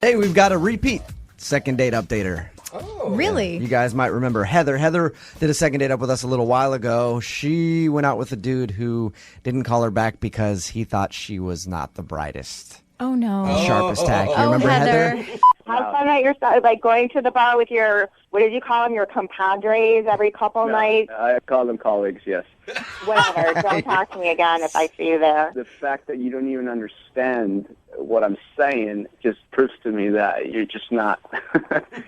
Hey, we've got a repeat second date updater. Oh, really? You guys might remember Heather. Heather did a second date up with us a little while ago. She went out with a dude who didn't call her back because he thought she was not the brightest. Oh, no. The sharpest tack. You remember Heather? Have fun at your like going to the bar with your, what did you call them, your compadres every couple nights? I call them colleagues, yes. Whatever. Don't talk to me again if I see you there. The fact that you don't even understand what I'm saying just proves to me that you're just not,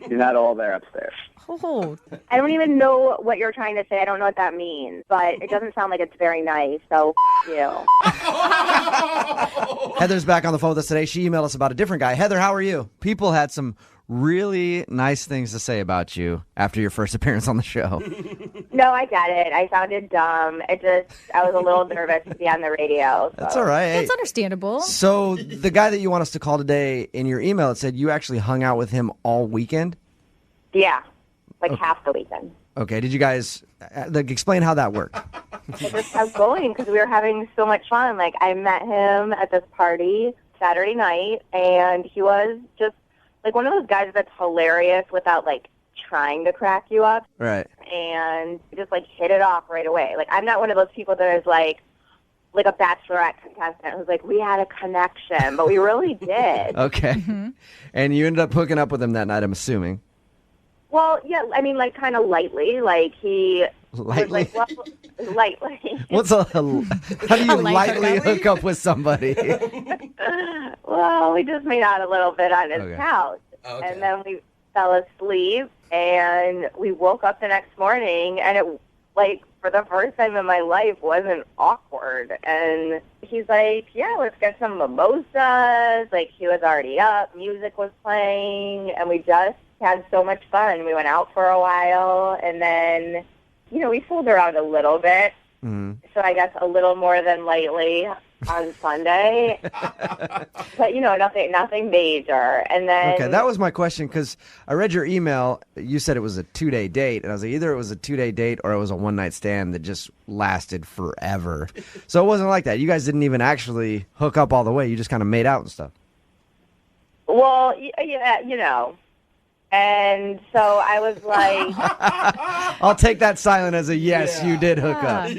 you're not all there upstairs. Oh. I don't even know what you're trying to say. I don't know what that means, but it doesn't sound like it's very nice, so you. Heather's back on the phone with us today. She emailed us about a different guy. Heather, how are you? People had some really nice things to say about you after your first appearance on the show. No, I get it. I sounded dumb. I was a little nervous to be on the radio. So. That's all right. That's understandable. So the guy that you want us to call today, in your email, it said you actually hung out with him all weekend? Yeah, like half the weekend. Okay, did you guys explain how that worked? It just kept going because we were having so much fun. Like, I met him at this party Saturday night, and he was just like one of those guys that's hilarious without like trying to crack you up. Right. And just like hit it off right away. Like, I'm not one of those people that is like a bachelorette contestant who's like, we had a connection, but we really did. Okay. Mm-hmm. And you ended up hooking up with him that night, I'm assuming. Well, yeah, I mean, like, kind of lightly. Like, he lightly? was like, well, lightly. How do you lightly hook up with somebody? Well, we just made out a little bit on his couch. Okay. And then we fell asleep, and we woke up the next morning, and it, like, for the first time in my life, wasn't awkward. And he's like, yeah, let's get some mimosas. Like, he was already up, music was playing, and we just had so much fun. We went out for a while, and then, you know, we fooled around a little bit. Mm-hmm. So I guess a little more than lightly on Sunday. But, you know, nothing major. And then... Okay, that was my question, because I read your email. You said it was a 2-day date, and I was like, either it was a 2-day date or it was a one-night stand that just lasted forever. So it wasn't like that. You guys didn't even actually hook up all the way. You just kind of made out and stuff. Well, yeah, you know... And so I was like... I'll take that silent as a yes, you did hook up.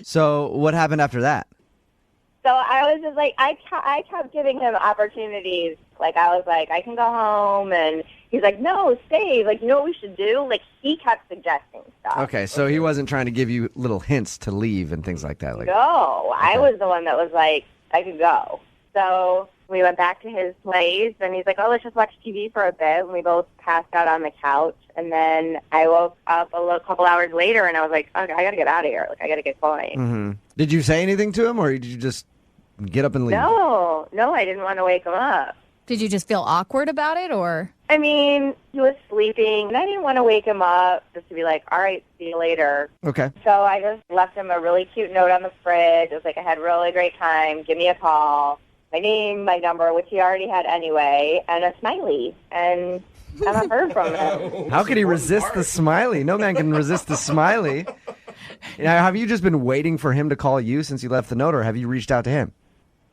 So what happened after that? So I was just like, I kept giving him opportunities. Like, I was like, I can go home. And he's like, no, stay. Like, you know what we should do? Like, he kept suggesting stuff. Okay, so he wasn't trying to give you little hints to leave and things like that. Like, no, okay. I was the one that was like, I could go. So... we went back to his place, and he's like, oh, let's just watch TV for a bit. And we both passed out on the couch. And then I woke up a couple hours later, and I was like, okay, I got to get out of here. Like, I got to get going. Mm-hmm. Did you say anything to him, or did you just get up and leave? No, I didn't want to wake him up. Did you just feel awkward about it, or? I mean, he was sleeping, and I didn't want to wake him up just to be like, all right, see you later. Okay. So I just left him a really cute note on the fridge. I was like, I had a really great time. Give me a call. My name, my number, which he already had anyway, and a smiley. And I haven't heard from him. How could he resist the smiley? No man can resist the smiley. Now, have you just been waiting for him to call you since you left the note, or have you reached out to him?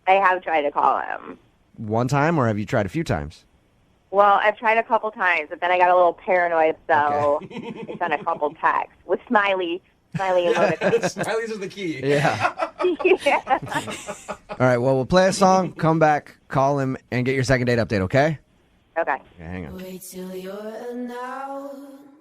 I have tried to call him. One time, or have you tried a few times? Well, I've tried a couple times, but then I got a little paranoid, so I sent a couple texts with smiley emoticons. Smileys is the key. Yeah. Yeah. All right, well, we'll play a song, come back, call him, and get your second date update, okay? Okay. Hang on. Wait till you're now.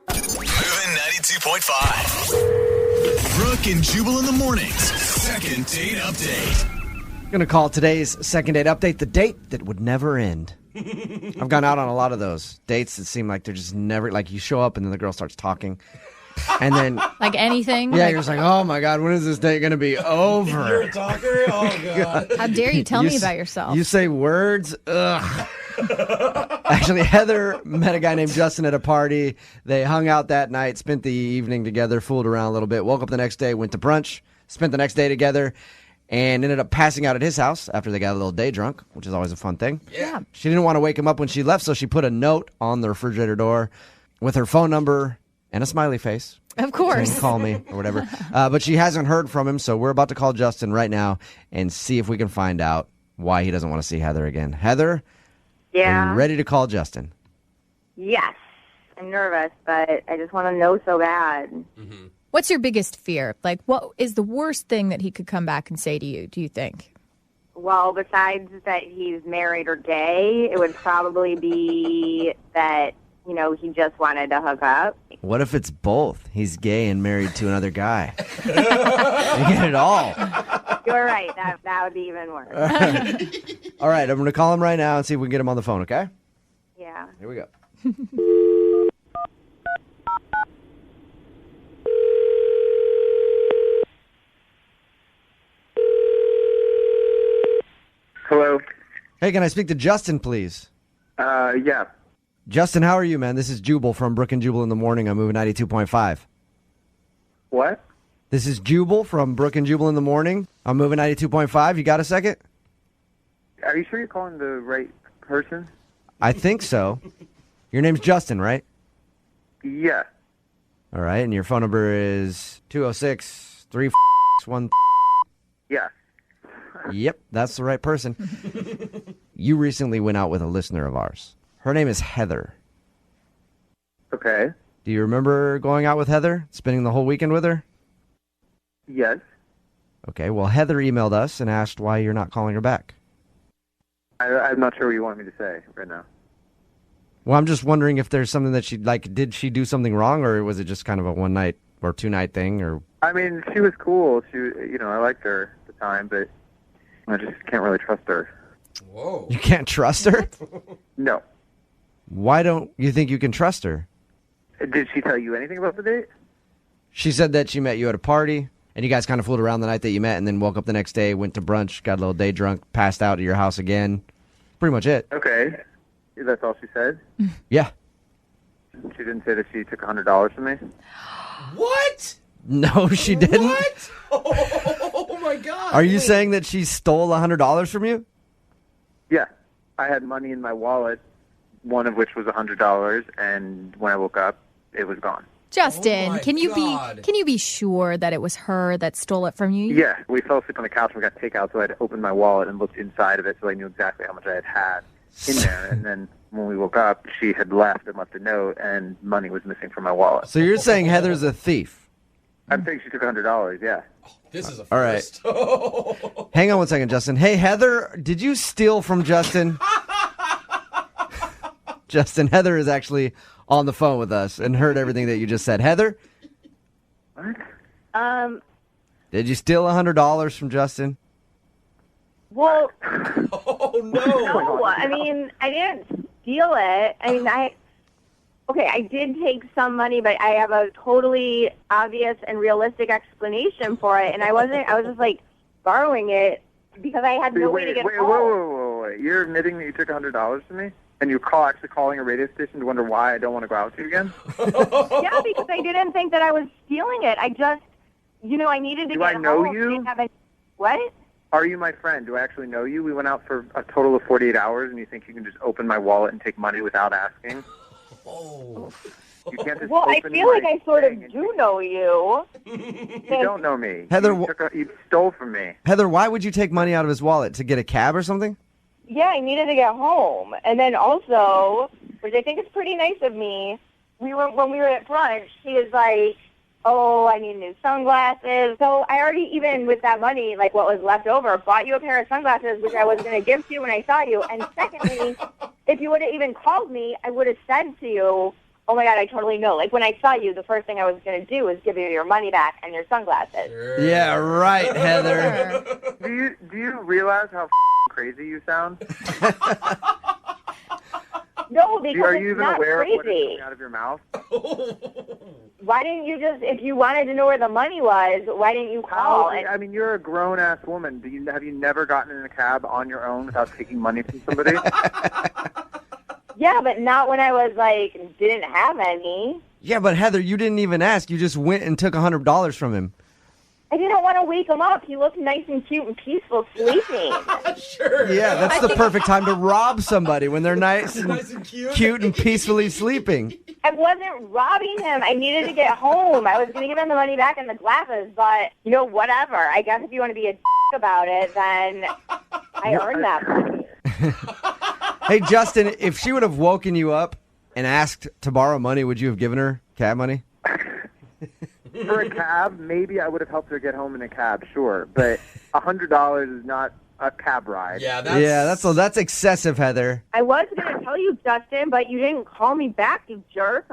Moving 92.5. Brooke and Jubal in the mornings. Second date update. Going to call today's second date update the date that would never end. I've gone out on a lot of those dates that seem like they're just never, like you show up and then the girl starts talking. And then... like anything? Yeah, you're just like, oh my God, when is this date going to be over? You're a talker? Oh, God. How dare you tell me about yourself? You say words? Ugh. Actually, Heather met a guy named Justin at a party. They hung out that night, spent the evening together, fooled around a little bit, woke up the next day, went to brunch, spent the next day together, and ended up passing out at his house after they got a little day drunk, which is always a fun thing. Yeah. She didn't want to wake him up when she left, so she put a note on the refrigerator door with her phone number and a smiley face. Of course. Saying, call me or whatever. But she hasn't heard from him, so we're about to call Justin right now and see if we can find out why he doesn't want to see Heather again. Heather, Yeah. Are you ready to call Justin? Yes. I'm nervous, but I just want to know so bad. Mm-hmm. What's your biggest fear? Like, what is the worst thing that he could come back and say to you, do you think? Well, besides that he's married or gay, it would probably be that, he just wanted to hook up. What if it's both? He's gay and married to another guy. You get it all. You're right. That would be even worse. All right, I'm going to call him right now and see if we can get him on the phone, okay? Yeah. Here we go. Hello. Hey, can I speak to Justin, please? Yeah. Justin, how are you, man? This is Jubal from Brooke and Jubal in the morning. I'm moving 92.5. What? This is Jubal from Brooke and Jubal in the morning. I'm moving 92.5. You got a second? Are you sure you're calling the right person? I think so. Your name's Justin, right? Yeah. All right, and your phone number is 206-361. Yeah. Yep, that's the right person. You recently went out with a listener of ours. Her name is Heather. Okay. Do you remember going out with Heather? Spending the whole weekend with her? Yes. Okay, well, Heather emailed us and asked why you're not calling her back. I'm not sure what you want me to say right now. Well, I'm just wondering if there's something that did she do something wrong, or was it just kind of a one night or two night thing? Or I mean, she was cool. I liked her at the time, but I just can't really trust her. Whoa. you can't trust her? No. Why don't you think you can trust her? Did she tell you anything about the date? She said that she met you at a party, and you guys kind of fooled around the night that you met, and then woke up the next day, went to brunch, got a little day drunk, passed out at your house again. Pretty much it. Okay. That's all she said? Yeah. She didn't say that she took $100 from me? What? No, she didn't. What? Oh my God. Are you saying that she stole $100 from you? Yeah. I had money in my wallet, one of which was $100, and when I woke up, it was gone. Justin, Oh my can you God. be sure that it was her that stole it from you? Yeah, we fell asleep on the couch and we got takeout, so I had to open my wallet and looked inside of it so I knew exactly how much I had in there. And then when we woke up, she had left and left a note, and money was missing from my wallet. So you're saying Heather's a thief? I'm thinking she took $100, yeah. This is a All right. first. Hang on one second, Justin. Hey, Heather, did you steal from Justin? Justin, Heather is actually on the phone with us and heard everything that you just said. Heather, What? did you steal $100 from Justin? Well, Oh no. no. I mean, I didn't steal it. I mean, I did take some money, but I have a totally obvious and realistic explanation for it. And I was just like borrowing it because I had no way to get home. Wait. You're admitting that you took $100 from me? And you're actually calling a radio station to wonder why I don't want to go out with you again? Yeah, because I didn't think that I was stealing it. I just, I needed to Do get I know home. you? I didn't have what? Are you my friend? Do I actually know you? We went out for a total of 48 hours, and you think you can just open my wallet and take money without asking? Oh. You can't just Well, I open feel like my I sort of thing and do know you. You don't know me. Heather, You stole from me. Heather, why would you take money out of his wallet? To get a cab or something? Yeah, I needed to get home. And then also, which I think is pretty nice of me, when we were at brunch, he was like, oh, I need new sunglasses. So I already, even with that money, like what was left over, bought you a pair of sunglasses, which I was going to give to you when I saw you. And secondly, if you would have even called me, I would have said to you, oh my God, I totally know. Like when I saw you, the first thing I was going to do was give you your money back and your sunglasses. Yeah, right, Heather. Do you realize how crazy you sound? No, because Are it's you even not aware crazy. of what is coming out of your mouth? Why didn't you just, if you wanted to know where the money was, why didn't you call? I mean, you're a grown-ass woman. Have you never gotten in a cab on your own without taking money from somebody? Yeah, but not when I was like, didn't have any. Yeah, but Heather, you didn't even ask. You just went and took $100 from him. I didn't want to wake him up. He looked nice and cute and peaceful sleeping. Sure. Yeah, that's the perfect time to rob somebody when they're nice Nice and and cute. cute and peacefully sleeping. I wasn't robbing him. I needed to get home. I was going to give him the money back and the glasses, but, whatever. I guess if you want to be a about it, then I earned that money. Hey, Justin, if she would have woken you up and asked to borrow money, would you have given her cab money? For a cab, maybe I would have helped her get home in a cab, sure. But $100 is not a cab ride. Yeah, that's excessive, Heather. I was going to tell you, Justin, but you didn't call me back, you jerk.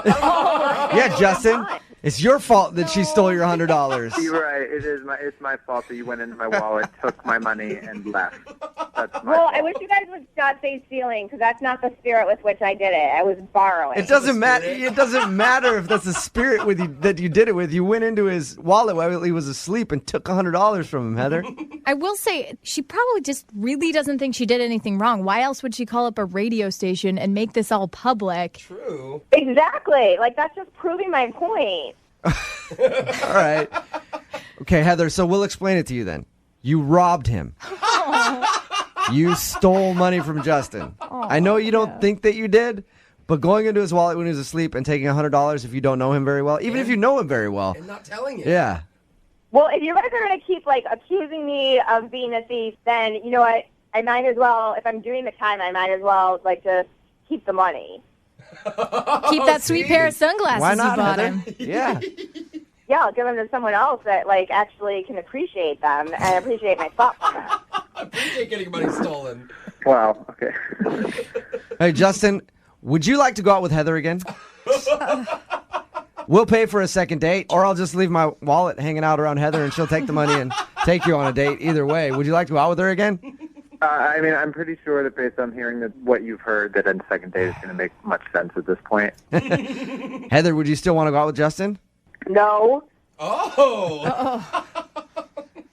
Yeah, Justin, it's your fault that she stole your $100. You're right. It's my fault that you went into my wallet, took my money, and left. That's my Well, fault. I wish you guys would not say stealing, because that's not the spirit with which I did it. I was borrowing. It doesn't matter. It doesn't matter if that's the spirit with you that you did it with. You went into his wallet while he was asleep and took $100 from him, Heather. I will say, she probably just really doesn't think she did anything wrong. Why else would she call up a radio station and make this all public? True. Exactly. Like, that's just proving my point. All right. Okay, Heather, so we'll explain it to you then. You robbed him. You stole money from Justin. I know you don't think that you did, but going into his wallet when he was asleep and taking $100 if you don't know him very well, even if you know him very well. And not telling you. Yeah. Well, if you guys are going to keep, like, accusing me of being a thief, then, you know what? I might as well, if I'm doing the time, I might as well, like, just keep the money. Keep that sweet pair of sunglasses Why not, you bought Heather? him. Yeah. Yeah, I'll give them to someone else that, like, actually can appreciate them and appreciate my thoughtfulness. I appreciate getting money stolen. Wow, okay. Hey, Justin, would you like to go out with Heather again? We'll pay for a second date, or I'll just leave my wallet hanging out around Heather and she'll take the money and take you on a date. Either way, would you like to go out with her again? I mean, I'm pretty sure that based on hearing what you've heard, that a second date is going to make much sense at this point. Heather, would you still want to go out with Justin? No, Oh.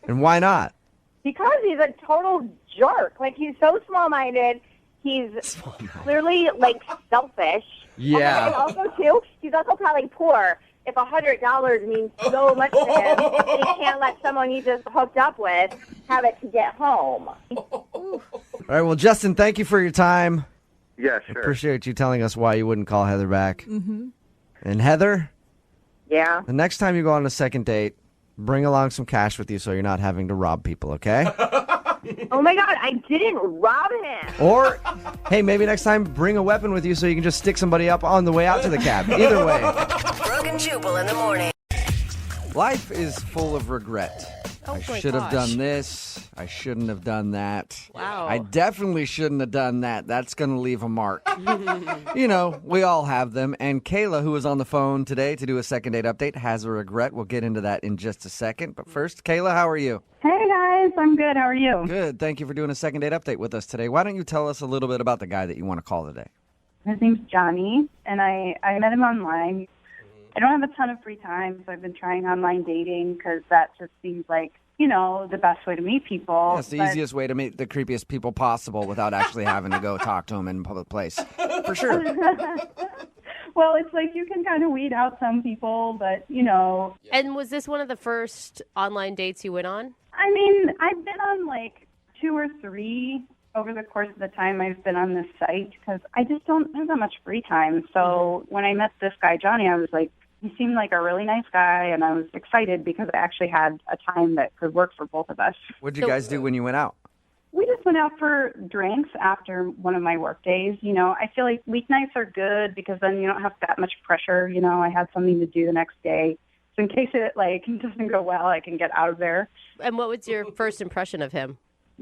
And why not? because he's a total jerk. Like, he's so small-minded. He's clearly, like, selfish. Yeah. And also, too, he's also probably poor. If $100 means so much to him, he can't let someone he just hooked up with have it to get home. All right, well, Justin, thank you for your time. Yeah, sure. Appreciate you telling us why you wouldn't call Heather back. Mm-hmm. And Heather, Yeah. the next time you go on a second date, bring along some cash with you so you're not having to rob people, okay? Oh, my God, I didn't rob him. Or, hey, maybe next time bring a weapon with you so you can just stick somebody up on the way out to the cab. Either way. Brooke and Jubal in the morning. Life is full of regret. I should have done this. I shouldn't have done that. Wow. I definitely shouldn't have done that. That's going to leave a mark. You know, we all have them. And Kayla, who is on the phone today to do a second date update, has a regret. We'll get into that in just a second. But first, Kayla, how are you? Hey guys, I'm good. How are you? Good. Thank you for doing a second date update with us today. Why don't you tell us a little bit about the guy that you want to call today? His name's Johnny, and I met him online. I don't have a ton of free time, so I've been trying online dating because that just seems like, you know, the best way to meet people. That's the easiest way to meet the creepiest people possible without actually having to go talk to them in a public place. For sure. Well, it's like you can kind of weed out some people, but, you know. And was this one of the first online dates you went on? I mean, I've been on like 2 or 3 over the course of the time I've been on this site because I just don't have that much free time. So when I met this guy, Johnny, I was like, he seemed like a really nice guy, and I was excited because I actually had a time that could work for both of us. What did you guys do when you went out? We just went out for drinks after one of my work days. You know, I feel like weeknights are good because then you don't have that much pressure. You know, I had something to do the next day. So in case it, like, doesn't go well, I can get out of there. And what was your first impression of him?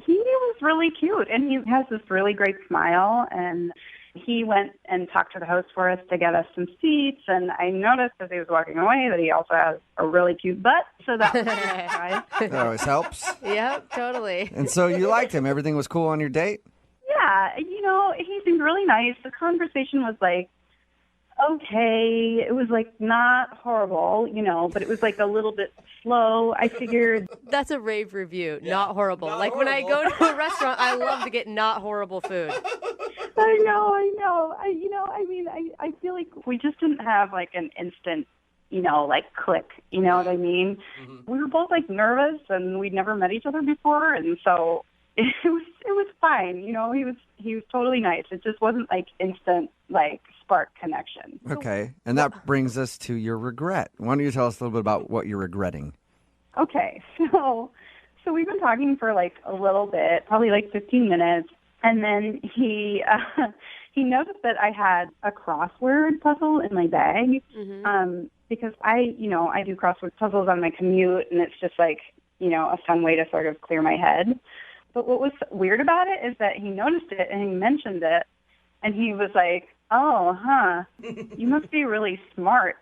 He was really cute, and he has this really great smile, and he went and talked to the host for us to get us some seats, and I noticed as he was walking away that he also has a really cute butt, so that was a surprise. That always helps. Yep, totally. And so you liked him. Everything was cool on your date? Yeah, you know, he seemed really nice. The conversation was like, okay, it was like not horrible, you know, but it was like a little bit slow. I figured That's a rave review. Not horrible. not Like when I go horrible. to a restaurant, I love to get not horrible food. I know. I feel like we just didn't have like an instant, you know, like click, you know what I mean? We were both like nervous and we'd never met each other before, and so it was fine. You know, he was totally nice. It just wasn't like instant like spark connection. Okay. And that brings us to your regret. Why don't you tell us a little bit about what you're regretting? Okay, so we've been talking for like a little bit, probably like 15 minutes, And then he noticed that I had a crossword puzzle in my bag because I do crossword puzzles on my commute, and it's just like, a fun way to sort of clear my head. But what was weird about it is that he noticed it and he mentioned it, and he was like, "Oh, huh, you must be really smart."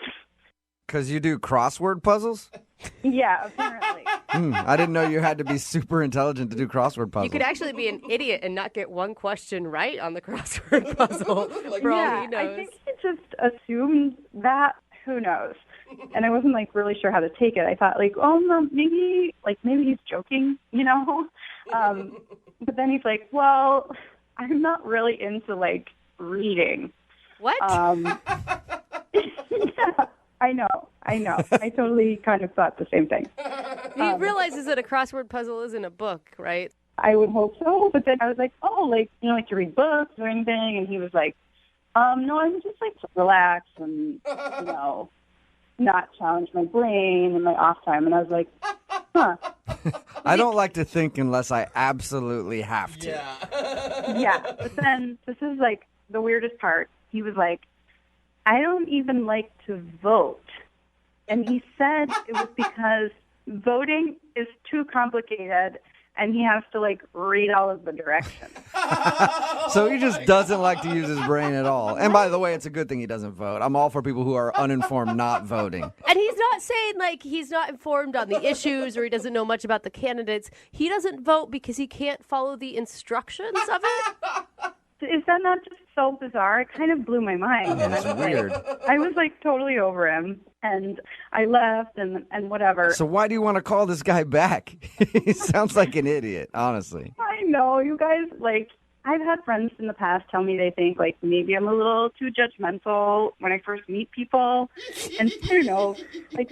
Because you do crossword puzzles? Yeah, apparently. I didn't know you had to be super intelligent to do crossword puzzles. You could actually be an idiot and not get one question right on the crossword puzzle. For all he knows. I think he just assumed that. Who knows? And I wasn't really sure how to take it. I thought no, maybe he's joking, But then he's like, well, I'm not really into reading. What? Yeah, I know. I totally kind of thought the same thing. He realizes that a crossword puzzle isn't a book, right? I would hope so. But then I was like, oh, to read books or anything? And he was like, no, I'm just to relax and, not challenge my brain in my off time. And I was like, huh. I don't like to think unless I absolutely have to. Yeah. But then this is the weirdest part. He was like, I don't even like to vote. And he said it was because voting is too complicated and he has to read all of the directions. So he just doesn't like to use his brain at all. And by the way, it's a good thing he doesn't vote. I'm all for people who are uninformed not voting. And he's not saying he's not informed on the issues or he doesn't know much about the candidates. He doesn't vote because he can't follow the instructions of it. Is that not just so bizarre? It kind of blew my mind. That's weird. I was totally over him, and I left and whatever. So why do you want to call this guy back? He sounds like an idiot, honestly. I know, you guys, I've had friends in the past tell me they think maybe I'm a little too judgmental when I first meet people. And I don't know,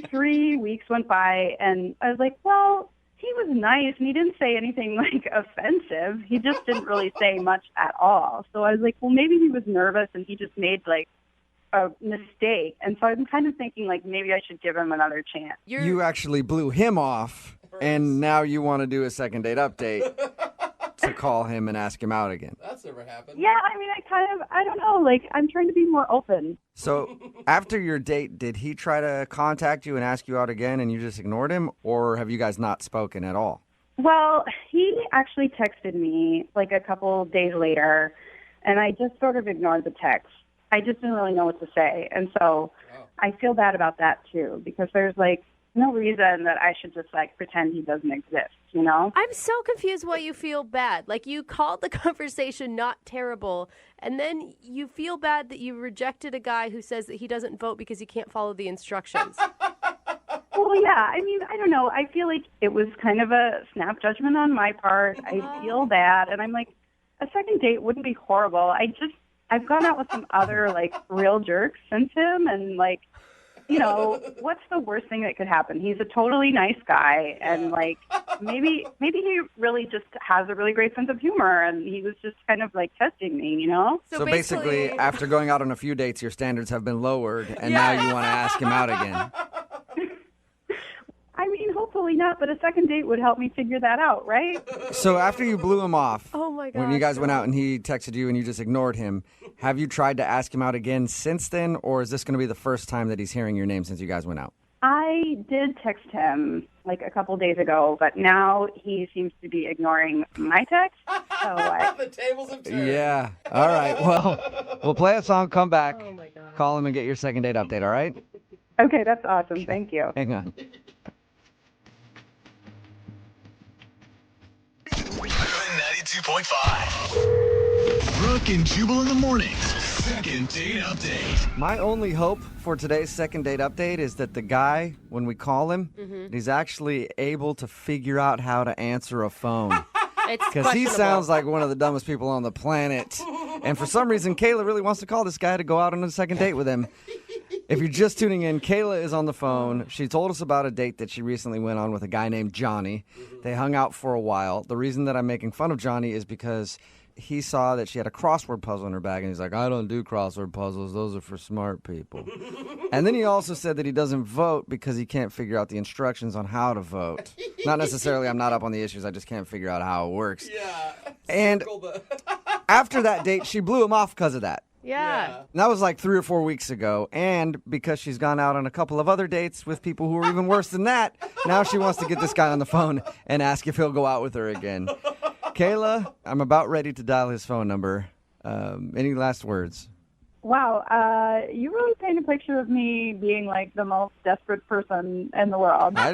3 weeks went by and I was like, well, he was nice and he didn't say anything offensive. He just didn't really say much at all. So I was like, well, maybe he was nervous and he just made a mistake. And so I'm kind of thinking maybe I should give him another chance. You actually blew him off and now you want to do a second date update to call him and ask him out again. That's never happened. Yeah, I mean, I don't know. I'm trying to be more open. So after your date, did he try to contact you and ask you out again and you just ignored him? Or have you guys not spoken at all? Well, he actually texted me a couple days later, and I just sort of ignored the text. I just didn't really know what to say. And so I feel bad about that, too, because there's no reason that I should just pretend he doesn't exist, I'm so confused why you feel bad. You called the conversation not terrible, and then you feel bad that you rejected a guy who says that he doesn't vote because he can't follow the instructions. Well, yeah, I mean, I don't know. I feel it was kind of a snap judgment on my part. I feel bad, and I'm a second date wouldn't be horrible. I've gone out with some other real jerks since him, and what's the worst thing that could happen? He's a totally nice guy, and maybe he really just has a really great sense of humor, and he was just kind of testing me, So basically, after going out on a few dates, your standards have been lowered, and now you want to ask him out again. I mean, hopefully not, but a second date would help me figure that out, right? So after you blew him off, oh my God, when you guys went out and he texted you and you just ignored him, have you tried to ask him out again since then, or is this going to be the first time that he's hearing your name since you guys went out? I did text him a couple days ago, but now he seems to be ignoring my text. So the tables have turned. Yeah. All right. Well, we'll play a song, come back, call him and get your second date update, all right? Okay, that's awesome. Thank you. Hang on. 92.5. Brooke and Jubal in the mornings. Second date update. My only hope for today's second date update is that the guy, when we call him, he's actually able to figure out how to answer a phone. Because he sounds like one of the dumbest people on the planet. And for some reason, Kayla really wants to call this guy to go out on a second date with him. If you're just tuning in, Kayla is on the phone. She told us about a date that she recently went on with a guy named Johnny. They hung out for a while. The reason that I'm making fun of Johnny is because he saw that she had a crossword puzzle in her bag, and he's like, I don't do crossword puzzles. Those are for smart people. And then he also said that he doesn't vote because he can't figure out the instructions on how to vote. Not necessarily I'm not up on the issues. I just can't figure out how it works. Yeah. And after that date, she blew him off because of that. Yeah. And that was like 3 or 4 weeks ago. And because she's gone out on a couple of other dates with people who are even worse than that, now she wants to get this guy on the phone and ask if he'll go out with her again. Kayla, I'm about ready to dial his phone number. Any last words? Wow, you really paint a picture of me being like the most desperate person in the world. I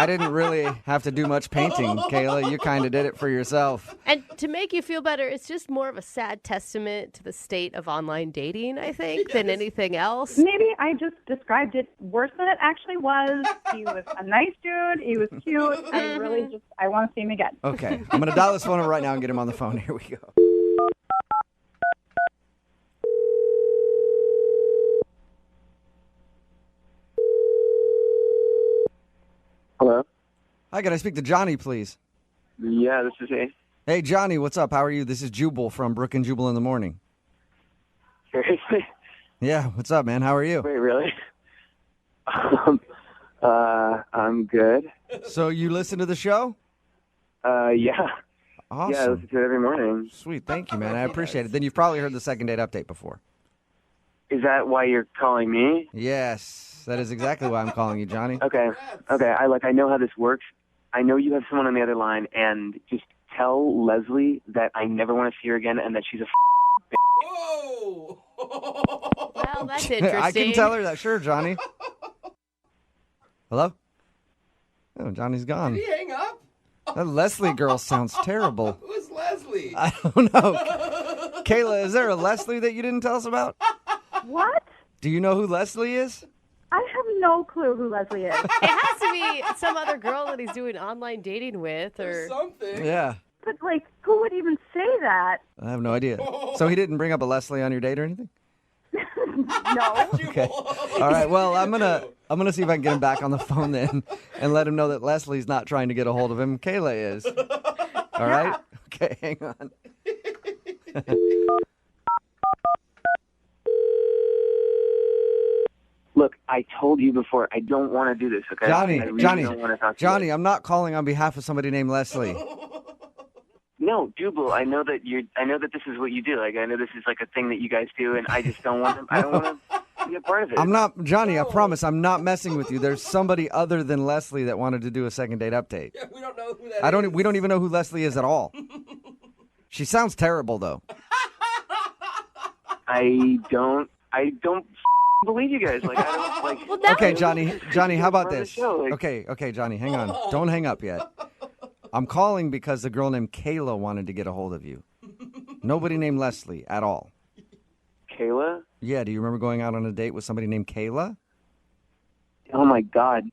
didn't really have to do much painting, Kayla. You kind of did it for yourself. And to make you feel better, it's just more of a sad testament to the state of online dating, I think, than anything else. Maybe I just described it worse than it actually was. He was a nice dude. He was cute. I want to see him again. Okay, I'm going to dial his phone number right now and get him on the phone. Here we go. Hello? Hi, can I speak to Johnny, please? Yeah, this is he. Hey, Johnny, what's up? How are you? This is Jubal from Brooke and Jubal in the morning. Seriously? Yeah, what's up, man? How are you? Wait, really? I'm good. So you listen to the show? Yeah. Awesome. Yeah, I listen to it every morning. Sweet, thank you, man. I appreciate it. Then you've probably heard the second date update before. Is that why you're calling me? Yes, that is exactly why I'm calling you, Johnny. Okay. I know how this works. I know you have someone on the other line, and just tell Leslie that I never want to see her again and that she's a bitch. Whoa! Well, that's interesting. I can tell her that. Sure, Johnny. Hello? Oh, Johnny's gone. Did he hang up? That Leslie girl sounds terrible. Who's Leslie? I don't know. Kayla, is there a Leslie that you didn't tell us about? What? Do you know who Leslie is? I have no clue who Leslie is. It has to be some other girl that he's doing online dating with or something. Yeah. But, like, who would even say that? I have no idea. So he didn't bring up a Leslie on your date or anything? No. Okay. All right. Well, I'm gonna see if I can get him back on the phone then, and let him know that Leslie's not trying to get a hold of him. Kayla is. All right. Okay. Hang on. Look, I told you before, I don't want to do this, okay? Johnny, I really don't want to talk to Johnny, you. I'm not calling on behalf of somebody named Leslie. No, Jubal, I know that this is what you do. Like, I know this is like a thing that you guys do, and I just don't want to. I don't want to be a part of it. I'm not, Johnny. I promise, I'm not messing with you. There's somebody other than Leslie that wanted to do a second date update. Yeah, we don't know who that is. We don't even know who Leslie is at all. She sounds terrible, though. I don't believe you guys. Like, I don't like. Well, Okay, Johnny, how about this? Show, like- Okay, Johnny, hang on. Don't hang up yet. I'm calling because a girl named Kayla wanted to get a hold of you. Nobody named Leslie at all. Kayla? Yeah, do you remember going out on a date with somebody named Kayla? Oh my God.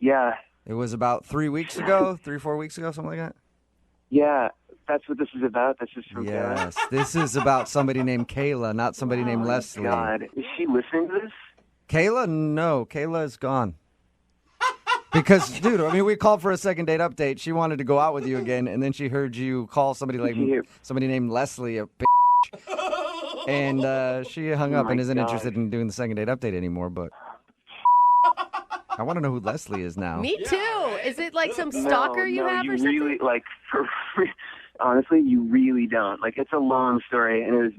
Yeah. It was about 3 weeks ago, 3 or 4 weeks ago, something like that? Yeah. That's what this is about. This is from Yes, this is about somebody named Kayla, not somebody named Leslie. God. Is she listening to this? Kayla? No, Kayla is gone. Because, dude, I mean, we called for a second date update. She wanted to go out with you again, and then she heard you call somebody named Leslie a bitch. And she hung up and isn't interested in doing the second date update anymore, but I want to know who Leslie is now. Me too. Is it like some stalker you have or something? Really, like, honestly, you really don't. Like, it's a long story, and it was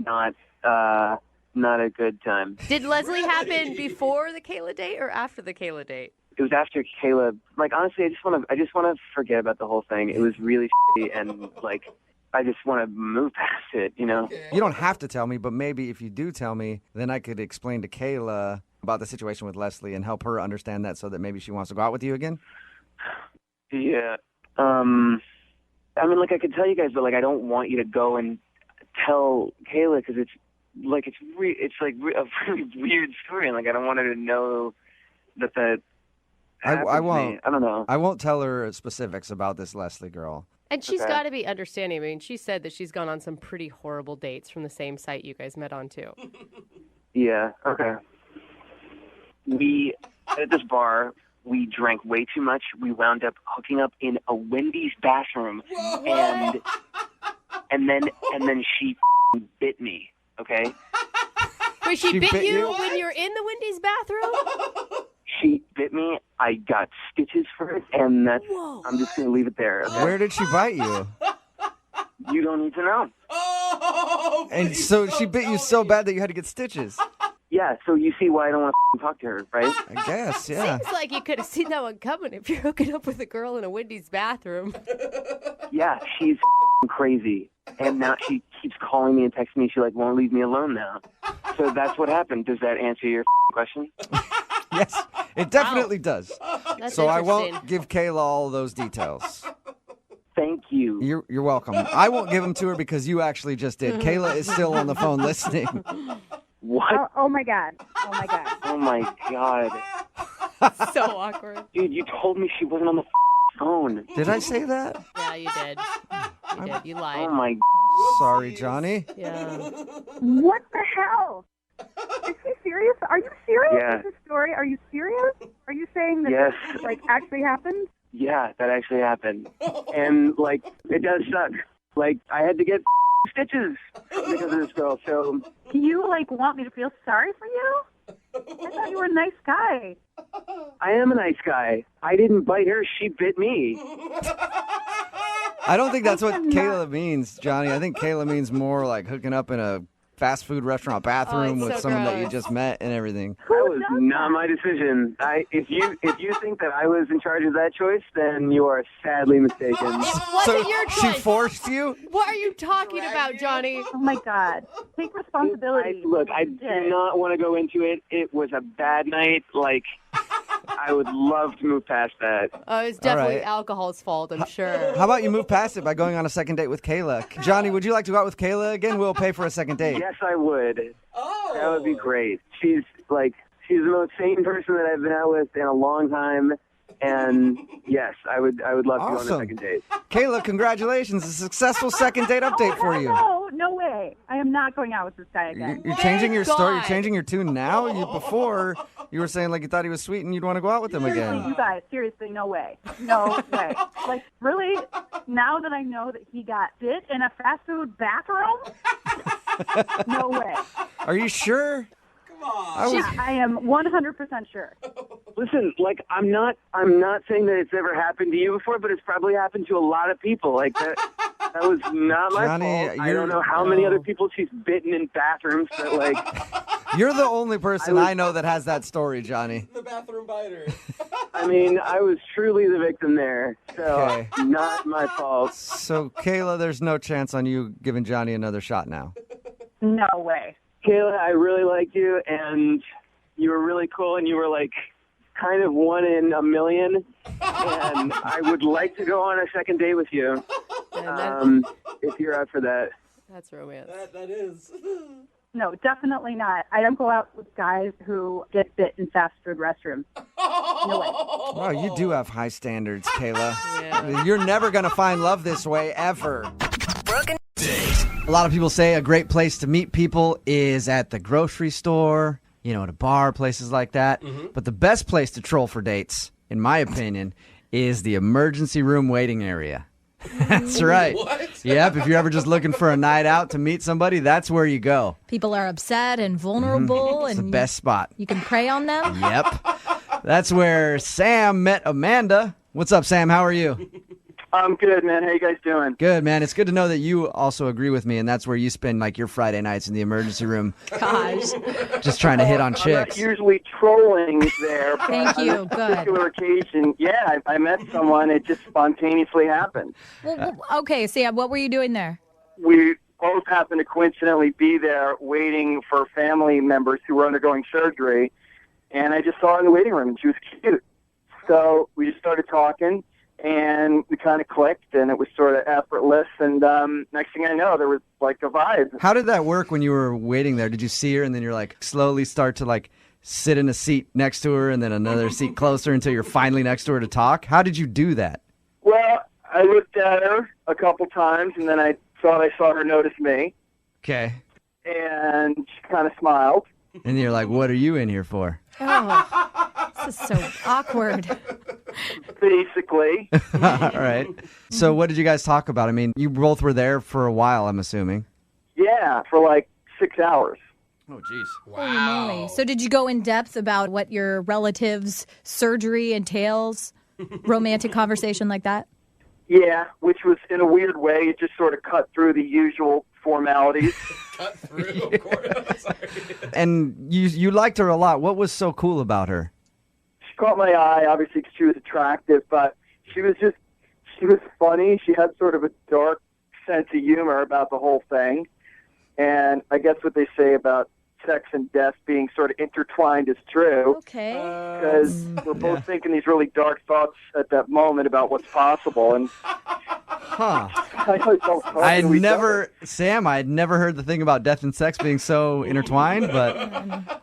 not a good time. Did Leslie happen before the Kayla date or after the Kayla date? It was after Kayla. Like, honestly, I just want to forget about the whole thing. It was really shitty, and like, I just want to move past it. You know. You don't have to tell me, but maybe if you do tell me, then I could explain to Kayla about the situation with Leslie and help her understand that, so that maybe she wants to go out with you again. Yeah. I mean, like, I could tell you guys, but like, I don't want you to go and tell Kayla because it's a really weird story, and like, I don't want her to know that. I won't. I don't know. I won't tell her specifics about this Leslie girl. And she's got to be understanding. I mean, she said that she's gone on some pretty horrible dates from the same site you guys met on, too. Yeah, okay. At this bar, we drank way too much. We wound up hooking up in a Wendy's bathroom. And then she bit me, okay? Wait, she bit you when you're in the Wendy's bathroom? She bit me. I got stitches for it, and I'm just going to leave it there. Okay? Where did she bite you? You don't need to know. And so she bit you so bad that you had to get stitches. Yeah, so you see why I don't want to talk to her, right? I guess, yeah. Seems like you could have seen that one coming if you're hooking up with a girl in a Wendy's bathroom. Yeah, she's crazy. And now she keeps calling me and texting me. She won't leave me alone now. So that's what happened. Does that answer your question? Yes, it definitely does. That's So I interesting. won't give Kayla all those details. Thank you. You're welcome. I won't give them to her because you actually just did. Kayla is still on the phone listening. What? Oh my God. Oh my God. Oh my God. So awkward. Dude, you told me she wasn't on the phone. Did I say that? Yeah, you did. You did. You lied. Oh my. Sorry, Johnny. Yeah. What the hell? Is she serious? Are you serious Yeah. with this story? Are you serious? Are you saying that Yes. this actually happened? Yeah, that actually happened. And it does suck. I had to get stitches because of this girl. So Do you want me to feel sorry for you? I thought you were a nice guy. I am a nice guy. I didn't bite her. She bit me. I don't think that's what Kayla means, Johnny. I think Kayla means more like hooking up in a fast food restaurant bathroom it's with so someone that you gross. just met and everything. That was not my decision. If you think that I was in charge of that choice, then you are sadly mistaken. Wasn't So your she choice. forced you? What are you talking about, Johnny? Oh my God. Take responsibility. I do not want to go into it. It was a bad night. I would love to move past that. Oh, it's definitely right. alcohol's fault, I'm sure. How about you move past it by going on a second date with Kayla? Johnny, would you like to go out with Kayla again? We'll pay for a second date. Yes, I would. Oh. That would be great. She's the most sane person that I've been out with in a long time. And yes, I would love to go on a Awesome. second date. Kayla, congratulations. A successful second date update for you. No way. I am not going out with this guy again. You're changing your story. You're God. changing your tune now. Before, you were saying you thought he was sweet and you'd want to go out with him Seriously, again. you guys, seriously, no way. No way. Really? Now that I know that he got bit in a fast food bathroom? No way. Are you sure? I am 100% sure. Listen, I'm not saying that it's ever happened to you before, but it's probably happened to a lot of people. That was not my Johnny, fault. I don't know how many other people she's bitten in bathrooms, but You're the only person I know that has that story, Johnny. The bathroom biter. I was truly the victim there. So Okay. not my fault. So, Kayla, there's no chance on you giving Johnny another shot now. No way. Kayla, I really liked you, and you were really cool, and you were kind of one in a million, and I would like to go on a second date with you, if you're up for that. That's romance. That is. No, definitely not. I don't go out with guys who get bit in fast food restrooms. No way. Wow, you do have high standards, Kayla. Yeah. You're never going to find love this way, ever. Brooke and A lot of people say a great place to meet people is at the grocery store, at a bar, places like that. But the best place to troll for dates, in my opinion, is the emergency room waiting area. That's right. What? Yep, if you're ever just looking for a night out to meet somebody, that's where you go. People are upset and vulnerable, It's and the best spot. you can prey on them. Yep. That's where Sam met Amanda. What's up, Sam? How are you? I'm good, man. How you guys doing? Good, man. It's good to know that you also agree with me, and that's where you spend your Friday nights in the emergency room, Gosh. just trying to hit on I'm not chicks. usually trolling there. But Thank on you. this Good. particular occasion, yeah, I met someone. It just spontaneously happened. Well, okay, Sam, what were you doing there? We both happened to coincidentally be there waiting for family members who were undergoing surgery, and I just saw her in the waiting room, and she was cute. So we just started talking, and we kind of clicked, and it was sort of effortless, and next thing I know, there was a vibe. How did that work when you were waiting there? Did you see her and then you're slowly start to sit in a seat next to her and then another seat closer until you're finally next to her to talk? How did you do that? Well, I looked at her a couple times, and then I thought I saw her notice me, Okay. and she kind of smiled. And you're like, what are you in here for? Oh, this is so awkward. Basically. All right. So what did you guys talk about? I mean, you both were there for a while, I'm assuming. Yeah, for 6 hours. Oh, jeez. Holy moly. So did you go in depth about what your relative's surgery entails? Romantic conversation like that? Yeah, which was in a weird way, it just sort of cut through the usual formalities. Cut through, of course. Sorry. And you liked her a lot. What was so cool about her? She caught my eye, obviously, 'cause she was attractive, but she was funny. She had sort of a dark sense of humor about the whole thing. And I guess what they say about sex and death being sort of intertwined is true. Okay. Because we're both thinking these really dark thoughts at that moment about what's possible. And I had never heard the thing about death and sex being so intertwined, but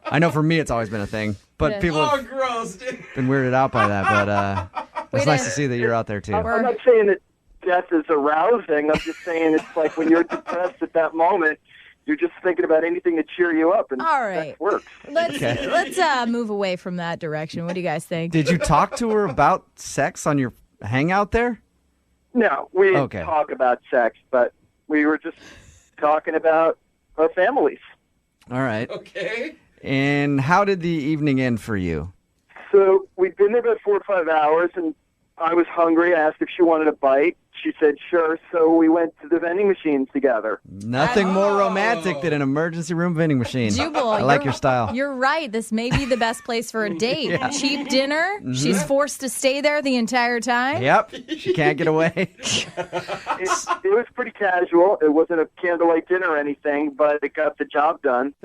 I know for me it's always been a thing. But people have gross, dude. been weirded out by that. But it's nice to see that you're out there too. I'm not saying that death is arousing. I'm just saying it's like when you're depressed at that moment, you're just thinking about anything to cheer you up, and all right, that works. Let's move away from that direction. What do you guys think? Did you talk to her about sex on your hangout there? No, we didn't talk about sex, but we were just talking about our families. All right. Okay. And how did the evening end for you? So we'd been there about 4 or 5 hours, and I was hungry. I asked if she wanted a bite. She said sure, so we went to the vending machines together. Nothing more romantic than an emergency room vending machine. Jubal, I like your style. You're right. This may be the best place for a date. Yeah. Cheap dinner. Mm-hmm. She's forced to stay there the entire time. Yep. She can't get away. It was pretty casual. It wasn't a candlelight dinner or anything, but it got the job done.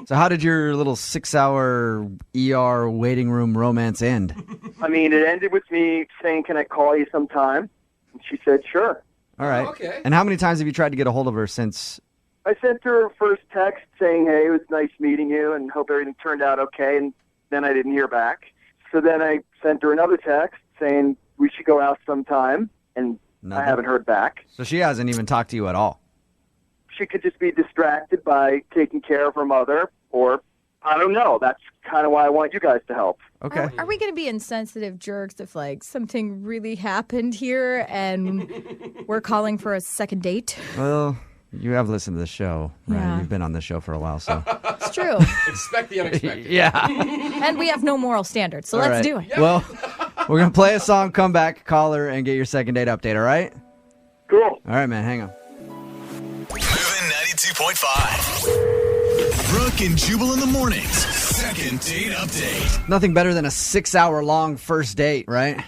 So how did your little 6-hour ER waiting room romance end? I mean, it ended with me saying, "Can I call you sometime?" And she said, sure. All right. Okay. And how many times have you tried to get a hold of her since? I sent her a first text saying, hey, it was nice meeting you and hope everything turned out okay. And then I didn't hear back. So then I sent her another text saying we should go out sometime. And I haven't heard back. So she hasn't even talked to you at all? She could just be distracted by taking care of her mother, or I don't know. That's kind of why I want you guys to help. Okay. Are we going to be insensitive jerks if, like, something really happened here and we're calling for a second date? Well, you have listened to the show, right? Yeah. You've been on the show for a while, so. It's true. Expect the unexpected. Yeah. And we have no moral standards, so All let's right. do it. Well, we're going to play a song, come back, call her, and get your second date update, all right? Cool. All right, man, hang on. Moving 92.5. Brooke and Jubal in the mornings. Second date update. Nothing better than a 6-hour-long first date, right?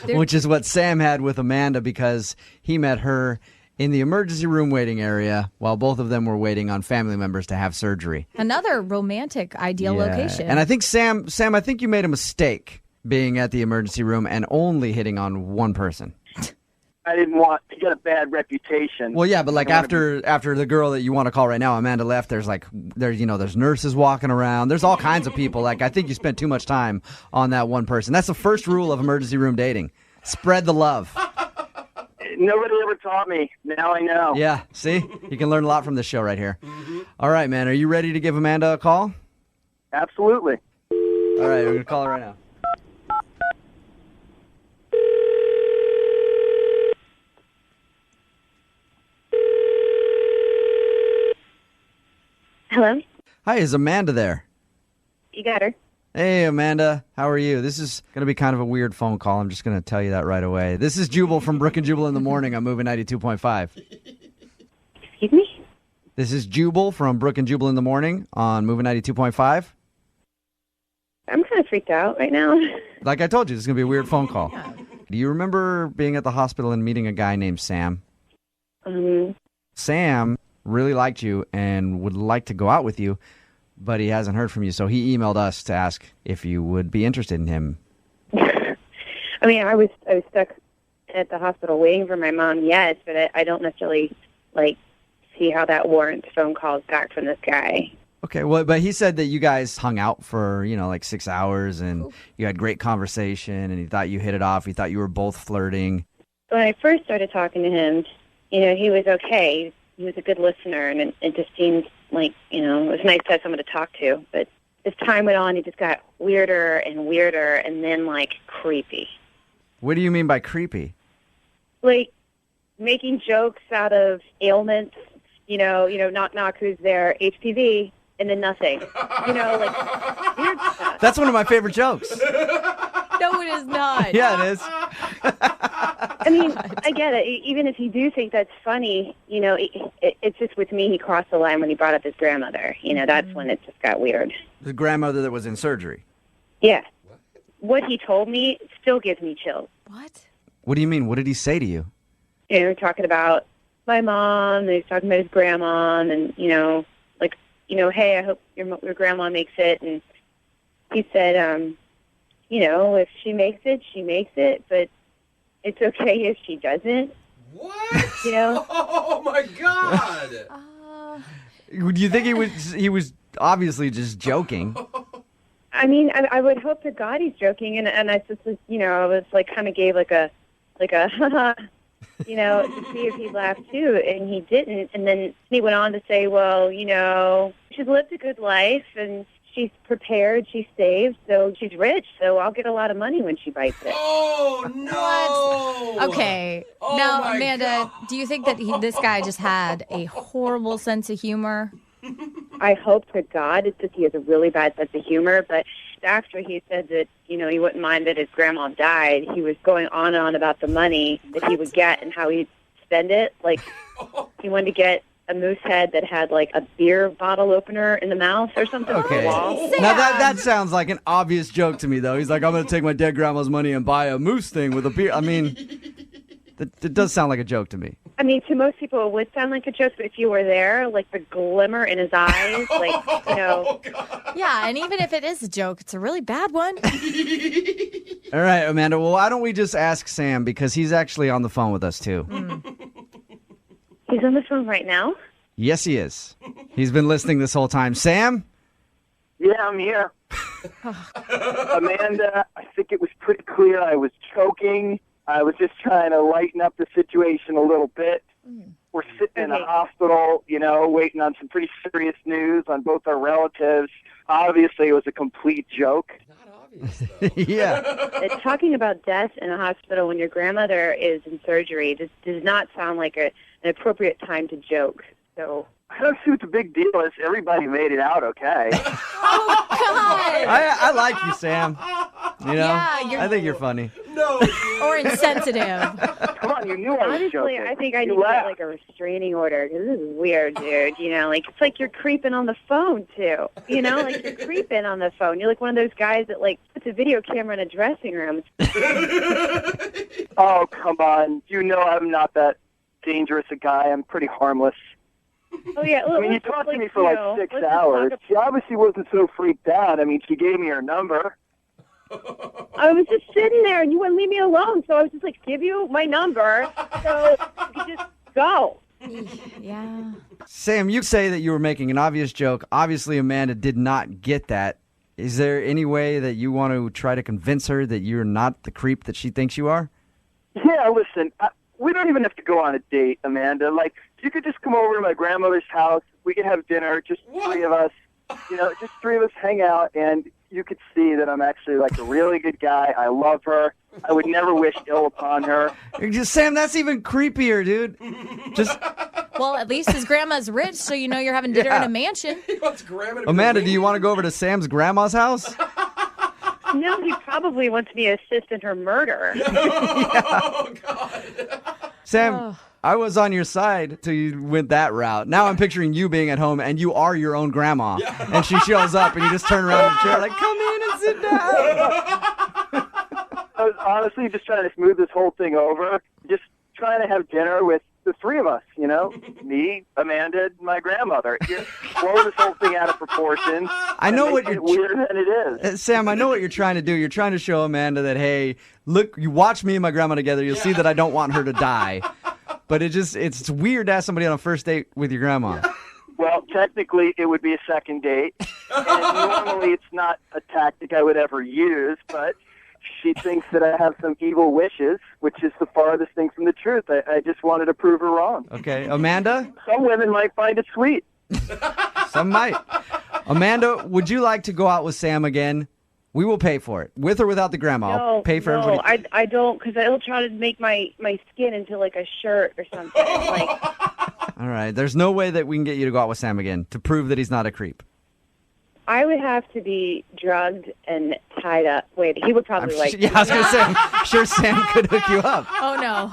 Which is what Sam had with Amanda because he met her in the emergency room waiting area while both of them were waiting on family members to have surgery. Another romantic, ideal location. And I think, Sam, I think you made a mistake being at the emergency room and only hitting on one person. I didn't want to get a bad reputation. Well, yeah, but like after the girl that you want to call right now, Amanda left, there's nurses walking around. There's all kinds of people. Like, I think you spent too much time on that one person. That's the first rule of emergency room dating. Spread the love. Nobody ever taught me. Now I know. Yeah, see? You can learn a lot from this show right here. Mm-hmm. All right, man. Are you ready to give Amanda a call? Absolutely. All right, we're going to call her right now. Hello? Hi, is Amanda there? You got her. Hey, Amanda. How are you? This is going to be kind of a weird phone call. I'm just going to tell you that right away. This is Jubal from Brooke and Jubal in the morning. I'm moving 92.5. Excuse me? This is Jubal from Brooke and Jubal in the morning on moving 92.5. I'm kind of freaked out right now. Like I told you, this is going to be a weird phone call. Do you remember being at the hospital and meeting a guy named Sam? Sam really liked you and would like to go out with you, but he hasn't heard from you, so he emailed us to ask if you would be interested in him. I mean, I was stuck at the hospital waiting for my mom, yes, but I don't necessarily, see how that warrants phone calls back from this guy. Okay, well, but he said that you guys hung out for, 6 hours, and you had great conversation, and he thought you hit it off. He thought you were both flirting. When I first started talking to him, he was okay. He was a good listener, and it just seemed like, it was nice to have someone to talk to. But as time went on, he just got weirder and weirder, and then, creepy. What do you mean by creepy? Making jokes out of ailments, knock, knock, who's there, HPV, and then nothing. Weird stuff. That's one of my favorite jokes. No, it is not. Yeah, it is. I mean, I get it. Even if you do think that's funny, it's just with me, he crossed the line when he brought up his grandmother. That's when it just got weird. The grandmother that was in surgery. Yeah. What he told me still gives me chills. What? What do you mean? What did he say to you? Talking about my mom, and he's talking about his grandma, and, hey, I hope your grandma makes it. And he said, if she makes it, she makes it, but it's okay if she doesn't. What? Oh, my God. Do you think he was obviously just joking? I mean, I would hope to God he's joking, and I just, I was like, kind of gave like a, haha, to see if he'd laugh too, and he didn't. And then he went on to say, well, she's lived a good life, and she's prepared, she's saved, so she's rich, so I'll get a lot of money when she bites it. Oh, no! What? Okay. Oh, now, my Amanda, God. do you think that this guy just had a horrible sense of humor? I hope to God it's just he has a really bad sense of humor, but after he said that, he wouldn't mind that his grandma died, he was going on and on about the money that he would get and how he'd spend it. Like, he wanted to get a moose head that had, like, a beer bottle opener in the mouth or something on Okay. the wall. Now, that sounds like an obvious joke to me, though. He's like, I'm going to take my dead grandma's money and buy a moose thing with a beer. I mean, it does sound like a joke to me. I mean, to most people, it would sound like a joke, but if you were there, like, the glimmer in his eyes, like, Yeah, and even if it is a joke, it's a really bad one. All right, Amanda, well, why don't we just ask Sam, because he's actually on the phone with us, too. He's on the phone right now? Yes, he is. He's been listening this whole time. Sam? Yeah, I'm here. Amanda, I think it was pretty clear I was choking. I was just trying to lighten up the situation a little bit. We're sitting in a hospital, waiting on some pretty serious news on both our relatives. Obviously, it was a complete joke. Yeah. Talking about death in a hospital when your grandmother is in surgery does not sound like an appropriate time to joke. So I don't see what the big deal is. Everybody made it out okay. Oh, God. I like you, Sam. Yeah, I think you're funny. No. Or insensitive. Come on, you knew I was honestly, joking. I think I need to get like a restraining order because this is weird, dude. It's like you're creeping on the phone too. Like you're creeping on the phone. You're like one of those guys that like puts a video camera in a dressing room. Oh, come on. I'm not that dangerous a guy. I'm pretty harmless. Oh yeah. I mean, you talked to me for like 6 hours. She obviously wasn't so freaked out. I mean, she gave me her number. I was just sitting there, and you wouldn't leave me alone. So I was just like, give you my number, so you could just go. Yeah. Sam, you say that you were making an obvious joke. Obviously, Amanda did not get that. Is there any way that you want to try to convince her that you're not the creep that she thinks you are? Yeah, listen, we don't even have to go on a date, Amanda. Like, you could just come over to my grandmother's house. We could have dinner, just three of us. Just three of us hang out, and you could see that I'm actually like a really good guy. I love her. I would never wish ill upon her. Sam, that's even creepier, dude. Well, at least his grandma's rich, so you're having dinner in a mansion. Amanda, do you want to go over to Sam's grandma's house? No, he probably wants me to assist in her murder. Oh, God. Sam, I was on your side till you went that route. Now I'm picturing you being at home and you are your own grandma. Yeah. And she shows up and you just turn around in the chair like, come in and sit down. I was honestly just trying to smooth this whole thing over. Just trying to have dinner with the three of us, me, Amanda, and my grandmother. Just blow this whole thing out of proportion. I know what you're weirder than it is. Sam, I know what you're trying to do. You're trying to show Amanda that, hey, look, you watch me and my grandma together, you'll see that I don't want her to die. But it's weird to ask somebody on a first date with your grandma. Well, technically, it would be a second date. And normally, it's not a tactic I would ever use, but she thinks that I have some evil wishes, which is the farthest thing from the truth. I just wanted to prove her wrong. Okay, Amanda? Some women might find it sweet. Some might. Amanda, would you like to go out with Sam again? We will pay for it, with or without the grandma. I'll pay for everybody. I don't, because it'll try to make my skin into like a shirt or something. All right, there's no way that we can get you to go out with Sam again to prove that he's not a creep. I would have to be drugged and tied up. Wait, he would probably Yeah, I was going to say, I'm sure Sam could hook you up. Oh, no.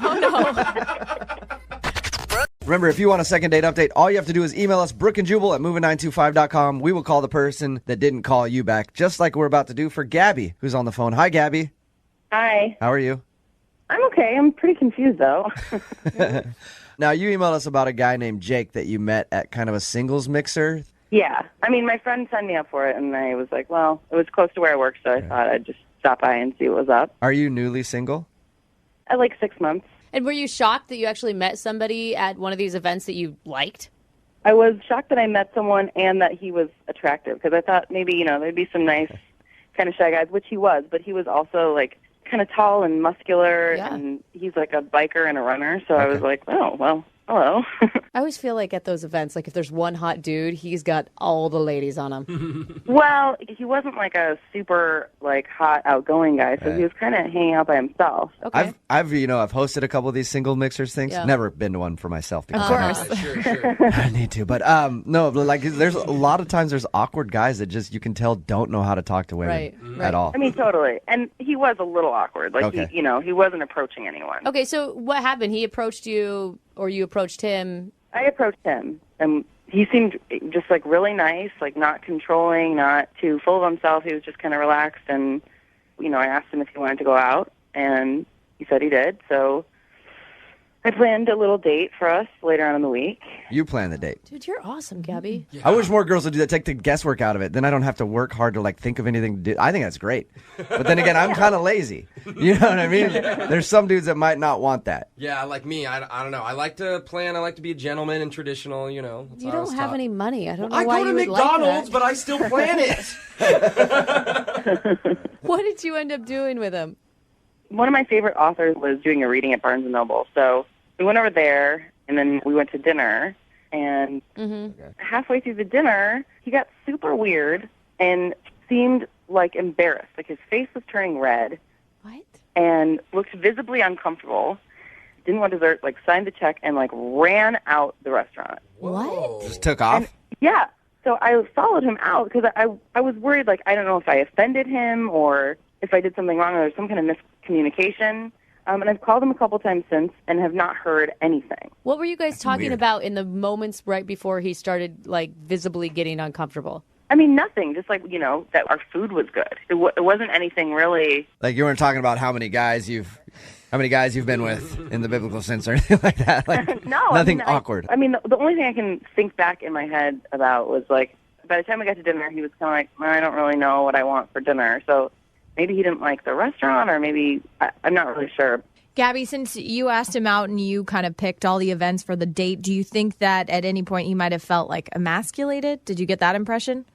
Remember, if you want a second date update, all you have to do is email us, brookeandjubal@moving925.com. We will call the person that didn't call you back, just like we're about to do for Gabby, who's on the phone. Hi, Gabby. Hi. How are you? I'm okay. I'm pretty confused, though. Now, you emailed us about a guy named Jake that you met at kind of a singles mixer. Yeah. I mean, my friend signed me up for it, and I was like, well, it was close to where I work, so I thought I'd just stop by and see what was up. Are you newly single? At like 6 months. And were you shocked that you actually met somebody at one of these events that you liked? I was shocked that I met someone and that he was attractive, because I thought maybe, there'd be some nice kind of shy guys, which he was, but he was also like kind of tall and muscular, and he's like a biker and a runner, so I was like, oh, well, hello. I always feel like at those events, like if there's one hot dude, he's got all the ladies on him. Well, he wasn't like a super like hot outgoing guy, so he was kind of hanging out by himself. Okay. I've hosted a couple of these single mixers things. Yeah. Never been to one for myself. Of course. Sure. I need to, but no, like there's a lot of times there's awkward guys that just you can tell don't know how to talk to women at all. I mean, totally. And he was a little awkward. Like he wasn't approaching anyone. Okay, so what happened? He approached you, or you approached him? I approached him, and he seemed just like really nice, like not controlling, not too full of himself. He was just kind of relaxed, and I asked him if he wanted to go out, and he said he did. So I planned a little date for us later on in the week. You plan the date. Dude, you're awesome, Gabby. I wish more girls would do that. Take the guesswork out of it. Then I don't have to work hard to like think of anything to do. I think that's great. But then again, I'm kind of lazy. You know what I mean? There's some dudes that might not want that. Yeah, like me. I don't know. I like to plan. I like to be a gentleman and traditional. You don't have any money. I don't know I why go to you would McDonald's, like but I still plan it. What did you end up doing with him? One of my favorite authors was doing a reading at Barnes & Noble, so we went over there, and then we went to dinner, and halfway through the dinner, he got super weird and seemed like embarrassed. Like his face was turning red. What? And looked visibly uncomfortable. Didn't want dessert, like signed the check, and like ran out the restaurant. What? Just took off? And, yeah. So I followed him out because I was worried, like, I don't know if I offended him or if I did something wrong or there's some kind of miscommunication. And I've called him a couple times since and have not heard anything. What were you guys talking about in the moments right before he started, like, visibly getting uncomfortable? I mean, nothing. Just like, that our food was good. It wasn't anything really. Like you weren't talking about how many guys you've been with in the biblical sense or anything like that. Like No, nothing awkward. I mean, the only thing I can think back in my head about was like, by the time we got to dinner, he was kind of like, I don't really know what I want for dinner. So maybe he didn't like the restaurant, or maybe I'm not really sure. Gabby, since you asked him out and you kind of picked all the events for the date, do you think that at any point he might have felt like emasculated? Did you get that impression?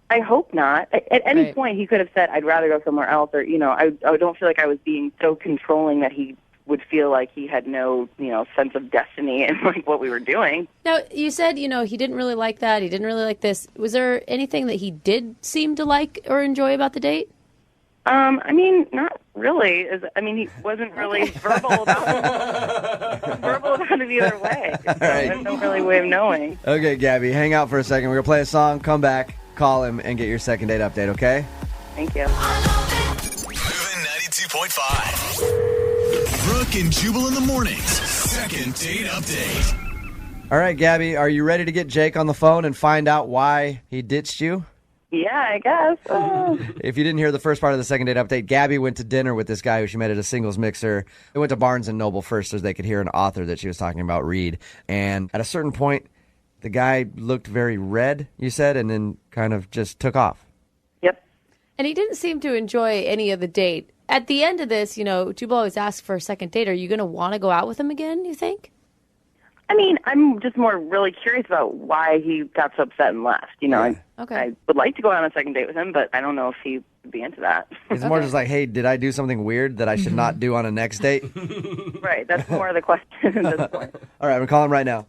I hope not. At any point, he could have said, I'd rather go somewhere else, or, I don't feel like I was being so controlling that he would feel like he had no, sense of destiny in like what we were doing. Now, you said, he didn't really like that. He didn't really like this. Was there anything that he did seem to like or enjoy about the date? I mean, not really. He wasn't really verbal about it either way. So there's no really way of knowing. Okay, Gabby, hang out for a second. We're going to play a song, come back, call him, and get your second date update, okay? Thank you. Moving 92.5. Brooke and Jubal in the mornings. Second date update. All right, Gabby, are you ready to get Jake on the phone and find out why he ditched you? Yeah, I guess. If you didn't hear the first part of the second date update, Gabby went to dinner with this guy who she met at a singles mixer. They went to Barnes & Noble first so they could hear an author that she was talking about read. And at a certain point, the guy looked very red, you said, and then kind of just took off. Yep. And he didn't seem to enjoy any of the date. At the end of this, Jubal always asks for a second date. Are you going to want to go out with him again, you think? I mean, I'm just more really curious about why he got so upset and left. I would like to go on a second date with him, but I don't know if he would be into that. It's more just like, hey, did I do something weird that I should not do on a next date? Right, that's more of the question at this point. All right, I'm calling him right now.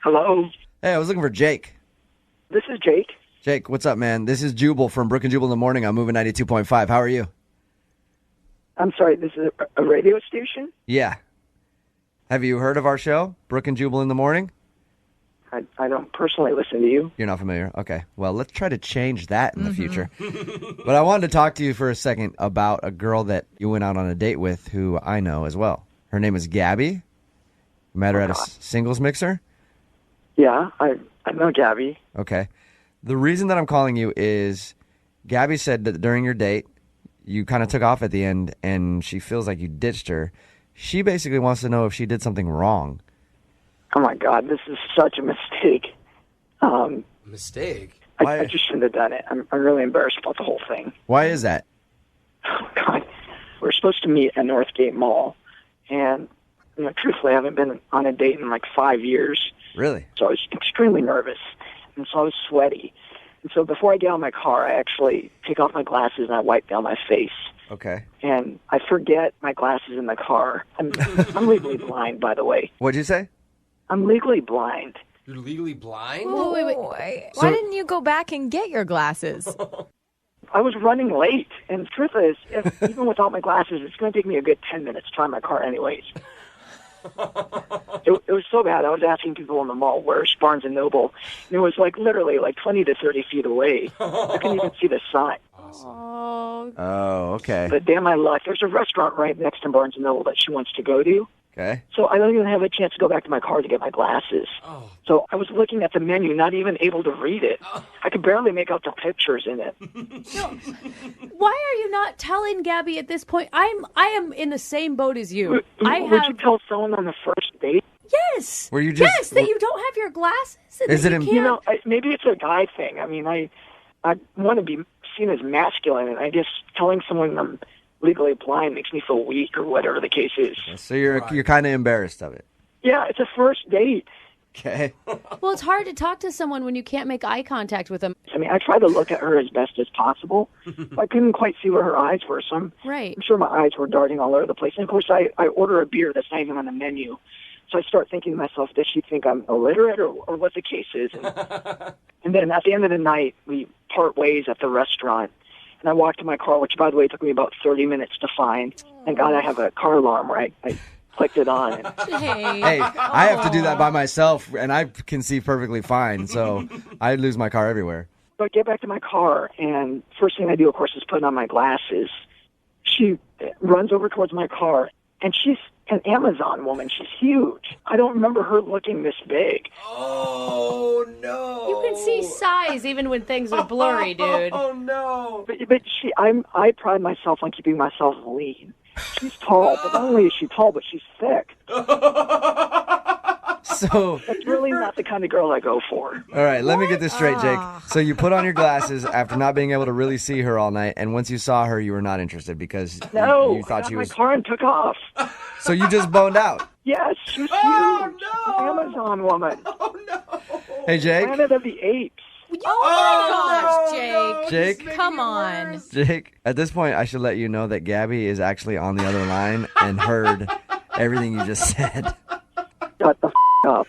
Hello. Hey, I was looking for Jake. This is Jake. Jake, what's up, man? This is Jubal from Brooke and Jubal in the morning. I'm moving 92.5. How are you? I'm sorry, this is a radio station? Yeah. Have you heard of our show, Brooke and Jubal in the Morning? I don't personally listen to you. You're not familiar? Okay. Well, let's try to change that in the future. But I wanted to talk to you for a second about a girl that you went out on a date with who I know as well. Her name is Gabby. You met her at a singles mixer? Yeah, I know Gabby. Okay. The reason that I'm calling you is Gabby said that during your date, you kind of took off at the end, and she feels like you ditched her. She basically wants to know if she did something wrong. Oh, my God, this is such a mistake. Mistake? I just shouldn't have done it. I'm really embarrassed about the whole thing. Why is that? Oh, God. We're supposed to meet at Northgate Mall, and truthfully, I haven't been on a date in like 5 years. Really? So I was extremely nervous, and so I was sweaty. And so before I get out of my car, I actually take off my glasses and I wipe down my face. Okay. And I forget my glasses in the car. I'm legally blind, by the way. What'd you say? I'm legally blind. You're legally blind? Oh, wait. Why didn't you go back and get your glasses? I was running late, and the truth is, even without my glasses, it's going to take me a good 10 minutes to find my car anyways. It was so bad. I was asking people in the mall, where's Barnes & Noble? And it was like literally like 20 to 30 feet away. I couldn't even see the sign. Oh, okay. But damn my luck, there's a restaurant right next to Barnes & Noble that she wants to go to. Okay. So I don't even have a chance to go back to my car to get my glasses. Oh. So I was looking at the menu, not even able to read it. I could barely make out the pictures in it. Why are you not telling Gabby at this point? I am in the same boat as you. Would you tell someone on the first date? Yes. Were you just? Yes, that you don't have your glasses. And Is that it? Maybe it's a guy thing. I mean, I want to be seen as masculine, and I guess telling someone I'm legally blind makes me feel weak or whatever the case is. So you're kind of embarrassed of it. Yeah, it's a first date. Okay. Well, it's hard to talk to someone when you can't make eye contact with them. I mean, I tried to look at her as best as possible. I couldn't quite see where her eyes were, so I'm sure my eyes were darting all over the place. And, of course, I order a beer that's not even on the menu. So I start thinking to myself, does she think I'm illiterate or what the case is? And then at the end of the night, we part ways at the restaurant. And I walked to my car, which, by the way, took me about 30 minutes to find. Thank God I have a car alarm where I clicked it on. And Hey, I have to do that by myself, and I can see perfectly fine, so I lose my car everywhere. So I get back to my car, and first thing I do, of course, is put on my glasses. She runs over towards my car, and she's an Amazon woman. She's huge. I don't remember her looking this big. Oh, no. You can see size even when things are blurry, dude. Oh, no. But I pride myself on keeping myself lean. She's tall, but not only is she tall, but she's thick. So that's really not the kind of girl I go for. All right, let me get this straight, Jake. So you put on your glasses after not being able to really see her all night, and once you saw her, you were not interested because you thought she was. My car and took off. So you just boned out. Yes, she's huge. No. Amazon woman. Oh no. Hey, Jake. Planet of the Apes. Oh my gosh, Jake. Jake. Come on. Jake, at this point, I should let you know that Gabby is actually on the other line and heard everything you just said. Shut the up.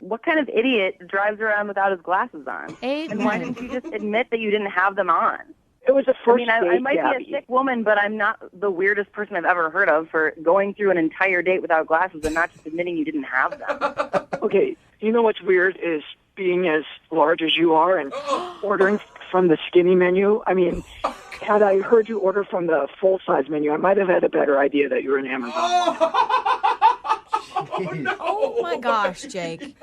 What kind of idiot drives around without his glasses on? And why didn't you just admit that you didn't have them on? It was a first I date, might Gabby. be a sick woman, but I'm not the weirdest person I've ever heard of for going through an entire date without glasses and not just admitting you didn't have them. Okay, you know what's weird is being as large as you are and ordering from the skinny menu. I mean, had I heard you order from the full-size menu, I might have had a better idea that you were an Amazon woman. Oh my gosh, Jake.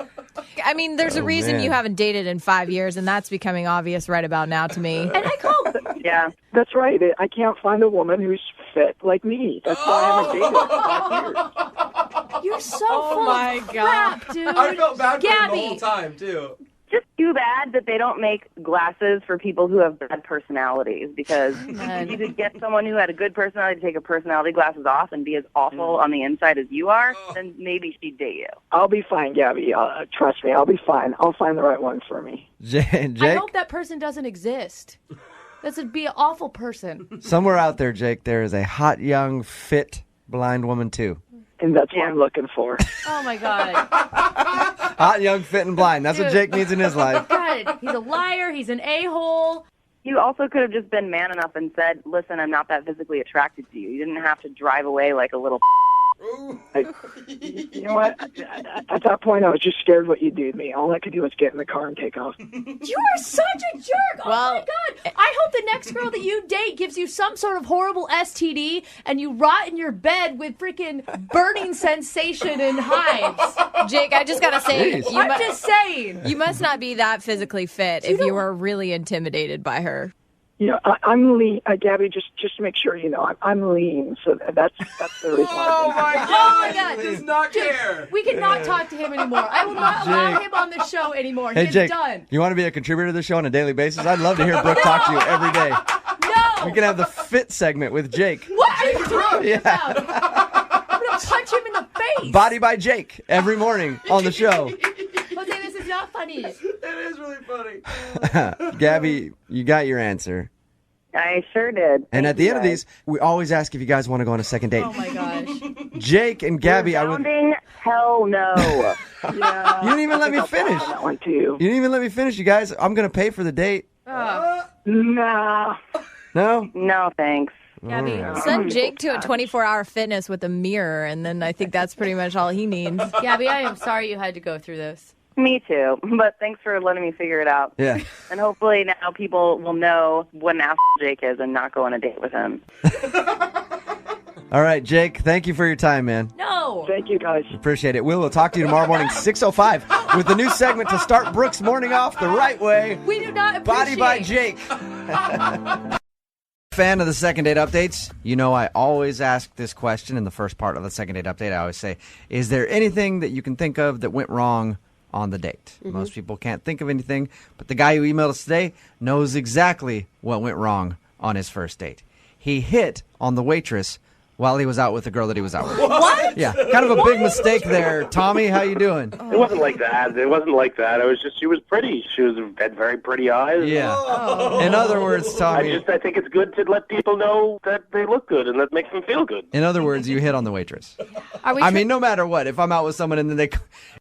I mean, there's a reason man. you haven't dated in 5 years, and that's becoming obvious right about now to me. And I called. Yeah. That's right. I can't find a woman who's fit like me. That's why I haven't dated in 5 years. You're so full of crap, dude. I felt bad for him Gabby. the whole time, too. Just too bad that they don't make glasses for people who have bad personalities, because if you could get someone who had a good personality to take her personality glasses off and be as awful on the inside as you are, then maybe she'd date you. I'll be fine, Gabby. Trust me, I'll be fine. I'll find the right one for me. Jake, I hope that person doesn't exist. That would be an awful person. somewhere out there, Jake, there is a hot, young, fit, blind woman, too. And that's what I'm looking for. Oh, my God. Hot, young, fit, and blind. That's what Jake needs in his life. God, he's a liar. He's an a-hole. You also could have just been man enough and said, listen, I'm not that physically attracted to you. You didn't have to drive away like a little You know what? At that point, I was just scared what you'd do to me. All I could do was get in the car and take off. You are such a jerk! Oh my God! I hope the next girl that you date gives you some sort of horrible STD and you rot in your bed with freaking burning sensation and hives. Jake, I just gotta say, I'm just saying. You must not be that physically fit if you were really intimidated by her. You know, I'm lean. Gabby, just to make sure you know, I'm lean. So that's the reason. Oh my God! He does not care. We cannot talk to him anymore. I will not allow him on the show anymore. Hey, He's Jake, done. you want to be a contributor to the show on a daily basis? I'd love to hear Brooke talk to you every day. No! We can have the fit segment with Jake. What are you talking Yeah. about? I'm going to punch him in the face. Body by Jake every morning on the show. Jose, this is not funny. It is really funny. Gabby, you got your answer. I sure did. And at the end of these, we always ask if you guys want to go on a second date. Oh my gosh. Jake and Gabby, Hell no. Yeah, you didn't even let me finish. That one too. You didn't even let me finish, you guys. I'm going to pay for the date. Nah. No? No, thanks. Gabby, send Jake to a 24-hour fitness with a mirror, and then I think that's pretty much all he needs. Gabby, I am sorry you had to go through this. Me too. But thanks for letting me figure it out. Yeah. And hopefully now people will know what an asshole Jake is and not go on a date with him. All right, Jake, thank you for your time, man. No. Thank you, guys. Appreciate it. We'll talk to you tomorrow morning, 6:05, with the new segment to start Brooke's morning off the right way. We do not Body appreciate. by Jake. Fan of the second date updates? You know, I always ask this question in the first part of the second date update. I always say, is there anything that you can think of that went wrong on the date? Most people can't think of anything, but the guy who emailed us today knows exactly what went wrong on his first date. He hit on the waitress while he was out with the girl that he was out with. What? Yeah, kind of a big mistake there. Tommy, how you doing? It wasn't like that. It wasn't like that. It was just she was pretty. She had very pretty eyes. Yeah. In other words, Tommy. I think it's good to let people know that they look good and that makes them feel good. In other words, you hit on the waitress. I mean, no matter what, if I'm out with someone and then they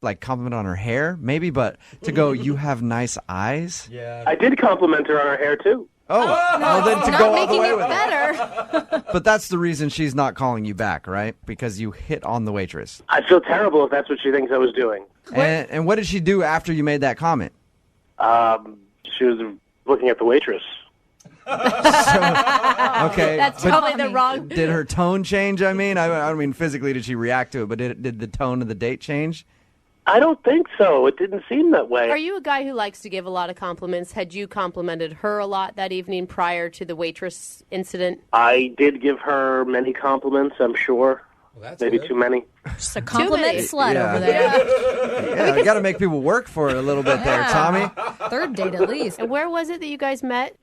like compliment on her hair, maybe, but to go, you have nice eyes. Yeah. I did compliment her on her hair too. Oh, well then to Not go all the making way it with it. better. But that's the reason she's not calling you back, right? Because you hit on the waitress. I feel terrible if that's what she thinks I was doing. And what did she do after you made that comment? She was looking at the waitress. Okay. That's probably the wrong. Did her tone change? I mean, I don't mean physically did she react to it, but did the tone of the date change? I don't think so. It didn't seem that way. Are you a guy who likes to give a lot of compliments? Had you complimented her a lot that evening prior to the waitress incident? I did give her many compliments, I'm sure. Maybe too many. Just a compliment slut over there. Yeah, you got to make people work for it a little bit there, Tommy. Third date at least. And where was it that you guys met?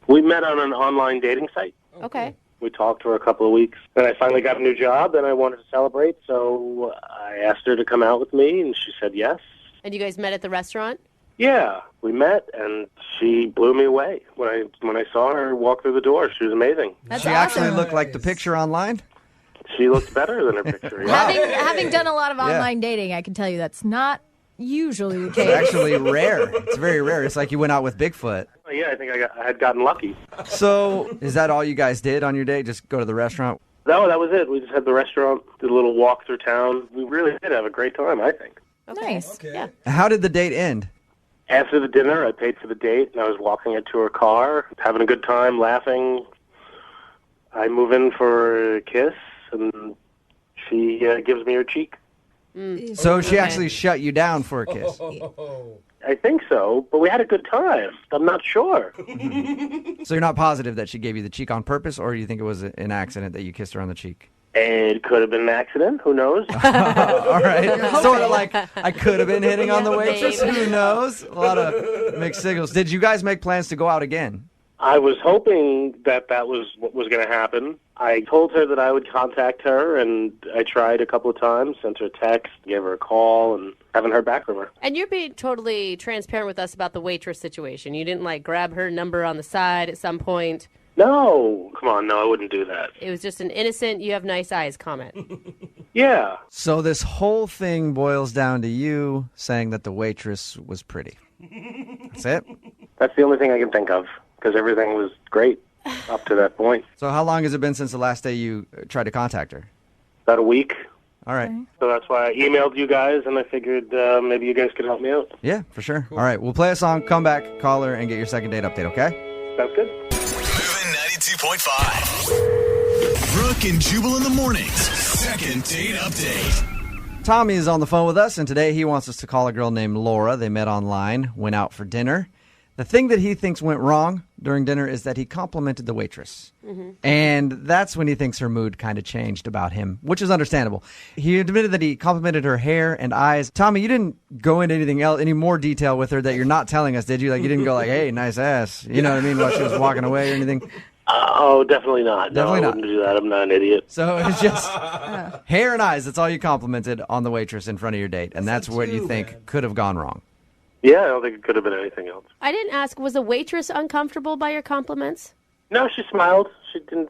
We met on an online dating site. Okay. We talked for a couple of weeks. Then I finally got a new job, and I wanted to celebrate, so I asked her to come out with me, and she said yes. And you guys met at the restaurant? Yeah, we met, and she blew me away. When I saw her walk through the door, she was amazing. She actually looked like the picture online? She looked better than her picture. Yeah. Having done a lot of online dating, I can tell you that's not usually the case. It's actually rare. It's very rare. It's like you went out with Bigfoot. Yeah, I think I had gotten lucky. So, is that all you guys did on your date? Just go to the restaurant? No, that was it. We just had the restaurant, did a little walk through town. We really did have a great time, I think. Nice. Okay. Yeah. How did the date end? After the dinner, I paid for the date, and I was walking her to her car, having a good time, laughing. I move in for a kiss, and she gives me her cheek. So she actually shut you down for a kiss? I think so, but we had a good time. I'm not sure. So you're not positive that she gave you the cheek on purpose, or you think it was an accident that you kissed her on the cheek? It could have been an accident. Who knows? All right. Sort of like I could have been hitting on the waitress. Who knows? A lot of mixed signals. Did you guys make plans to go out again? I was hoping that was what was going to happen. I told her that I would contact her, and I tried a couple of times, sent her a text, gave her a call, and haven't heard back from her. And you're being totally transparent with us about the waitress situation. You didn't, grab her number on the side at some point. No. Come on, no, I wouldn't do that. It was just an innocent, you have nice eyes comment. Yeah. So this whole thing boils down to you saying that the waitress was pretty. That's it? That's the only thing I can think of. because everything was great up to that point. So how long has it been since the last day you tried to contact her? About a week. All right. So that's why I emailed you guys, and I figured maybe you guys could help me out. Yeah, for sure. All right, we'll play a song, come back, call her, and get your second date update, okay? Sounds good. Moving 92.5. Brooke and Jubal in the mornings. Second date update. Tommy is on the phone with us, and today he wants us to call a girl named Laura. They met online, went out for dinner. The thing that he thinks went wrong during dinner is that he complimented the waitress. Mm-hmm. And that's when he thinks her mood kind of changed about him, which is understandable. He admitted that he complimented her hair and eyes. Tommy, you didn't go into anything else, any more detail with her that you're not telling us, did you? Like, you didn't go like, hey, nice ass. You know what I mean? While she was walking away or anything? Oh, definitely not. Definitely no, I not. wouldn't do that. I'm not an idiot. So it's just hair and eyes. That's all you complimented on the waitress in front of your date. And that's what you think could have gone wrong. Yeah, I don't think it could have been anything else. I didn't ask, was the waitress uncomfortable by your compliments? No, she smiled. She didn't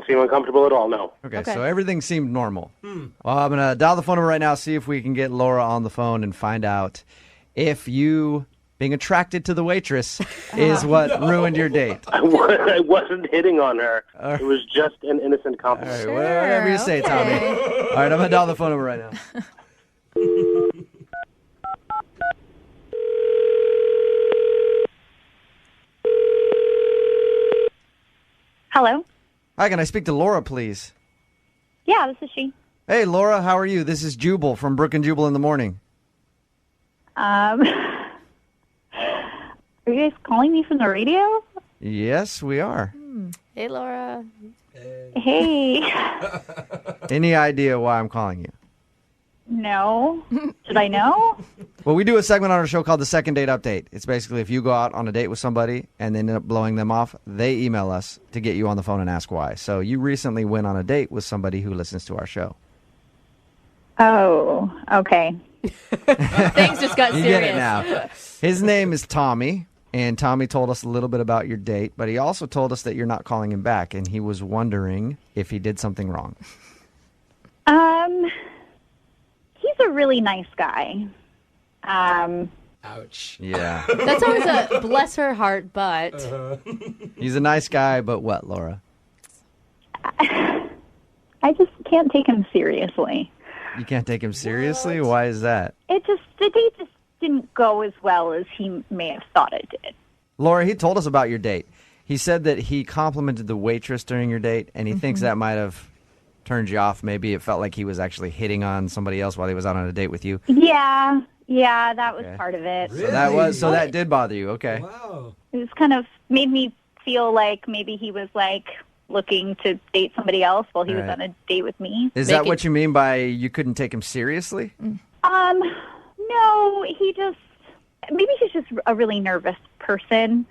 seem uncomfortable at all, no. Okay, so everything seemed normal. Well, I'm going to dial the phone number right now, see if we can get Laura on the phone and find out if you being attracted to the waitress is what ruined your date. I wasn't hitting on her. It was just an innocent compliment. All right, whatever you say, Tommy. All right, I'm going to dial the phone number right now. Hello? Hi, can I speak to Laura, please? Yeah, this is she. Hey, Laura, how are you? This is Jubal from Brooke and Jubal in the morning. Are you guys calling me from the radio? Yes, we are. Hey, Laura. Hey. Any idea why I'm calling you? No. Should I know? Well, we do a segment on our show called the Second Date Update. It's basically if you go out on a date with somebody and they end up blowing them off, they email us to get you on the phone and ask why. So you recently went on a date with somebody who listens to our show. Oh, okay. Things just got You serious. get it now. His name is Tommy, and Tommy told us a little bit about your date, but he also told us that you're not calling him back, and he was wondering if he did something wrong. He's a really nice guy. Ouch. Yeah. That's always a bless her heart, but... He's a nice guy, but what, Laura? I just can't take him seriously. You can't take him seriously? Why is that? The date just didn't go as well as he may have thought it did. Laura, he told us about your date. He said that he complimented the waitress during your date, and he thinks that might have turned you off. Maybe it felt like he was actually hitting on somebody else while he was out on a date with you. Yeah, that was part of it. Really? So that did bother you. Okay. Wow. It was kind of made me feel like maybe he was like looking to date somebody else while he was on a date with me. Is that what you mean by you couldn't take him seriously? No, maybe he's just a really nervous person.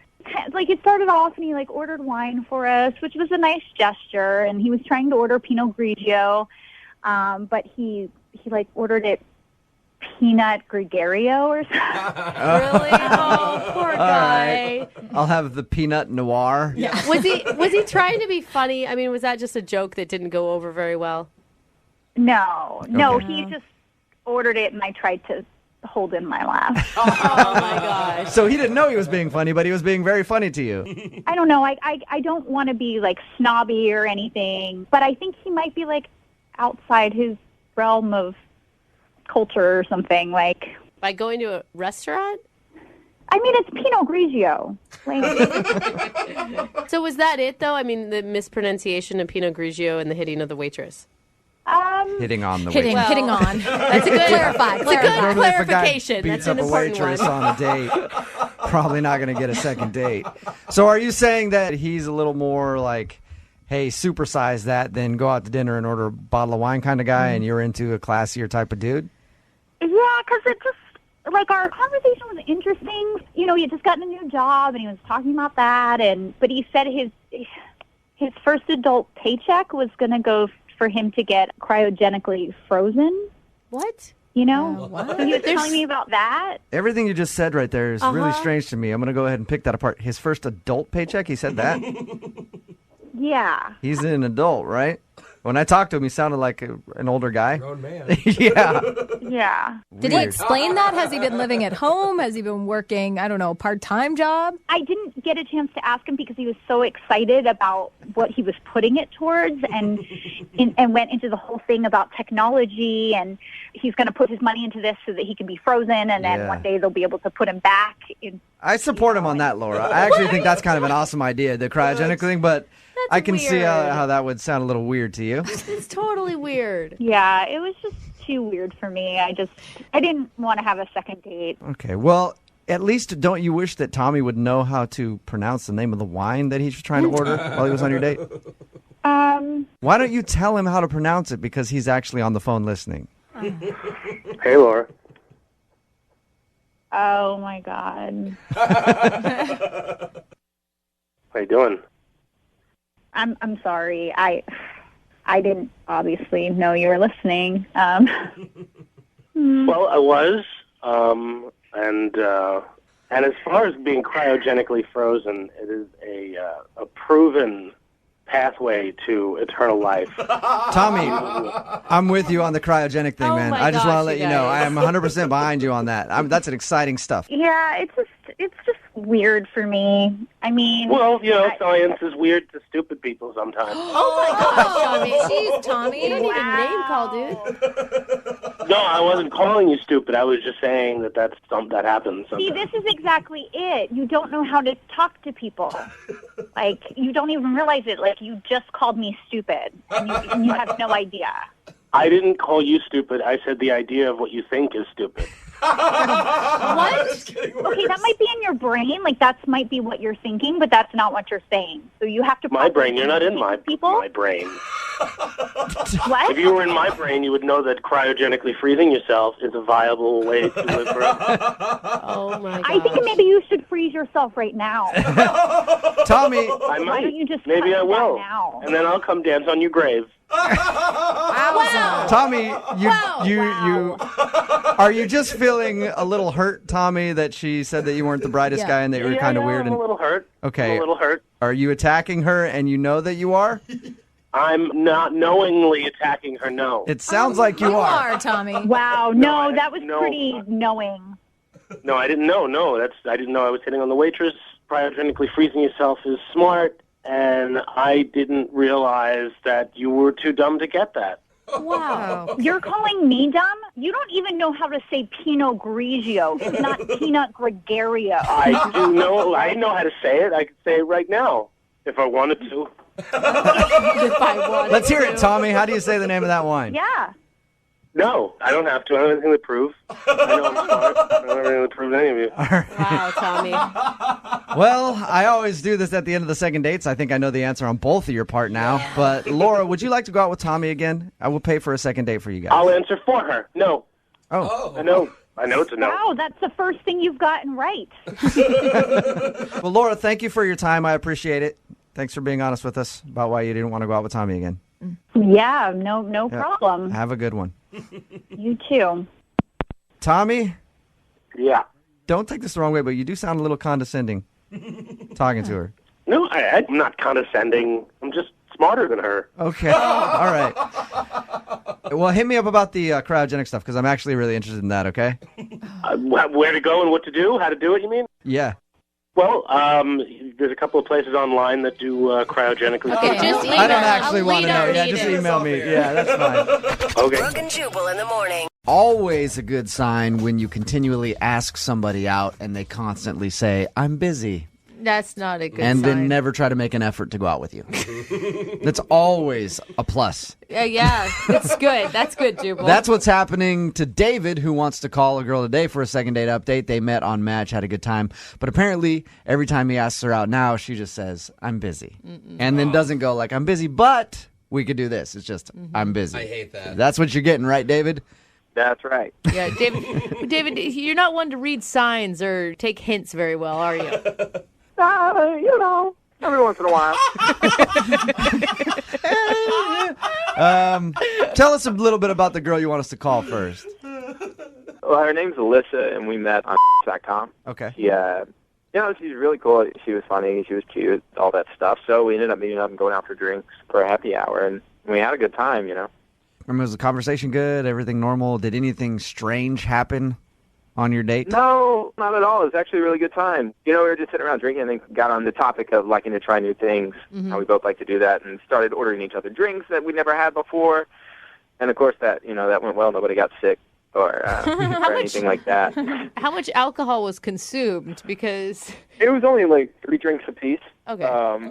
Like, it started off and he ordered wine for us, which was a nice gesture, and he was trying to order Pinot Grigio, but he ordered it Peanut Gregario or something. Really? Oh, poor guy. Right. I'll have the Peanut Noir. Yeah. Was he trying to be funny? I mean, was that just a joke that didn't go over very well? No, he just ordered it, and I tried to hold in my laugh. Oh my gosh. So he didn't know he was being funny, but he was being very funny to you. I don't know. I don't want to be snobby or anything, but I think he might be outside his realm of culture or something. By going to a restaurant? I mean, it's Pinot Grigio. So was that it, though? I mean, the mispronunciation of Pinot Grigio and the hitting of the waitress. Hitting on the waitress. Hitting on. That's a good clarification. Normally if a guy That's beats an up a important waitress one. on a date, probably not going to get a second date. So are you saying that he's a little more hey, supersize that, then go out to dinner and order a bottle of wine kind of guy, and you're into a classier type of dude? Yeah, because it just, our conversation was interesting. You know, he had just gotten a new job, and he was talking about that, but he said his first adult paycheck was going to go for him to get cryogenically frozen. What? You know? What? So he was telling me about that. Everything you just said right there is really strange to me. I'm going to go ahead and pick that apart. His first adult paycheck, he said that? Yeah. He's an adult, right? When I talked to him, he sounded like an older guy. Grown man. Yeah. Yeah. Did he explain that? Has he been living at home? Has he been working, I don't know, a part-time job? I didn't get a chance to ask him because he was so excited about what he was putting it towards and went into the whole thing about technology, and he's going to put his money into this so that he can be frozen, and then one day they'll be able to put him back. I support him on that, Laura. I actually think that's kind of an awesome idea, the cryogenic thing, but I can see how that would sound a little weird to you. It's totally weird. Yeah, it was just too weird for me. I didn't want to have a second date. Okay, well, at least don't you wish that Tommy would know how to pronounce the name of the wine that he was trying to order while he was on your date? Why don't you tell him how to pronounce it, because he's actually on the phone listening? Hey, Laura. Oh my God. How you doing? I'm sorry. I didn't obviously know you were listening. Well, I was, and as far as being cryogenically frozen, it is a proven pathway to eternal life. Tommy, I'm with you on the cryogenic thing, man. I just want to let you know I am 100% behind you on that. That's an exciting stuff. Yeah, it's just weird for me. I mean, well, science is weird to stupid people sometimes. Oh my gosh, Tommy. Jeez, Tommy. You don't need a name call, dude. No, I wasn't calling you stupid. I was just saying that that happens sometimes. See, this is exactly it. You don't know how to talk to people. Like, you don't even realize it. Like, you just called me stupid, and you have no idea. I didn't call you stupid. I said the idea of what you think is stupid. What? Okay, that might be in your brain. Like, that might be what you're thinking, but that's not what you're saying. So you have to... My brain? You're not in my brain. What? If you were in my brain, you would know that cryogenically freezing yourself is a viable way to live forever. Oh, my God. I think maybe you should freeze yourself right now. Tommy. I might. Why don't you just Maybe I will. now? And then I'll come dance on your grave. Wow. Tommy, you are you just feeling a little hurt, Tommy, that she said that you weren't the brightest guy and that you were kind of weird? I'm a little hurt. Okay. I'm a little hurt. Are you attacking her and you know that you are? I'm not knowingly attacking her, no. It sounds like you are. Tommy. Wow, no, that was pretty knowing. No, I didn't know. No, I didn't know I was hitting on the waitress. Cryogenically freezing yourself is smart, and I didn't realize that you were too dumb to get that. Wow. You're calling me dumb? You don't even know how to say Pinot Grigio. It's not Pinot Gregario. I do know. I know how to say it. I could say it right now if I wanted to. Let's hear it, Tommy. How do you say the name of that wine? Yeah. No, I don't have to. I don't have anything to prove. I know I'm smart. I don't have anything to prove to any of you. Wow, Tommy. Well, I always do this at the end of the second dates. I think I know the answer on both of your part now. But, Laura, would you like to go out with Tommy again? I will pay for a second date for you guys. I'll answer for her. No. Oh. I know. I know it's a no. Wow, that's the first thing you've gotten right. Well, Laura, thank you for your time. I appreciate it. Thanks for being honest with us about why you didn't want to go out with Tommy again. Yeah, no problem. Have a good one. You too. Tommy? Yeah. Don't take this the wrong way, but you do sound a little condescending talking to her. No, I'm not condescending. I'm just smarter than her. Okay. All right. Well, hit me up about the cryogenic stuff, because I'm actually really interested in that, okay? Where to go and what to do? How to do it, you mean? Yeah. Well, there's a couple of places online that do cryogenically. Okay, just email. I don't actually want to know. Yeah, need just it. email me. Yeah, that's fine. Okay. Brooke and Jubal in the morning. Always a good sign when you continually ask somebody out and they constantly say, "I'm busy." That's not a good and sign. then never try to make an effort to go out with you. That's always a plus. Yeah, that's good. That's good, Jubal. That's what's happening to David, who wants to call a girl today for a second date update. They met on Match, had a good time. But apparently, every time he asks her out now, she just says, "I'm busy." And then doesn't go like, "I'm busy, but we could do this." It's just, "I'm busy." I hate that. That's what you're getting, right, David? That's right. Yeah, David, you're not one to read signs or take hints very well, are you? Every once in a while. Tell us a little bit about the girl you want us to call first. Well, her name's Alyssa, and we met on .com. Okay. She's really cool. She was funny. She was cute, all that stuff. So we ended up meeting up and going out for drinks for a happy hour, and we had a good time, Was the conversation good? Everything normal? Did anything strange happen on your date? No, not at all. It was actually a really good time. We were just sitting around drinking and then got on the topic of liking to try new things, how we both like to do that, and started ordering each other drinks that we never had before. And, of course, that went well. Nobody got sick or anything like that. How much alcohol was consumed? Because it was only like 3 drinks apiece. Okay,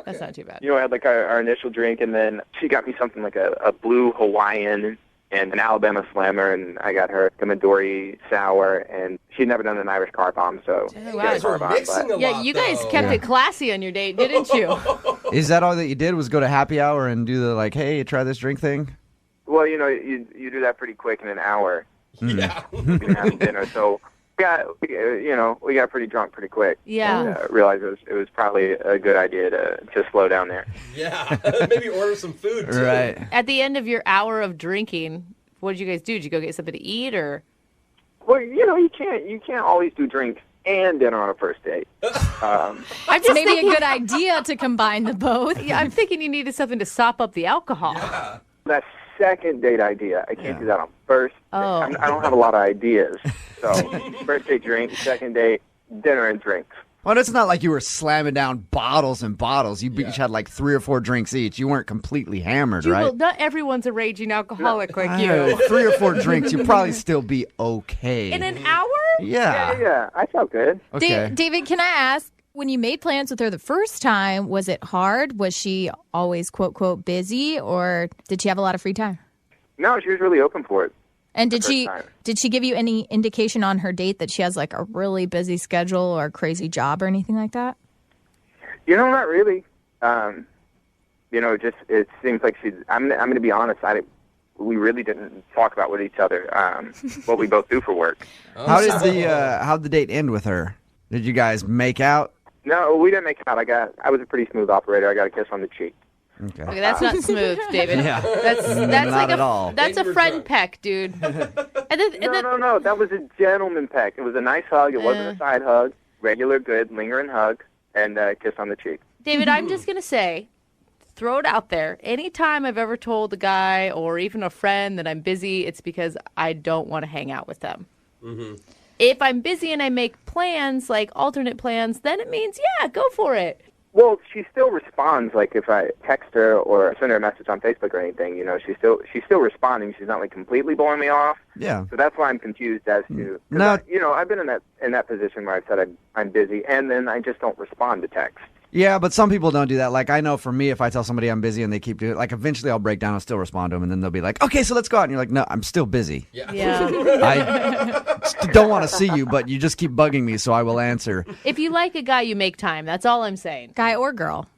that's not too bad. I had like our initial drink, and then she got me something like a blue Hawaiian and an Alabama Slammer, and I got her a Midori Sour, and she'd never done an Irish car bomb, so you guys were mixing a lot, you guys kept it classy on your date, didn't you? Is that all that you did, was go to happy hour and do the, like, hey, try this drink thing? Well, you do that pretty quick in an hour. Yeah. You can have dinner, so we got pretty drunk pretty quick. Yeah. And, realized it was probably a good idea to slow down there. Yeah. Maybe order some food, too. Right. At the end of your hour of drinking, what did you guys do? Did you go get something to eat, or? Well, you can't always do drink and dinner on a first date. I'm just maybe thinking, a good idea to combine the both. Yeah, I'm thinking you needed something to sop up the alcohol. Yeah. That's second date idea. I can't do that on first. Oh. I don't have a lot of ideas. So first date drink, second date dinner and drinks. Well, it's not like you were slamming down bottles and bottles. You each had like 3 or 4 drinks each. You weren't completely hammered, Jubal, right? Not everyone's a raging alcoholic like you. 3 or 4 drinks, you'd probably still be okay. In an hour? Yeah. I felt good. Okay. David, can I ask, when you made plans with her the first time, was it hard? Was she always, quote, quote, busy, or did she have a lot of free time? No, she was really open for it. And did she give you any indication on her date that she has like a really busy schedule or a crazy job or anything like that? Not really. It seems like she's. I'm going to be honest. We really didn't talk about with each other what we both do for work. How'd the date end with her? Did you guys make out? No, we didn't make out. I was a pretty smooth operator. I got a kiss on the cheek. Okay, that's not smooth, David. Yeah. That's not like at all. That's a friend peck, dude. No. That was a gentleman peck. It was a nice hug. It wasn't a side hug. Regular, good, lingering hug, and a kiss on the cheek. David, I'm just gonna say, throw it out there. Anytime I've ever told a guy or even a friend that I'm busy, it's because I don't want to hang out with them. Mm-hmm. If I'm busy and I make plans, like alternate plans, then it means, yeah, go for it. Well, she still responds, like if I text her or send her a message on Facebook or anything, she's still responding. She's not like completely blowing me off. Yeah. So that's why I'm confused as to, I've been in that position where I've said I'm busy, and then I just don't respond to text. Yeah, but some people don't do that. Like, I know for me, if I tell somebody I'm busy and they keep doing it, like, eventually I'll break down and still respond to them, and then they'll be like, okay, so let's go out. And you're like, no, I'm still busy. Yeah. I don't want to see you, but you just keep bugging me, so I will answer. If you like a guy, you make time. That's all I'm saying. Guy or girl.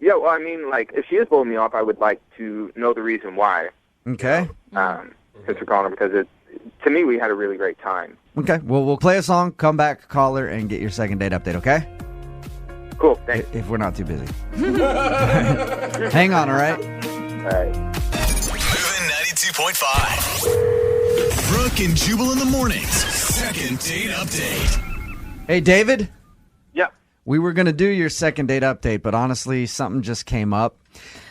Yeah, well, I mean, like, if she is blowing me off, I would like to know the reason why. Okay. Since we're calling her, because to me, we had a really great time. Okay, well, we'll play a song, come back, call her, and get your second date update, okay? Cool, thanks. If we're not too busy. Hang on, all right? All right. Moving 92.5. Brooke and Jubal in the mornings. Second date update. Hey, David? Yeah. We were going to do your second date update, but honestly, something just came up.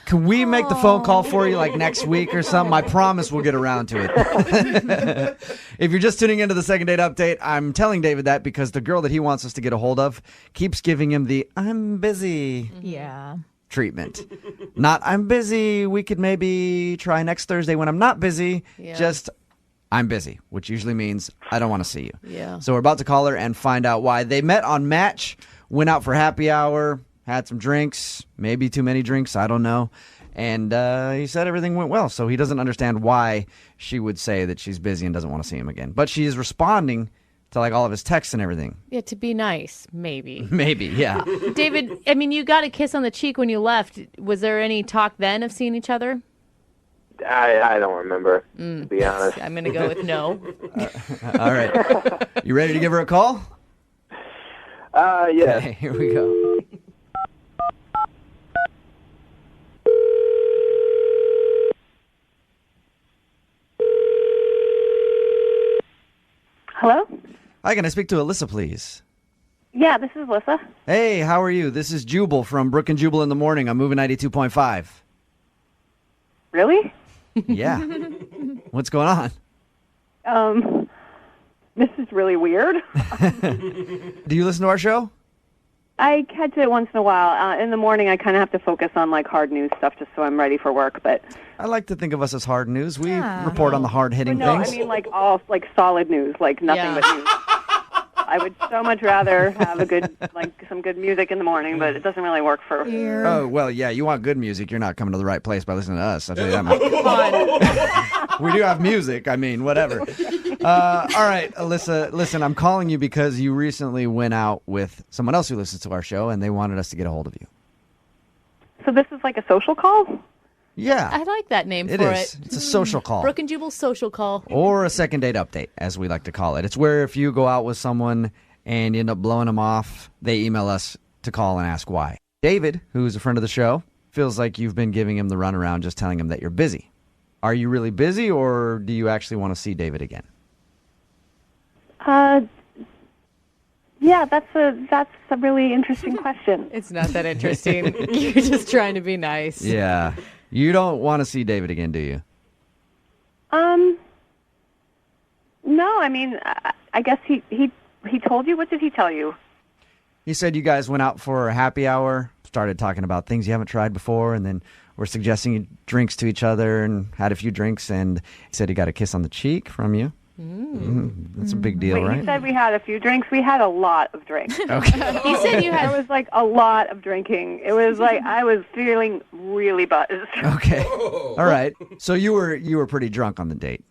Can we make the phone call for you like next week or something? I promise we'll get around to it. If you're just tuning into the second date update, I'm telling David that because the girl that he wants us to get a hold of keeps giving him the I'm busy treatment. Not I'm busy. We could maybe try next Thursday when I'm not busy. Yeah. Just I'm busy, which usually means I don't want to see you. Yeah. So we're about to call her and find out why. They met on Match, went out for happy hour, had some drinks, maybe too many drinks, I don't know. And he said everything went well, so he doesn't understand why she would say that she's busy and doesn't want to see him again. But she is responding to like all of his texts and everything. Yeah, to be nice, maybe. Maybe, yeah. David, I mean, you got a kiss on the cheek when you left. Was there any talk then of seeing each other? I don't remember, to be honest. I'm going to go with no. All right. You ready to give her a call? Yeah. Okay, here we go. Hello? Hi, can I speak to Alyssa, please? Yeah, this is Alyssa. Hey, how are you? This is Jubal from Brooke and Jubal in the Morning. I'm moving 92.5. Really? Yeah. What's going on? This is really weird. Do you listen to our show? I catch it once in a while. In the morning, I kind of have to focus on like hard news stuff just so I'm ready for work. But I like to think of us as hard news. We report on the hard-hitting no, things. I mean like all like solid news, like nothing but news. I would so much rather have some good music in the morning, but it doesn't really work for. Oh well, yeah. You want good music? You're not coming to the right place by listening to us. I'll tell you that much. We do have music. I mean, whatever. All right, Alyssa. Listen, I'm calling you because you recently went out with someone else who listens to our show, and they wanted us to get a hold of you. So this is like a social call? Yeah. I like that name It for is. it. It's a social call. Brooke and Jubal social call. Or a second date update, as we like to call it. It's where if you go out with someone and you end up blowing them off, they email us to call and ask why. David, who's a friend of the show, feels like you've been giving him the runaround just telling him that you're busy. Are you really busy, or do you actually want to see David again? Yeah, that's a really interesting question. It's not that interesting. You're just trying to be nice. Yeah. You don't want to see David again, do you? No, I mean, I guess he told you. What did he tell you? He said you guys went out for a happy hour, started talking about things you haven't tried before, and then were suggesting drinks to each other and had a few drinks, and he said he got a kiss on the cheek from you. That's a big deal, Wait, right? He said we had a few drinks. We had a lot of drinks. Okay. He said you had. There was like a lot of drinking. It was like I was feeling really buzzed. Okay. All right. So you were pretty drunk on the date.